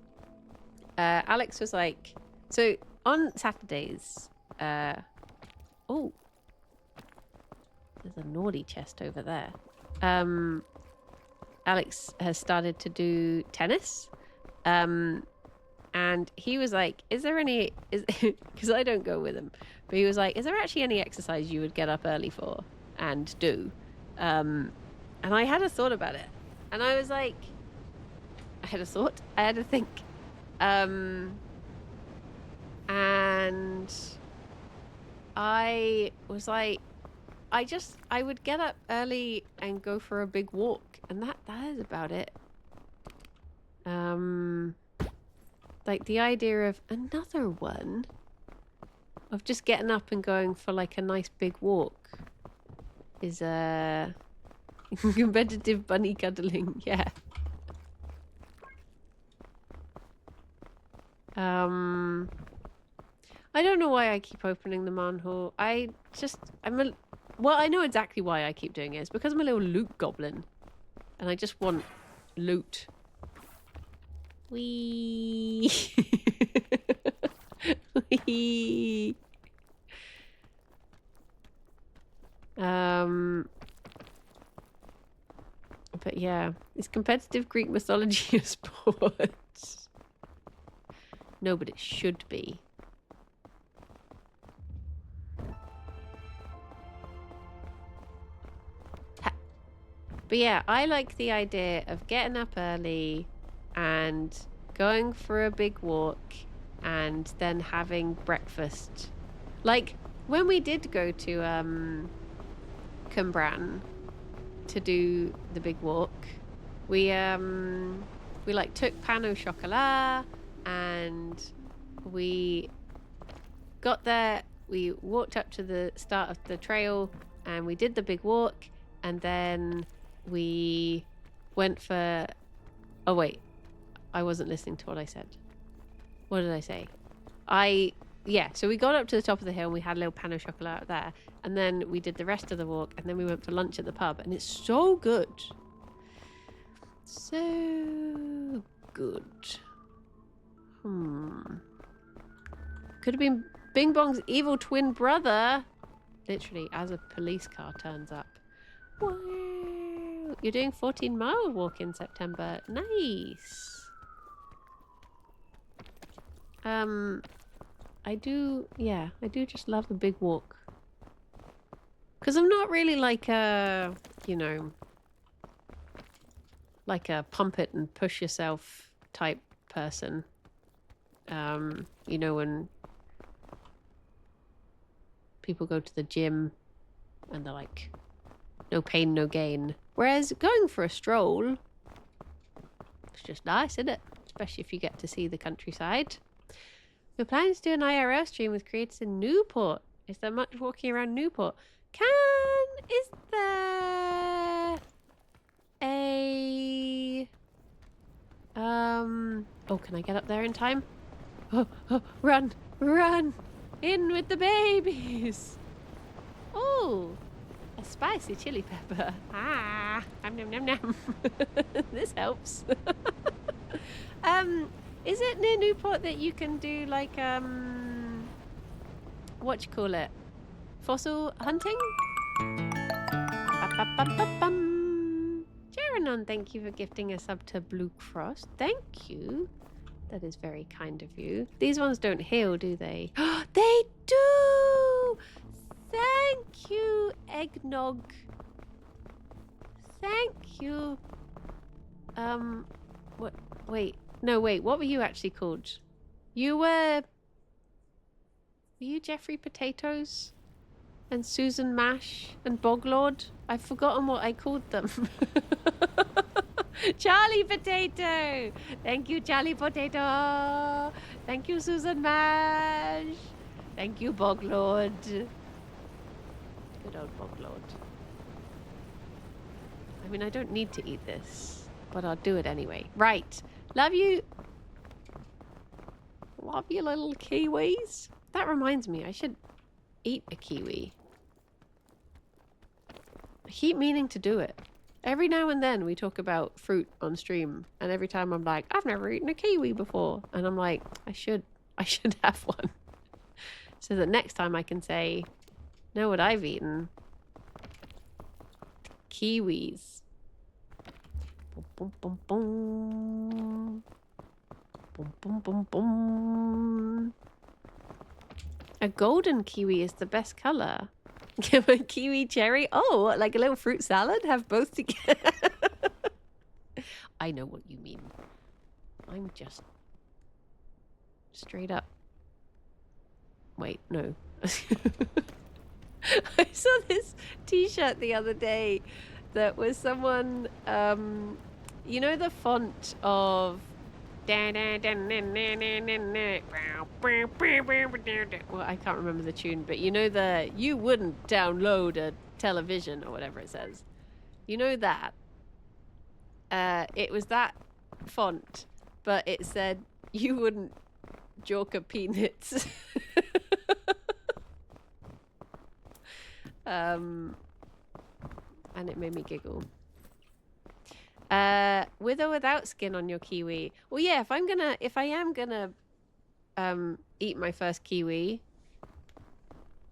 Alex was like, so on Saturdays, oh, there's a naughty chest over there. Alex has started to do tennis. And he was like, is there any, because I don't go with him, but he was like, is there actually any exercise you would get up early for and do? And I had a thought about it. And I was like, I had a thought, I had to think. And I was like, I would get up early and go for a big walk. And that is about it. Like the idea of another one of just getting up and going for like a nice big walk is competitive bunny cuddling. Yeah. I don't know why I keep opening the manhole. Well, I know exactly why I keep doing it. It's because I'm a little loot goblin and I just want loot. Wee. Wee. But yeah, is competitive Greek mythology a sport? No, but it should be. Ha. But yeah, I like the idea of getting up early and going for a big walk and then having breakfast. Like when we did go to Cwmbran to do the big walk, we like took pan au chocolat and we got there, we walked up to the start of the trail and we did the big walk, and then we went for... Oh wait, I wasn't listening to what I said. What did I say? Yeah, so we got up to the top of the hill and we had a little pan au chocolat there, and then we did the rest of the walk, and then we went for lunch at the pub, and it's so good. So good. Could have been Bing Bong's evil twin brother. Literally, as a police car turns up. Wow. You're doing 14-mile walk in September. Nice. I do just love a big walk. Because I'm not really like a, like a pump it and push yourself type person. When people go to the gym and they're like, no pain, no gain. Whereas going for a stroll, it's just nice, isn't it? Especially if you get to see the countryside. We're planning to do an IRL stream with creators in Newport. Is there much walking around Newport? Is there a... Oh, can I get up there in time? Oh, run! In with the babies! Oh, a spicy chili pepper. Nom. This helps. Is it near Newport that you can do like what you call it? Fossil hunting? Jeranon, thank you for gifting a sub to Blue Cross. Thank you. That is very kind of you. These ones don't heal, do they? They do! Thank you, Eggnog. Thank you. What? Wait. No, wait. What were you actually called? Were you Jeffrey Potatoes? And Susan Mash? And Boglord? I've forgotten what I called them. Charlie Potato! Thank you, Charlie Potato! Thank you, Susan Mash! Thank you, Boglord. Good old Boglord. I mean, I don't need to eat this, but I'll do it anyway. Right. Love you. Love you, little kiwis. That reminds me, I should eat a kiwi. I keep meaning to do it. Every now and then we talk about fruit on stream, and every time I'm like, I've never eaten a kiwi before. And I'm like, I should have one. So that next time I can say, know what I've eaten? Kiwis. Boom, boom, boom, boom. Boom, boom, boom, boom. A golden kiwi is the best color. Give a kiwi cherry. Oh, like a little fruit salad? Have both together. I know what you mean. I'm just straight up. Wait, no. I saw this t-shirt the other day that was someone, you know the font of well, I can't remember the tune, but you know you wouldn't download a television or whatever it says. You know that. It was that font, but it said you wouldn't joke a peanuts. And it made me giggle. With or without skin on your kiwi? Well, yeah, if I am gonna eat my first kiwi,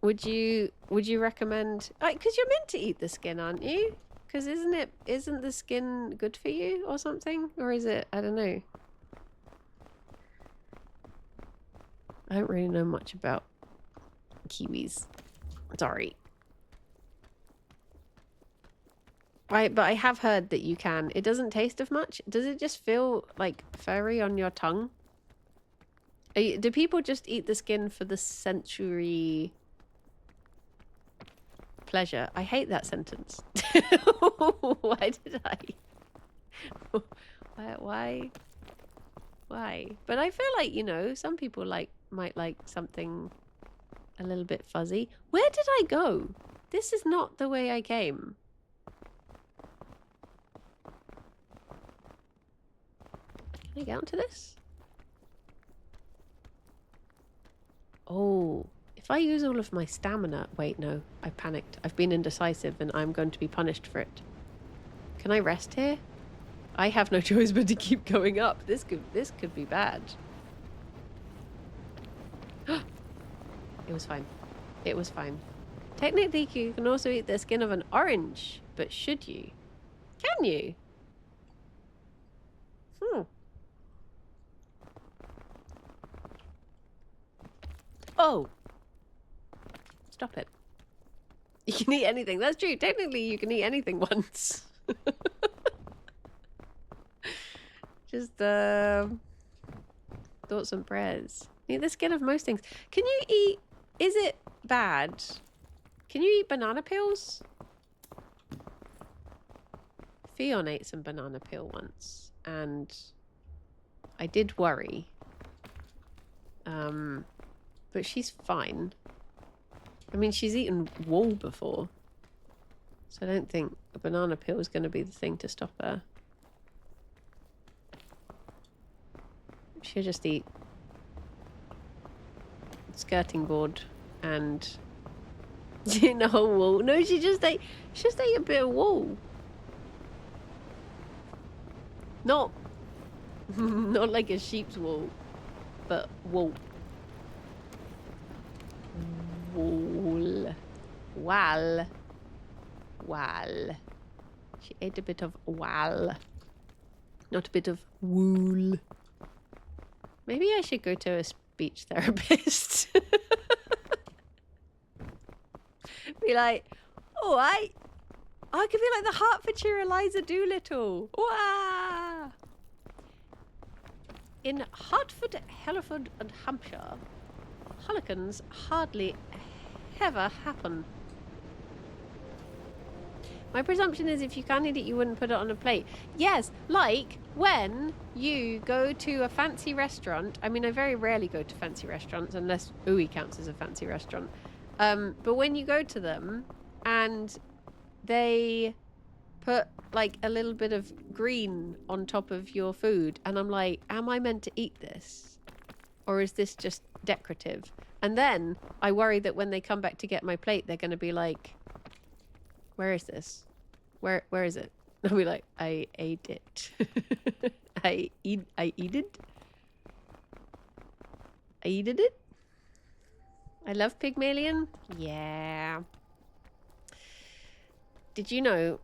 would you recommend, because you're meant to eat the skin, aren't you? Because isn't the skin good for you or something? Or is it, I don't know. I don't really know much about kiwis. Sorry. But I have heard that you can. It doesn't taste of much. Does it just feel like furry on your tongue? Do people just eat the skin for the sensory pleasure? I hate that sentence. Why did I? Why? But I feel like, you know, some people might like something a little bit fuzzy. Where did I go? This is not the way I came. Can I get onto this? Oh, if I use all of my stamina... Wait, no, I panicked. I've been indecisive and I'm going to be punished for it. Can I rest here? I have no choice but to keep going up. This could be bad. It was fine. It was fine. Technically, you can also eat the skin of an orange, but should you? Can you? Oh! Stop it. You can eat anything. That's true. Technically, you can eat anything once. Just, thoughts and prayers. Eat the skin of most things. Can you eat... Is it bad? Can you eat banana peels? Fiona ate some banana peel once. And I did worry. But she's fine. I mean, she's eaten wool before. So I don't think a banana peel is going to be the thing to stop her. She'll just eat skirting board and in a whole wool. No, she just ate a bit of wool. Not like a sheep's wool, but wool. Wool. Wal. She ate a bit of wal. Not a bit of wool. Maybe I should go to a speech therapist. Be like, oh, I could be like the Hertfordshire Eliza Doolittle. Wah! In Hertford, Hereford, and Hampshire, Hullicans hardly ever happen. My presumption is if you can't eat it, you wouldn't put it on a plate. Yes, like when you go to a fancy restaurant. I mean, I very rarely go to fancy restaurants unless Ooey counts as a fancy restaurant. But when you go to them and they put like a little bit of green on top of your food, and I'm like, am I meant to eat this? Or is this just decorative? And then I worry that when they come back to get my plate, they're going to be like, where is this? Where is it? I'll be like, I ate it. I eat it. I eated it. I love Pygmalion. Yeah. Did you know?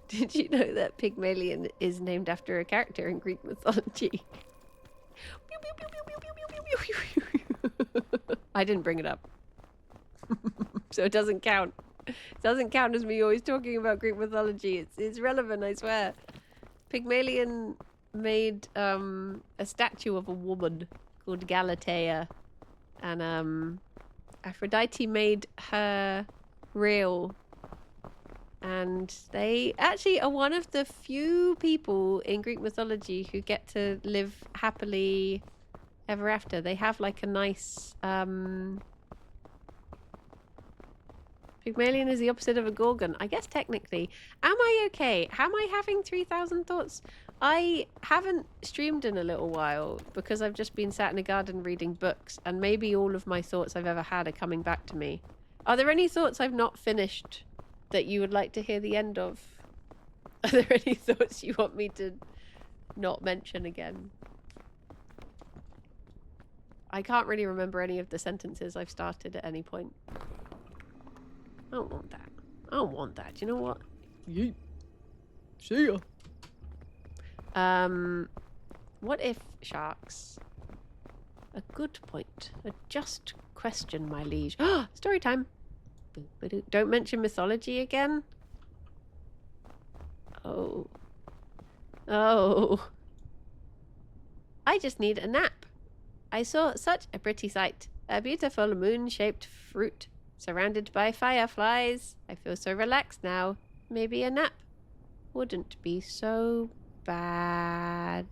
Did you know that Pygmalion is named after a character in Greek mythology? I didn't bring it up, so it doesn't count. It doesn't count as me always talking about Greek mythology. It's relevant, I swear. Pygmalion made a statue of a woman called Galatea, and Aphrodite made her real. And they actually are one of the few people in Greek mythology who get to live happily ever after. They have like a nice Pygmalion is the opposite of a Gorgon. I guess technically. Am I okay? Am I having 3,000 thoughts? I haven't streamed in a little while because I've just been sat in a garden reading books, and maybe all of my thoughts I've ever had are coming back to me. Are there any thoughts I've not finished that you would like to hear the end of? Are there any thoughts you want me to not mention again? I can't really remember any of the sentences I've started at any point. I don't want that. I don't want that. You know what? Yeet. See ya. What if sharks? A good point. A just question, my liege. Story time. Don't mention mythology again. Oh. Oh. I just need a nap. I saw such a pretty sight. A beautiful moon-shaped fruit surrounded by fireflies. I feel so relaxed now. Maybe a nap wouldn't be so bad.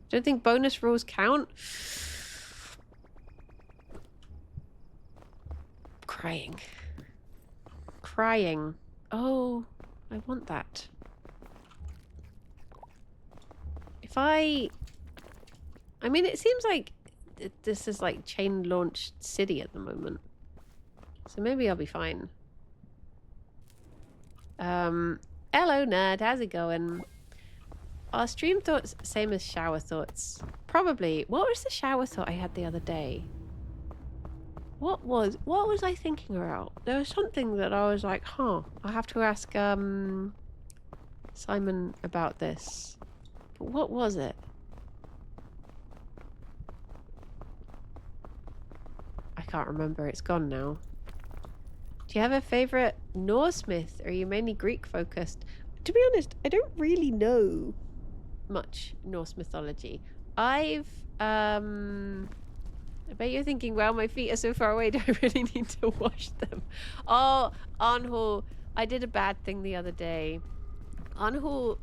Don't think bonus rules count. Crying. Crying. Oh, I want that. If I mean, it seems like this is like chain launched city at the moment. So maybe I'll be fine. Hello nerd, how's it going? Are stream thoughts same as shower thoughts? Probably. What was the shower thought I had the other day? What was I thinking about? There was something that I was like, huh, I'll have to ask Simon about this. But what was it? I can't remember, it's gone now. Do you have a favourite Norse myth, or are you mainly Greek focused? To be honest, I don't really know much Norse mythology. I bet you're thinking, wow, my feet are so far away, do I really need to wash them? Oh, Arnhul, I did a bad thing the other day. Arnhul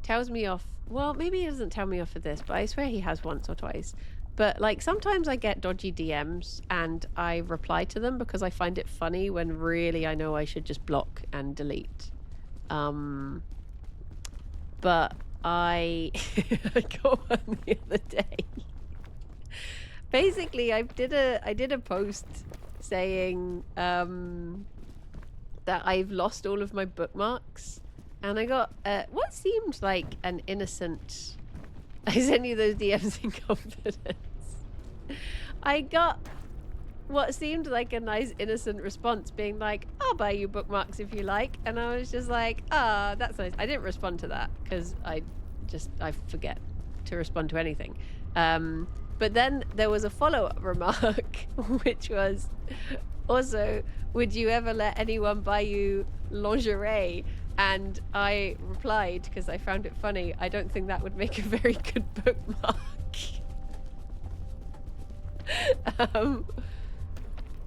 tells me off. Well, maybe he doesn't tell me off for this, but I swear he has once or twice. But like sometimes I get dodgy DMs and I reply to them because I find it funny when really I know I should just block and delete. But I got one the other day. Basically, I did a post saying that I've lost all of my bookmarks, and I got what seemed like an innocent. I sent you those DMs in confidence. I got what seemed like a nice innocent response being like, I'll buy you bookmarks if you like. And I was just like, ah, that's nice. I didn't respond to that because I forget to respond to anything. But then there was a follow-up remark, which was also, would you ever let anyone buy you lingerie? And I replied, because I found it funny, I don't think that would make a very good bookmark.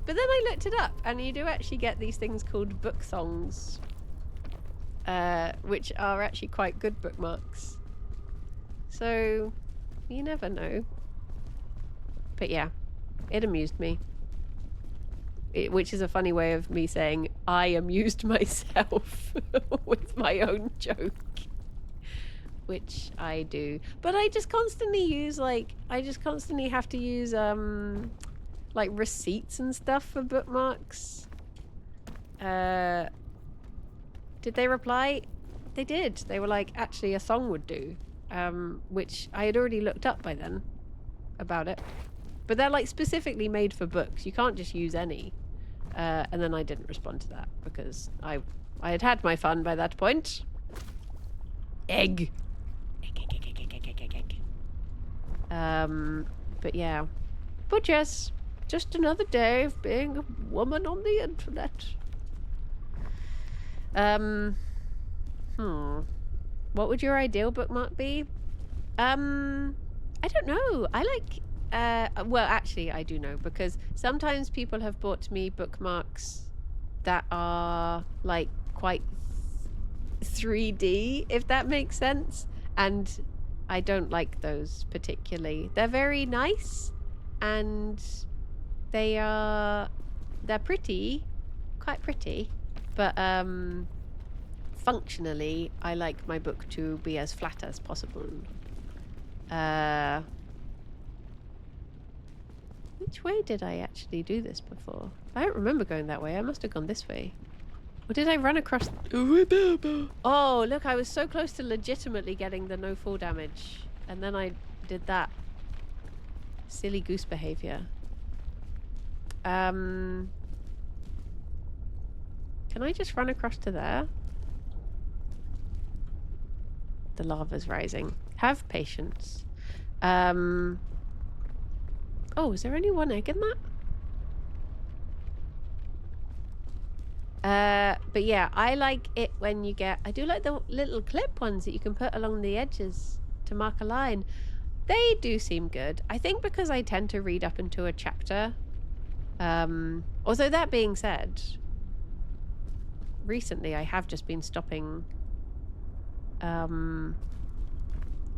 But then I looked it up, and you do actually get these things called book songs, which are actually quite good bookmarks. So, you never know. But yeah, it amused me. Which is a funny way of me saying I amused myself with my own joke. Which I do. But I just constantly use, like, I just constantly have to use, like, receipts and stuff for bookmarks. Did they reply? They did. They were like, actually, a song would do. Which I had already looked up by then about it. But they're, like, specifically made for books. You can't just use any. And then I didn't respond to that because I had had my fun by that point. Egg. But yeah. But yes, just another day of being a woman on the internet. What would your ideal bookmark be? I don't know. I like well, actually, I do know, because sometimes people have bought me bookmarks that are, like, quite 3D, if that makes sense. And I don't like those particularly. They're very nice, and they're pretty, quite pretty. But, functionally, I like my book to be as flat as possible. Which way did I actually do this before? I don't remember going that way. I must have gone this way. Or did I run across... Oh, look, I was so close to legitimately getting the no fall damage. And then I did that. Silly goose behavior. Can I just run across to there? The lava's rising. Have patience. Oh, is there only one egg in that? But yeah, I like it when you get... I do like the little clip ones that you can put along the edges to mark a line. They do seem good. I think because I tend to read up into a chapter. Although that being said, recently I have just been stopping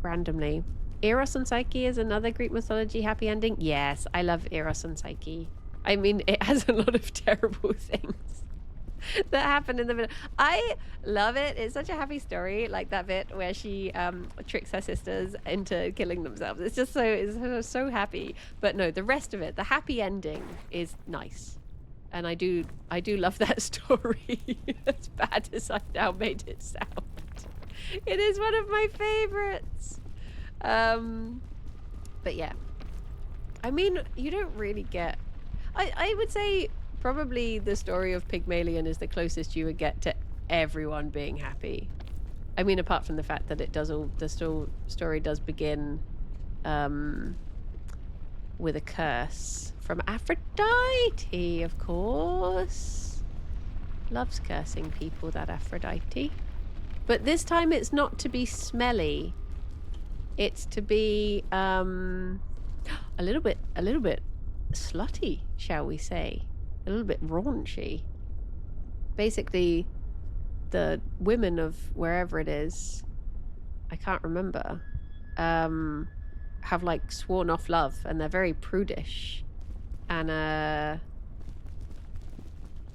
randomly. Eros and Psyche is another Greek mythology happy ending. Yes, I love Eros and Psyche. I mean, it has a lot of terrible things that happen in the middle. I love it. It's such a happy story, like that bit where she tricks her sisters into killing themselves. It's just so happy. But no, the rest of it, the happy ending is nice. And I do love that story. As bad as I've now made it sound. It is one of my favorites. But yeah. I mean, you don't really get... I would say probably the story of Pygmalion is the closest you would get to everyone being happy. I mean, apart from the fact that it does all... The story does begin with a curse from Aphrodite, of course. Loves cursing people, that Aphrodite. But this time it's not to be smelly. It's to be a little bit slutty, shall we say. A little bit raunchy. Basically, the women of wherever it is, I can't remember, have like sworn off love, and they're very prudish. And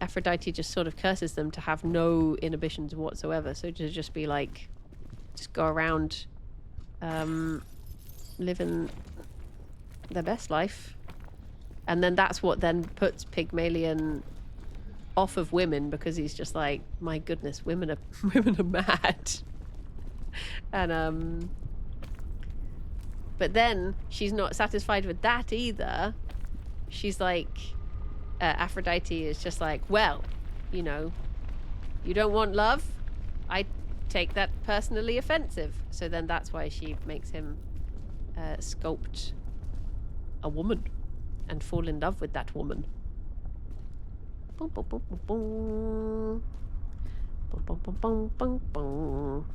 Aphrodite just sort of curses them to have no inhibitions whatsoever. So to just be like, just go around living their best life. And then that's what then puts Pygmalion off of women, because he's just like, my goodness, women are mad. And but then she's not satisfied with that either. She's like, Aphrodite is just like, well, you know, you don't want love? I take that personally offensive. So then that's why she makes him sculpt a woman and fall in love with that woman. Boom, boom, boom, boom, boom. Boom, boom, boom, boom, boom, boom.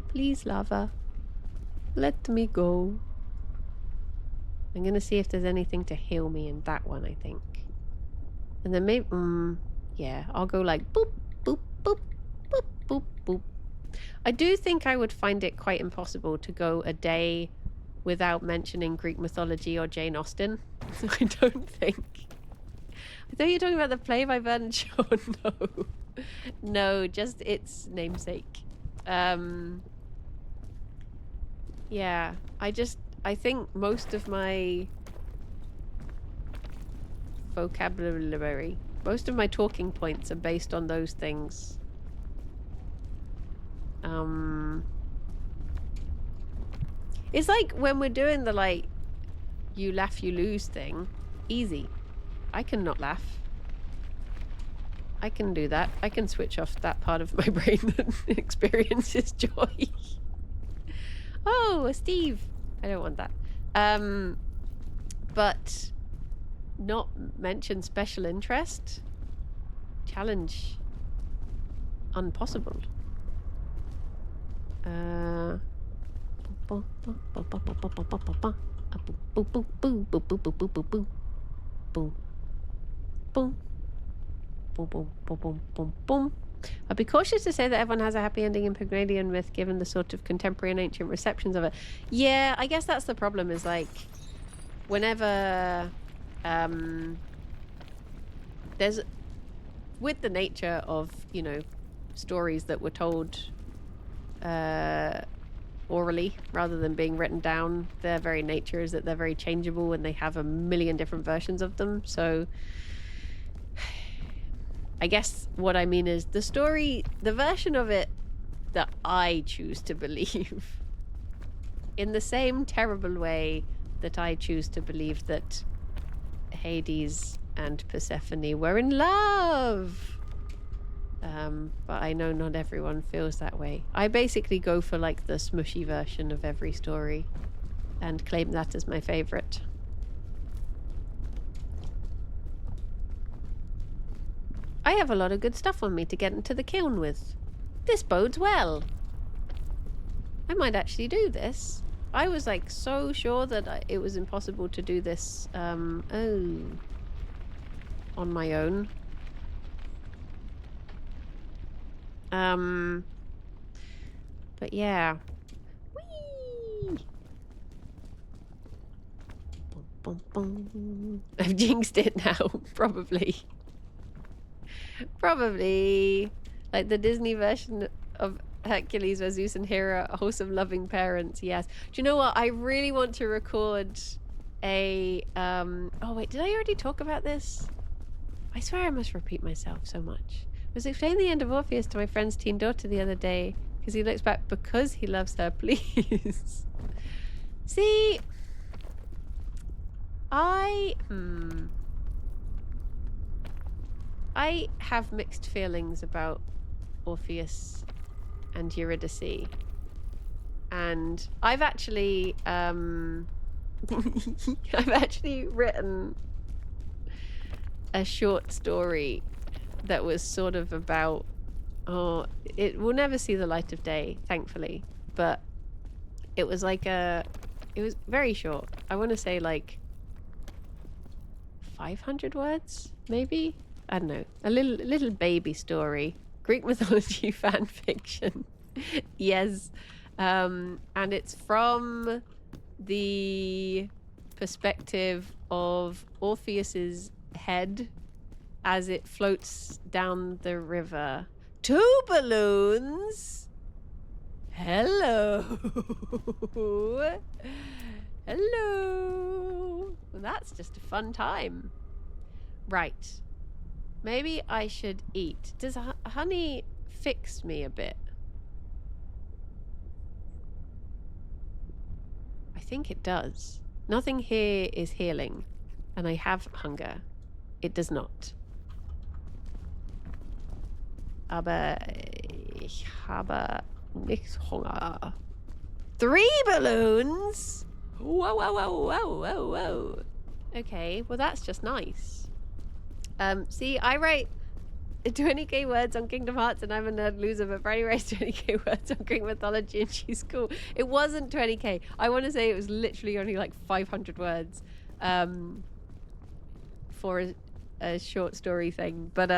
Please, lava, let me go. I'm gonna see if there's anything to heal me in that one, I think. And then maybe, yeah, I'll go like boop, boop, boop, boop, boop, boop. I do think I would find it quite impossible to go a day without mentioning Greek mythology or Jane Austen. I don't think. I thought you were talking about the play by Vernon Shaw. No. No, just its namesake. Yeah, I think most of my vocabulary, most of my talking points are based on those things. It's like when we're doing the like you laugh you lose thing, easy. I can not laugh. I can do that. I can switch off that part of my brain that experiences joy. Oh, Steve. I don't want that. But not mention special interest. Challenge impossible. I'd be cautious to say that everyone has a happy ending in Pygmalion myth, given the sort of contemporary and ancient receptions of it. Yeah, I guess that's the problem, is like, whenever there's, with the nature of, you know, stories that were told orally rather than being written down, their very nature is that they're very changeable and they have a million different versions of them. So I guess what I mean is the story, the version of it that I choose to believe, in the same terrible way that I choose to believe that Hades and Persephone were in love. But I know not everyone feels that way. I basically go for like the smushy version of every story and claim that as my favorite. I have a lot of good stuff on me to get into the kiln with. This bodes well. I might actually do this. I was like so sure that it was impossible to do this on my own. But yeah. Whee! Bum, bum, bum. I've jinxed it now, probably. Probably. Like the Disney version of Hercules where Zeus and Hera are wholesome, loving parents. Yes. Do you know what? I really want to record a oh wait, did I already talk about this? I swear I must repeat myself so much. I was explaining the end of Orpheus to my friend's teen daughter the other day because he looks back because he loves her. Please. See, I have mixed feelings about Orpheus and Eurydice, and I've actually I've actually written a short story that was sort of about, it will never see the light of day, thankfully, but it was like it was very short. I want to say like 500 words, maybe? I don't know. A little baby story. Greek mythology fan fiction. Yes. And it's from the perspective of Orpheus's head as it floats down the river. 2 balloons. Hello. Hello. Well, that's just a fun time. Right. Maybe I should eat. Does honey fix me a bit? I think it does. Nothing here is healing, and I have hunger. It does not. Aber ich habe nicht Hunger. 3 balloons? Whoa, whoa, whoa, whoa, whoa, whoa. Okay, well that's just nice. See, I write 20k words on Kingdom Hearts and I'm a nerd loser, but Brandy writes 20k words on Greek mythology and she's cool. It wasn't 20k. I want to say it was literally only like 500 words for a short story thing, but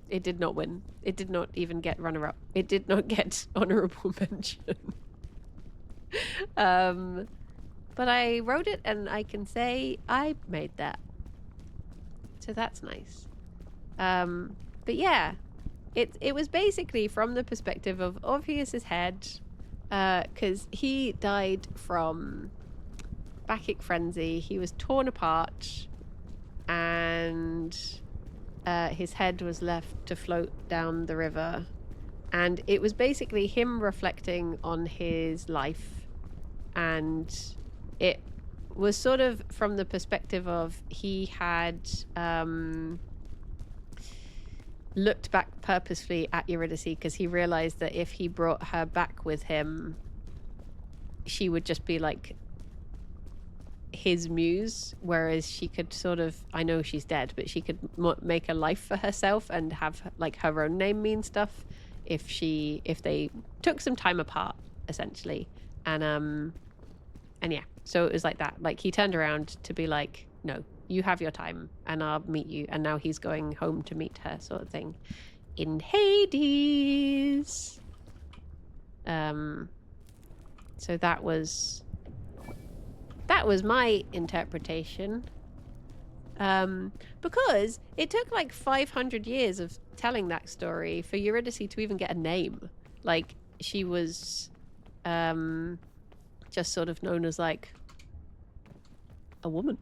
it did not win. It did not even get runner-up. It did not get honorable mention. But I wrote it and I can say I made that. So that's nice. But yeah, it was basically from the perspective of Orpheus's head, because he died from bacchic frenzy. He was torn apart and his head was left to float down the river. And it was basically him reflecting on his life, and it was sort of from the perspective of he had looked back purposefully at Eurydice because he realized that if he brought her back with him, she would just be like his muse, whereas she could sort of, I know she's dead, but she could make a life for herself and have like her own name mean stuff if they took some time apart, essentially. And yeah, so it was like that. Like he turned around to be like, no, you have your time and I'll meet you. And now he's going home to meet her, sort of thing, in Hades. So that was my interpretation. Because it took like 500 years of telling that story for Eurydice to even get a name. Like she was just sort of known as like a woman.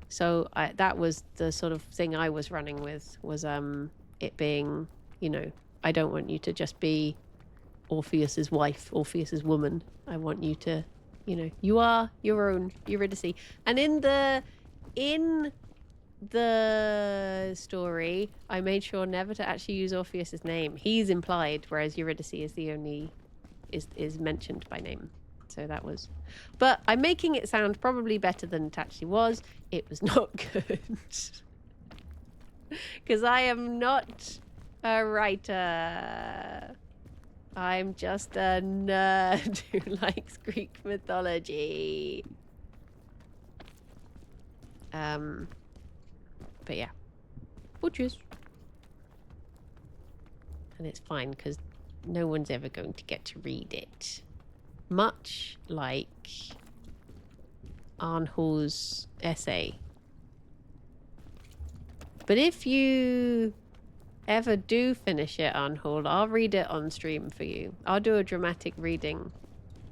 So that was the sort of thing I was running with, was it being, you know, I don't want you to just be Orpheus's wife, Orpheus's woman. I want you to, you know, you are your own Eurydice. And in the story, I made sure never to actually use Orpheus's name. He's implied, whereas Eurydice is the only is mentioned by name. So that was, but I'm making it sound probably better than it actually was. It was not good. Because I am not a writer. I'm just a nerd who likes Greek mythology. But yeah. Oh, cheers. And it's fine because no one's ever going to get to read it. Much like Arnhall's essay. But if you ever do finish it, Arnhall, I'll read it on stream for you. I'll do a dramatic reading.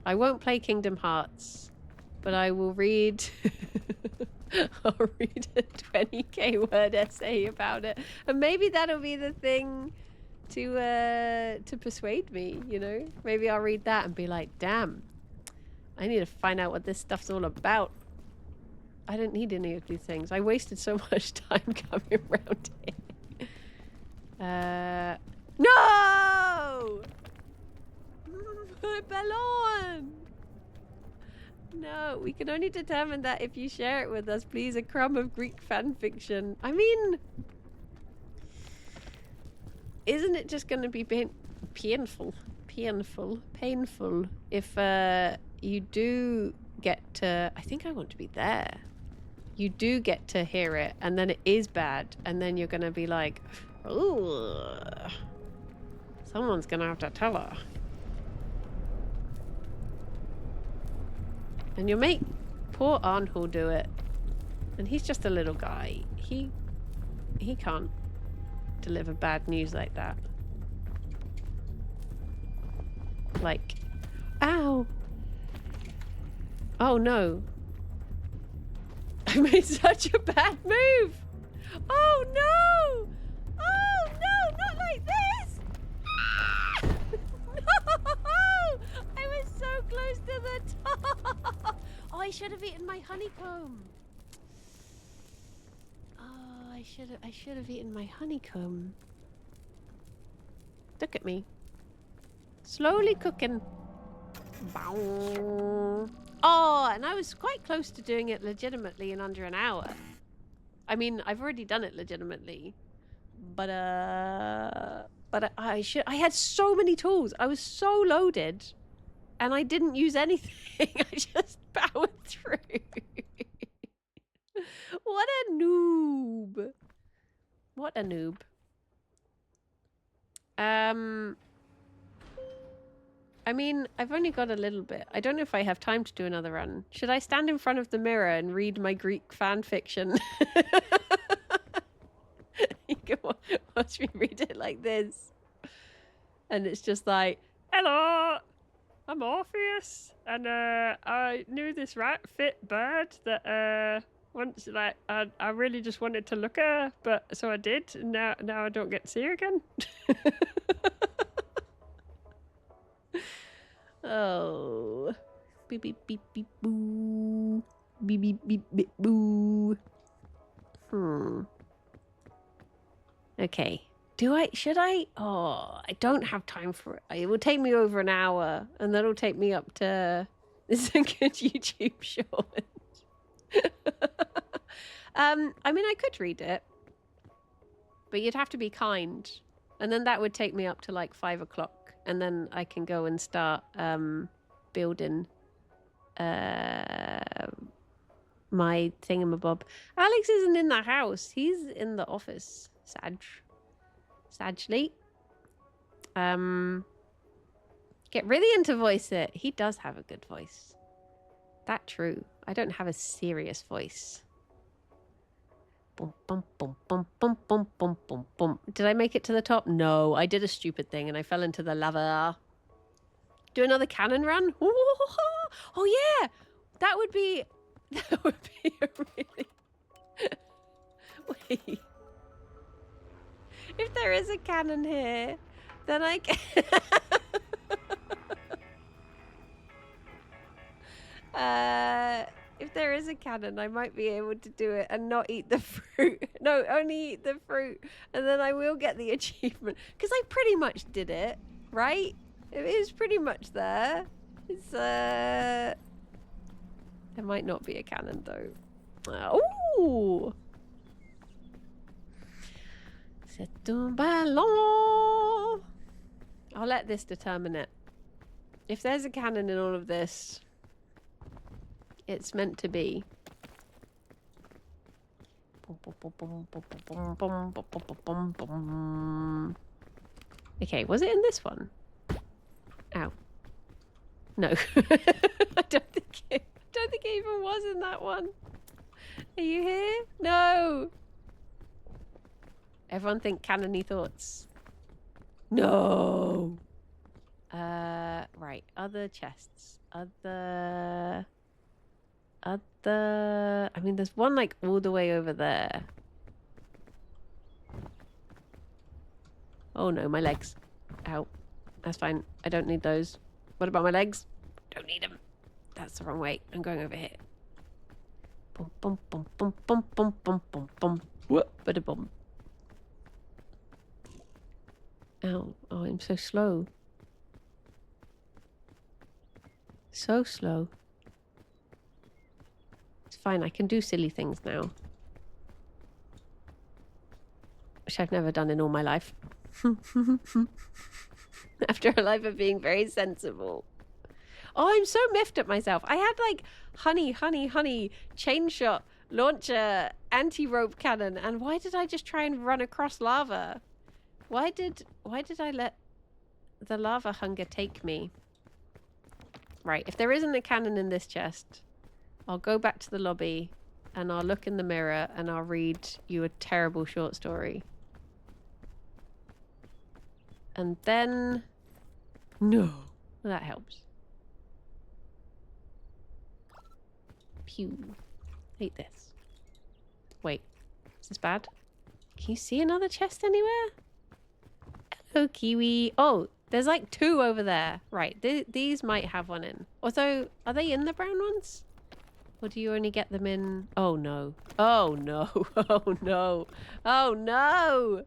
I won't play Kingdom Hearts, but I will read... I'll read a 20k word essay about it. And maybe that'll be the thing to persuade me, you know? Maybe I'll read that and be like, damn, I need to find out what this stuff's all about. I don't need any of these things. I wasted so much time coming around here. No! My ballon! No, we can only determine that if you share it with us. Please, a crumb of Greek fan fiction. I mean, isn't it just going to be painful if you do get to... I think I want to be there. You do get to hear it, and then it is bad, and then you're going to be like, ooh, someone's going to have to tell her. And you'll make poor Arnhall do it. And he's just a little guy. He can't deliver bad news like that. Like, ow! Oh no. I made such a bad move! Oh no! Oh no, not like this! No! I was so close to the top! Oh, I should have eaten my honeycomb. Oh, I should have eaten my honeycomb. Look at me. Slowly cooking. Bow. Oh, and I was quite close to doing it legitimately in under an hour. I mean, I've already done it legitimately. But I had so many tools. I was so loaded. And I didn't use anything. I just powered through. What a noob. What a noob. I mean, I've only got a little bit. I don't know if I have time to do another run. Should I stand in front of the mirror and read my Greek fan fiction? You can watch me read it like this. And it's just like, hello, I'm Orpheus. And I knew this fit bird that once, like, I really just wanted to look at her. But so I did. And now I don't get to see her again. Oh, beep beep beep beep boo, beep beep beep beep boo. Okay. Should I? Oh, I don't have time for it. It will take me over an hour, and that'll take me up to. This is a good YouTube short. I mean, I could read it, but you'd have to be kind, and then that would take me up to like 5 o'clock. And then I can go and start building my thingamabob. Alex isn't in the house. He's in the office. Sagely. Get really into voice it. He does have a good voice. That true. I don't have a serious voice. Boom, boom, boom, boom, boom, boom, boom, boom, boom. Did I make it to the top? No, I did a stupid thing and I fell into the lava. Do another cannon run? Oh yeah, that would be a really... Wait. If there is a cannon here, then I can... If there is a cannon, I might be able to do it and not eat the fruit. No, only eat the fruit. And then I will get the achievement. Because I pretty much did it, right? It is pretty much there. It's, there might not be a cannon, though. Ooh! C'est un ballon. I'll let this determine it. If there's a cannon in all of this, it's meant to be. Okay, was it in this one? Ow. No. I don't think it even was in that one. Are you here? No. Everyone think cannony thoughts. No. Right. Other chests. Other. I mean, there's one like all the way over there. Oh no, my legs. Ow. That's fine. I don't need those. What about my legs? Don't need them. That's the wrong way. I'm going over here. Bum bum bum bum bum bum bum bum bum. What? Bada bum. Ow. Oh, I'm so slow. So slow. It's fine. I can do silly things now. Which I've never done in all my life. After a life of being very sensible. Oh, I'm so miffed at myself. I had like honey, chain shot, launcher, anti-rope cannon, and why did I just try and run across lava? Why did I let the lava hunger take me? Right, if there isn't a cannon in this chest, I'll go back to the lobby and I'll look in the mirror and I'll read you a terrible short story. And then... No. Well, that helps. Pew. Hate this. Wait. Is this bad? Can you see another chest anywhere? Hello, Kiwi. Oh, there's like 2 over there. Right. These might have one in. Although, are they in the brown ones? Or do you only get them in... Oh, no. Oh, no. Oh, no. Oh, no!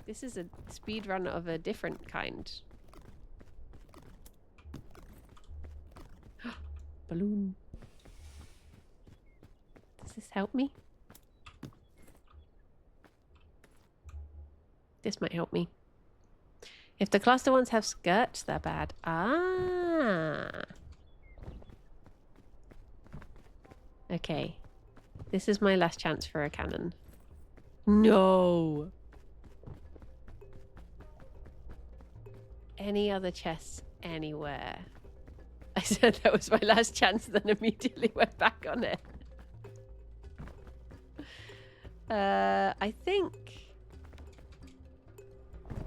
This is a speed run of a different kind. Balloon. Does this help me? This might help me. If the cluster ones have skirts, they're bad. Ah. Okay. This is my last chance for a cannon. No. Any other chests anywhere? I said that was my last chance, then immediately went back on it. I think...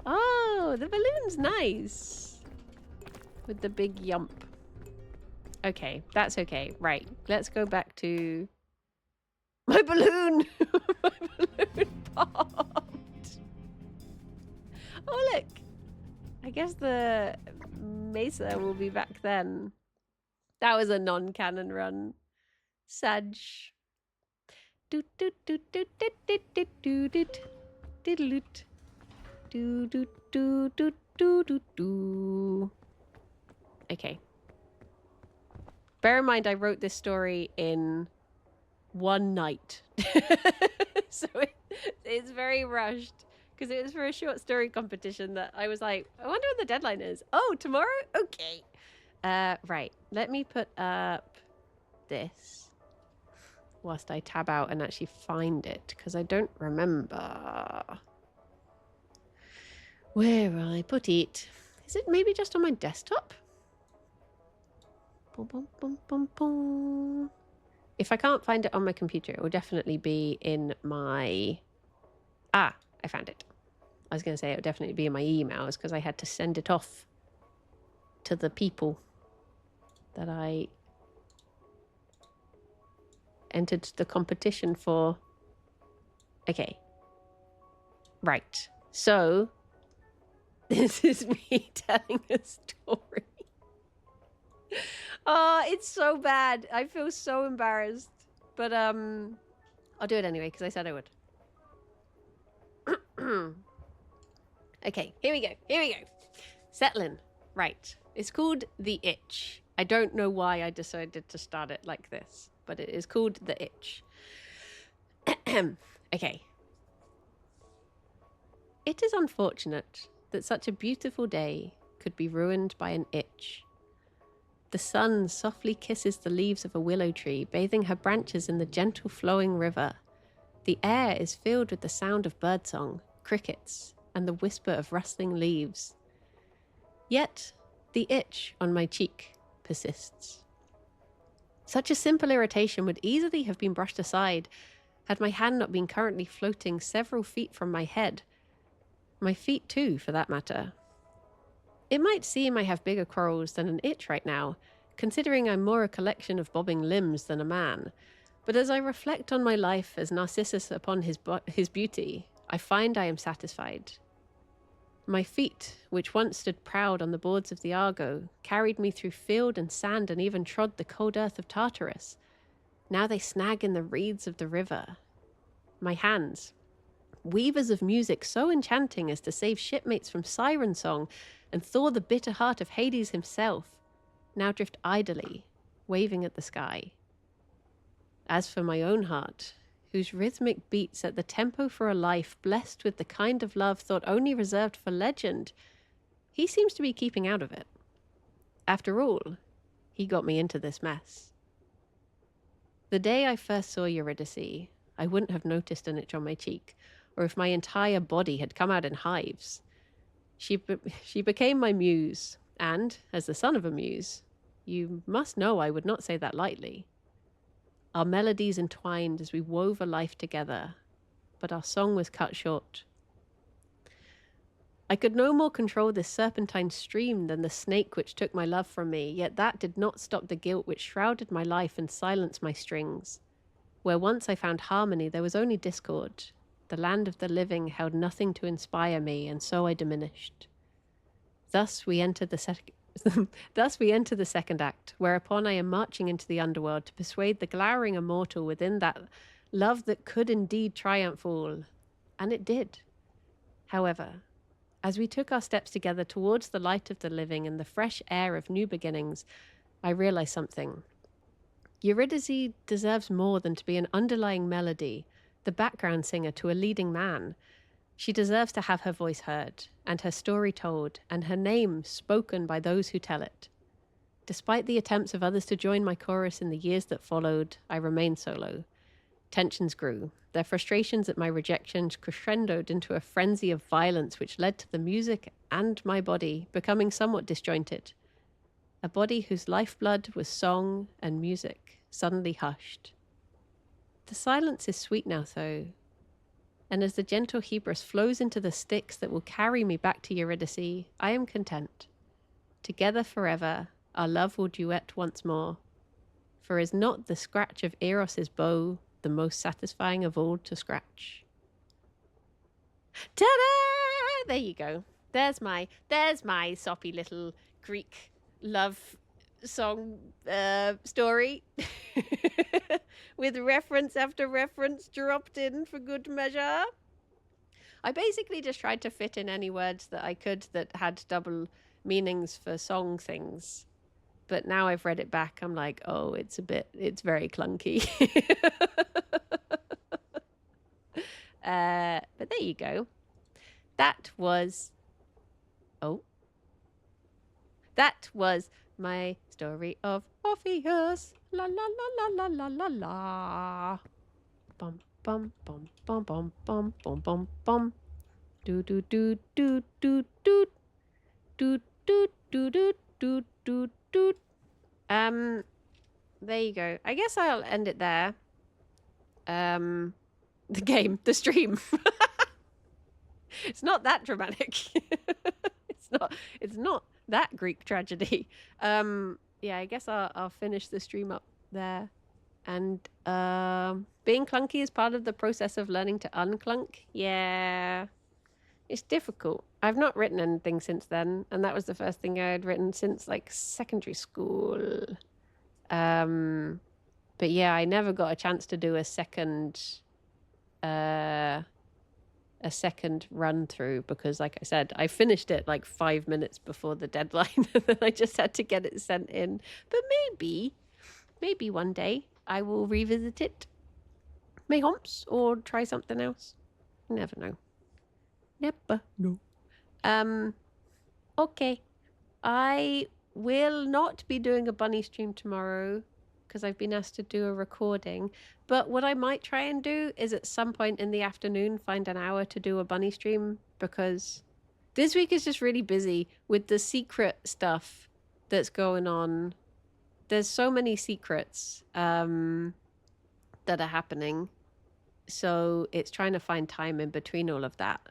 Oh, the balloon's nice. With the big yump. Okay, that's okay. Right, let's go back to... My balloon! My balloon popped! Oh, look! I guess the mesa will be back then. That was a non-cannon run. Saj. Doot doot doot doot doot doot doot doot doot doot doot doot doot doot doot doot. Okay. Bear in mind, I wrote this story in one night. So it's very rushed. Because it was for a short story competition that I was like, I wonder what the deadline is. Oh, tomorrow? Okay. Right. Let me put up this whilst I tab out and actually find it. Because I don't remember. Where will I put it? Is it maybe just on my desktop? Boom, boom, boom, boom, boom. If I can't find it on my computer, it will definitely be in my... Ah, I found it. I was going to say it would definitely be in my emails because I had to send it off to the people that I entered the competition for. Okay. Right. So, this is me telling a story. Oh, it's so bad. I feel so embarrassed. But, I'll do it anyway because I said I would. Okay, here we go. Here we go. Settling. Right. It's called The Itch. I don't know why I decided to start it like this, but it is called The Itch. Okay. It is unfortunate that such a beautiful day could be ruined by an itch. The sun softly kisses the leaves of a willow tree, bathing her branches in the gentle flowing river. The air is filled with the sound of birdsong, crickets, and the whisper of rustling leaves. Yet, the itch on my cheek persists. Such a simple irritation would easily have been brushed aside had my hand not been currently floating several feet from my head. My feet too, for that matter. It might seem I have bigger quarrels than an itch right now, considering I'm more a collection of bobbing limbs than a man. But as I reflect on my life as Narcissus upon his beauty, I find I am satisfied. My feet, which once stood proud on the boards of the Argo, carried me through field and sand and even trod the cold earth of Tartarus. Now they snag in the reeds of the river. My hands, weavers of music so enchanting as to save shipmates from siren song and thaw the bitter heart of Hades himself, now drift idly, waving at the sky. As for my own heart, whose rhythmic beat set the tempo for a life blessed with the kind of love thought only reserved for legend, he seems to be keeping out of it. After all, he got me into this mess. The day I first saw Eurydice, I wouldn't have noticed an itch on my cheek, or if my entire body had come out in hives. She became my muse, and, as the son of a muse, you must know I would not say that lightly. Our melodies entwined as we wove a life together, but our song was cut short. I could no more control this serpentine stream than the snake which took my love from me, yet that did not stop the guilt which shrouded my life and silenced my strings. Where once I found harmony, there was only discord. The land of the living held nothing to inspire me, and so I diminished. Thus we enter the second act, whereupon I am marching into the underworld to persuade the glowering immortal within that love that could indeed triumph all. And it did. However, as we took our steps together towards the light of the living and the fresh air of new beginnings, I realized something. Eurydice deserves more than to be an underlying melody, the background singer to a leading man. She deserves to have her voice heard, and her story told, and her name spoken by those who tell it. Despite the attempts of others to join my chorus in the years that followed, I remained solo. Tensions grew. Their frustrations at my rejection crescendoed into a frenzy of violence which led to the music and my body becoming somewhat disjointed. A body whose lifeblood was song and music suddenly hushed. The silence is sweet now, though, and as the gentle Hebrus flows into the Styx that will carry me back to Eurydice, I am content. Together forever, our love will duet once more. For is not the scratch of Eros's bow the most satisfying of all to scratch? Ta-da! There you go. There's my soppy little Greek love song story with reference after reference dropped in for good measure. I basically just tried to fit in any words that I could that had double meanings for song things. But now I've read it back, I'm like, oh, it's very clunky. But there you go. That was my story of Orpheus. La la la la la la la la. Bum bum bum bum bum bum bum bum bum. Do do do do do do do do do do do do do. There you go. I guess I'll end it there. The stream. It's not that dramatic. It's not that Greek tragedy. Yeah, I guess I'll finish the stream up there. And being clunky is part of the process of learning to unclunk. Yeah, it's difficult. I've not written anything since then, and that was the first thing I had written since like secondary school. But yeah, I never got a chance to do a second run through because, like I said, I finished it like 5 minutes before the deadline, and then I just had to get it sent in. But maybe one day I will revisit it, mayhomps, or try something else. You never know. Never know. Okay. I will not be doing a bunny stream tomorrow because I've been asked to do a recording. But what I might try and do is at some point in the afternoon find an hour to do a bunny stream, because this week is just really busy with the secret stuff that's going on. There's so many secrets that are happening. So it's trying to find time in between all of that.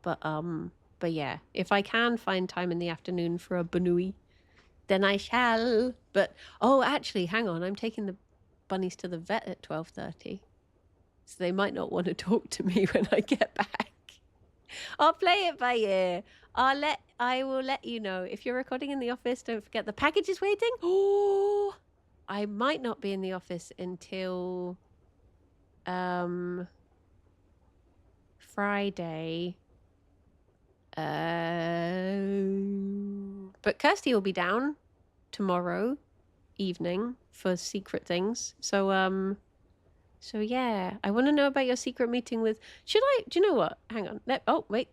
But yeah, if I can find time in the afternoon for a bunny, then I shall. But oh, actually, hang on, I'm taking the bunnies to the vet at 12:30, so they might not want to talk to me when I get back. I'll play it by ear. I will let you know. If you're recording in the office, don't forget the package is waiting. Oh, I might not be in the office until Friday. But Kirsty will be down tomorrow evening for secret things. So yeah, I want to know about your secret meeting with. Do you know what? Hang on. Oh wait,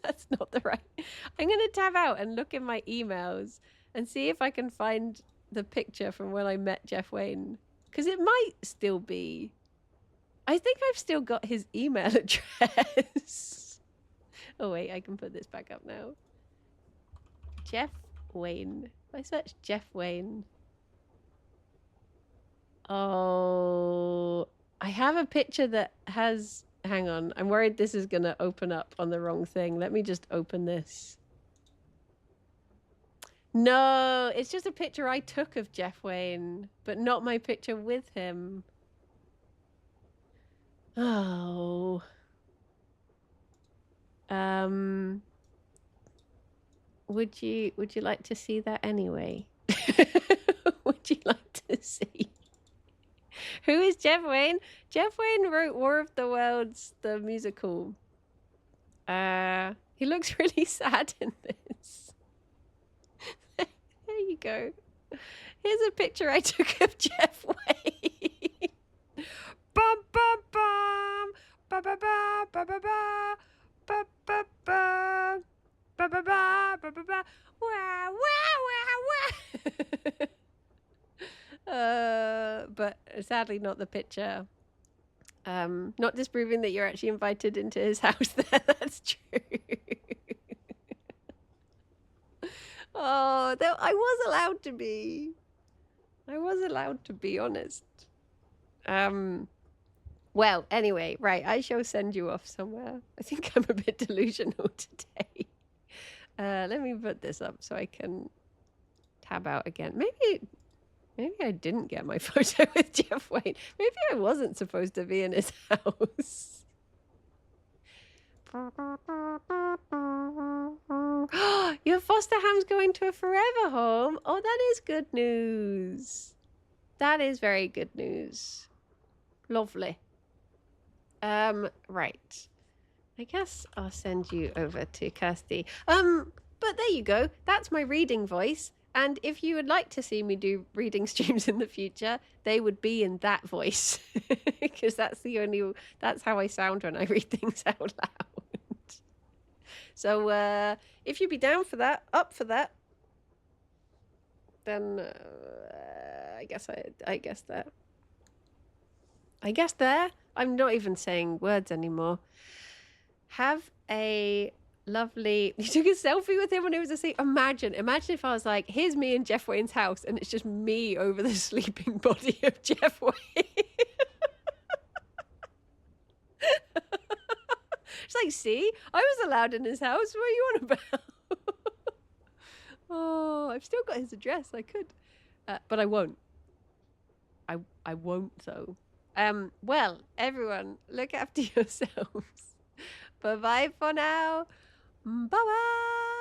that's not the right. I'm gonna tab out and look in my emails and see if I can find the picture from when I met Jeff Wayne, because it might still be. I think I've still got his email address. Oh wait, I can put this back up now. Jeff Wayne. If I search Jeff Wayne. Oh, I have a picture that has. Hang on, I'm worried this is gonna open up on the wrong thing. Let me just open this. No, it's just a picture I took of Jeff Wayne, but not my picture with him. Oh. Would you like to see that anyway? Would you like to see? Who is Jeff Wayne? Jeff Wayne wrote War of the Worlds, the musical. He looks really sad in this. There you go. Here's a picture I took of Jeff Wayne. Bum bum bum, ba ba ba ba ba ba, ba ba ba, ba ba ba ba ba ba, wah wah wah wah. But sadly, not the picture. Not disproving that you're actually invited into his house there. That's true. Oh, I was allowed to be. I was allowed to be honest. Well, anyway, right, I shall send you off somewhere. I think I'm a bit delusional today. Let me put this up so I can tab out again. Maybe I didn't get my photo with Jeff Wayne. Maybe I wasn't supposed to be in his house. Your foster ham's going to a forever home. Oh, that is good news. That is very good news. Lovely. Right. I guess I'll send you over to Kirsty. But there you go. That's my reading voice. And if you would like to see me do reading streams in the future, they would be in that voice. Because that's how I sound when I read things out loud. So, if you'd be down for that, up for that, then I guess there. I'm not even saying words anymore. Have a lovely. You took a selfie with him when he was asleep. Imagine if I was like, here's me in Jeff Wayne's house, and it's just me over the sleeping body of Jeff Wayne. It's like, see, I was allowed in his house. What are you on about? Oh, I've still got his address. I could, but I won't. I won't though. Well, everyone, look after yourselves. Bye-bye for now. Bye-bye.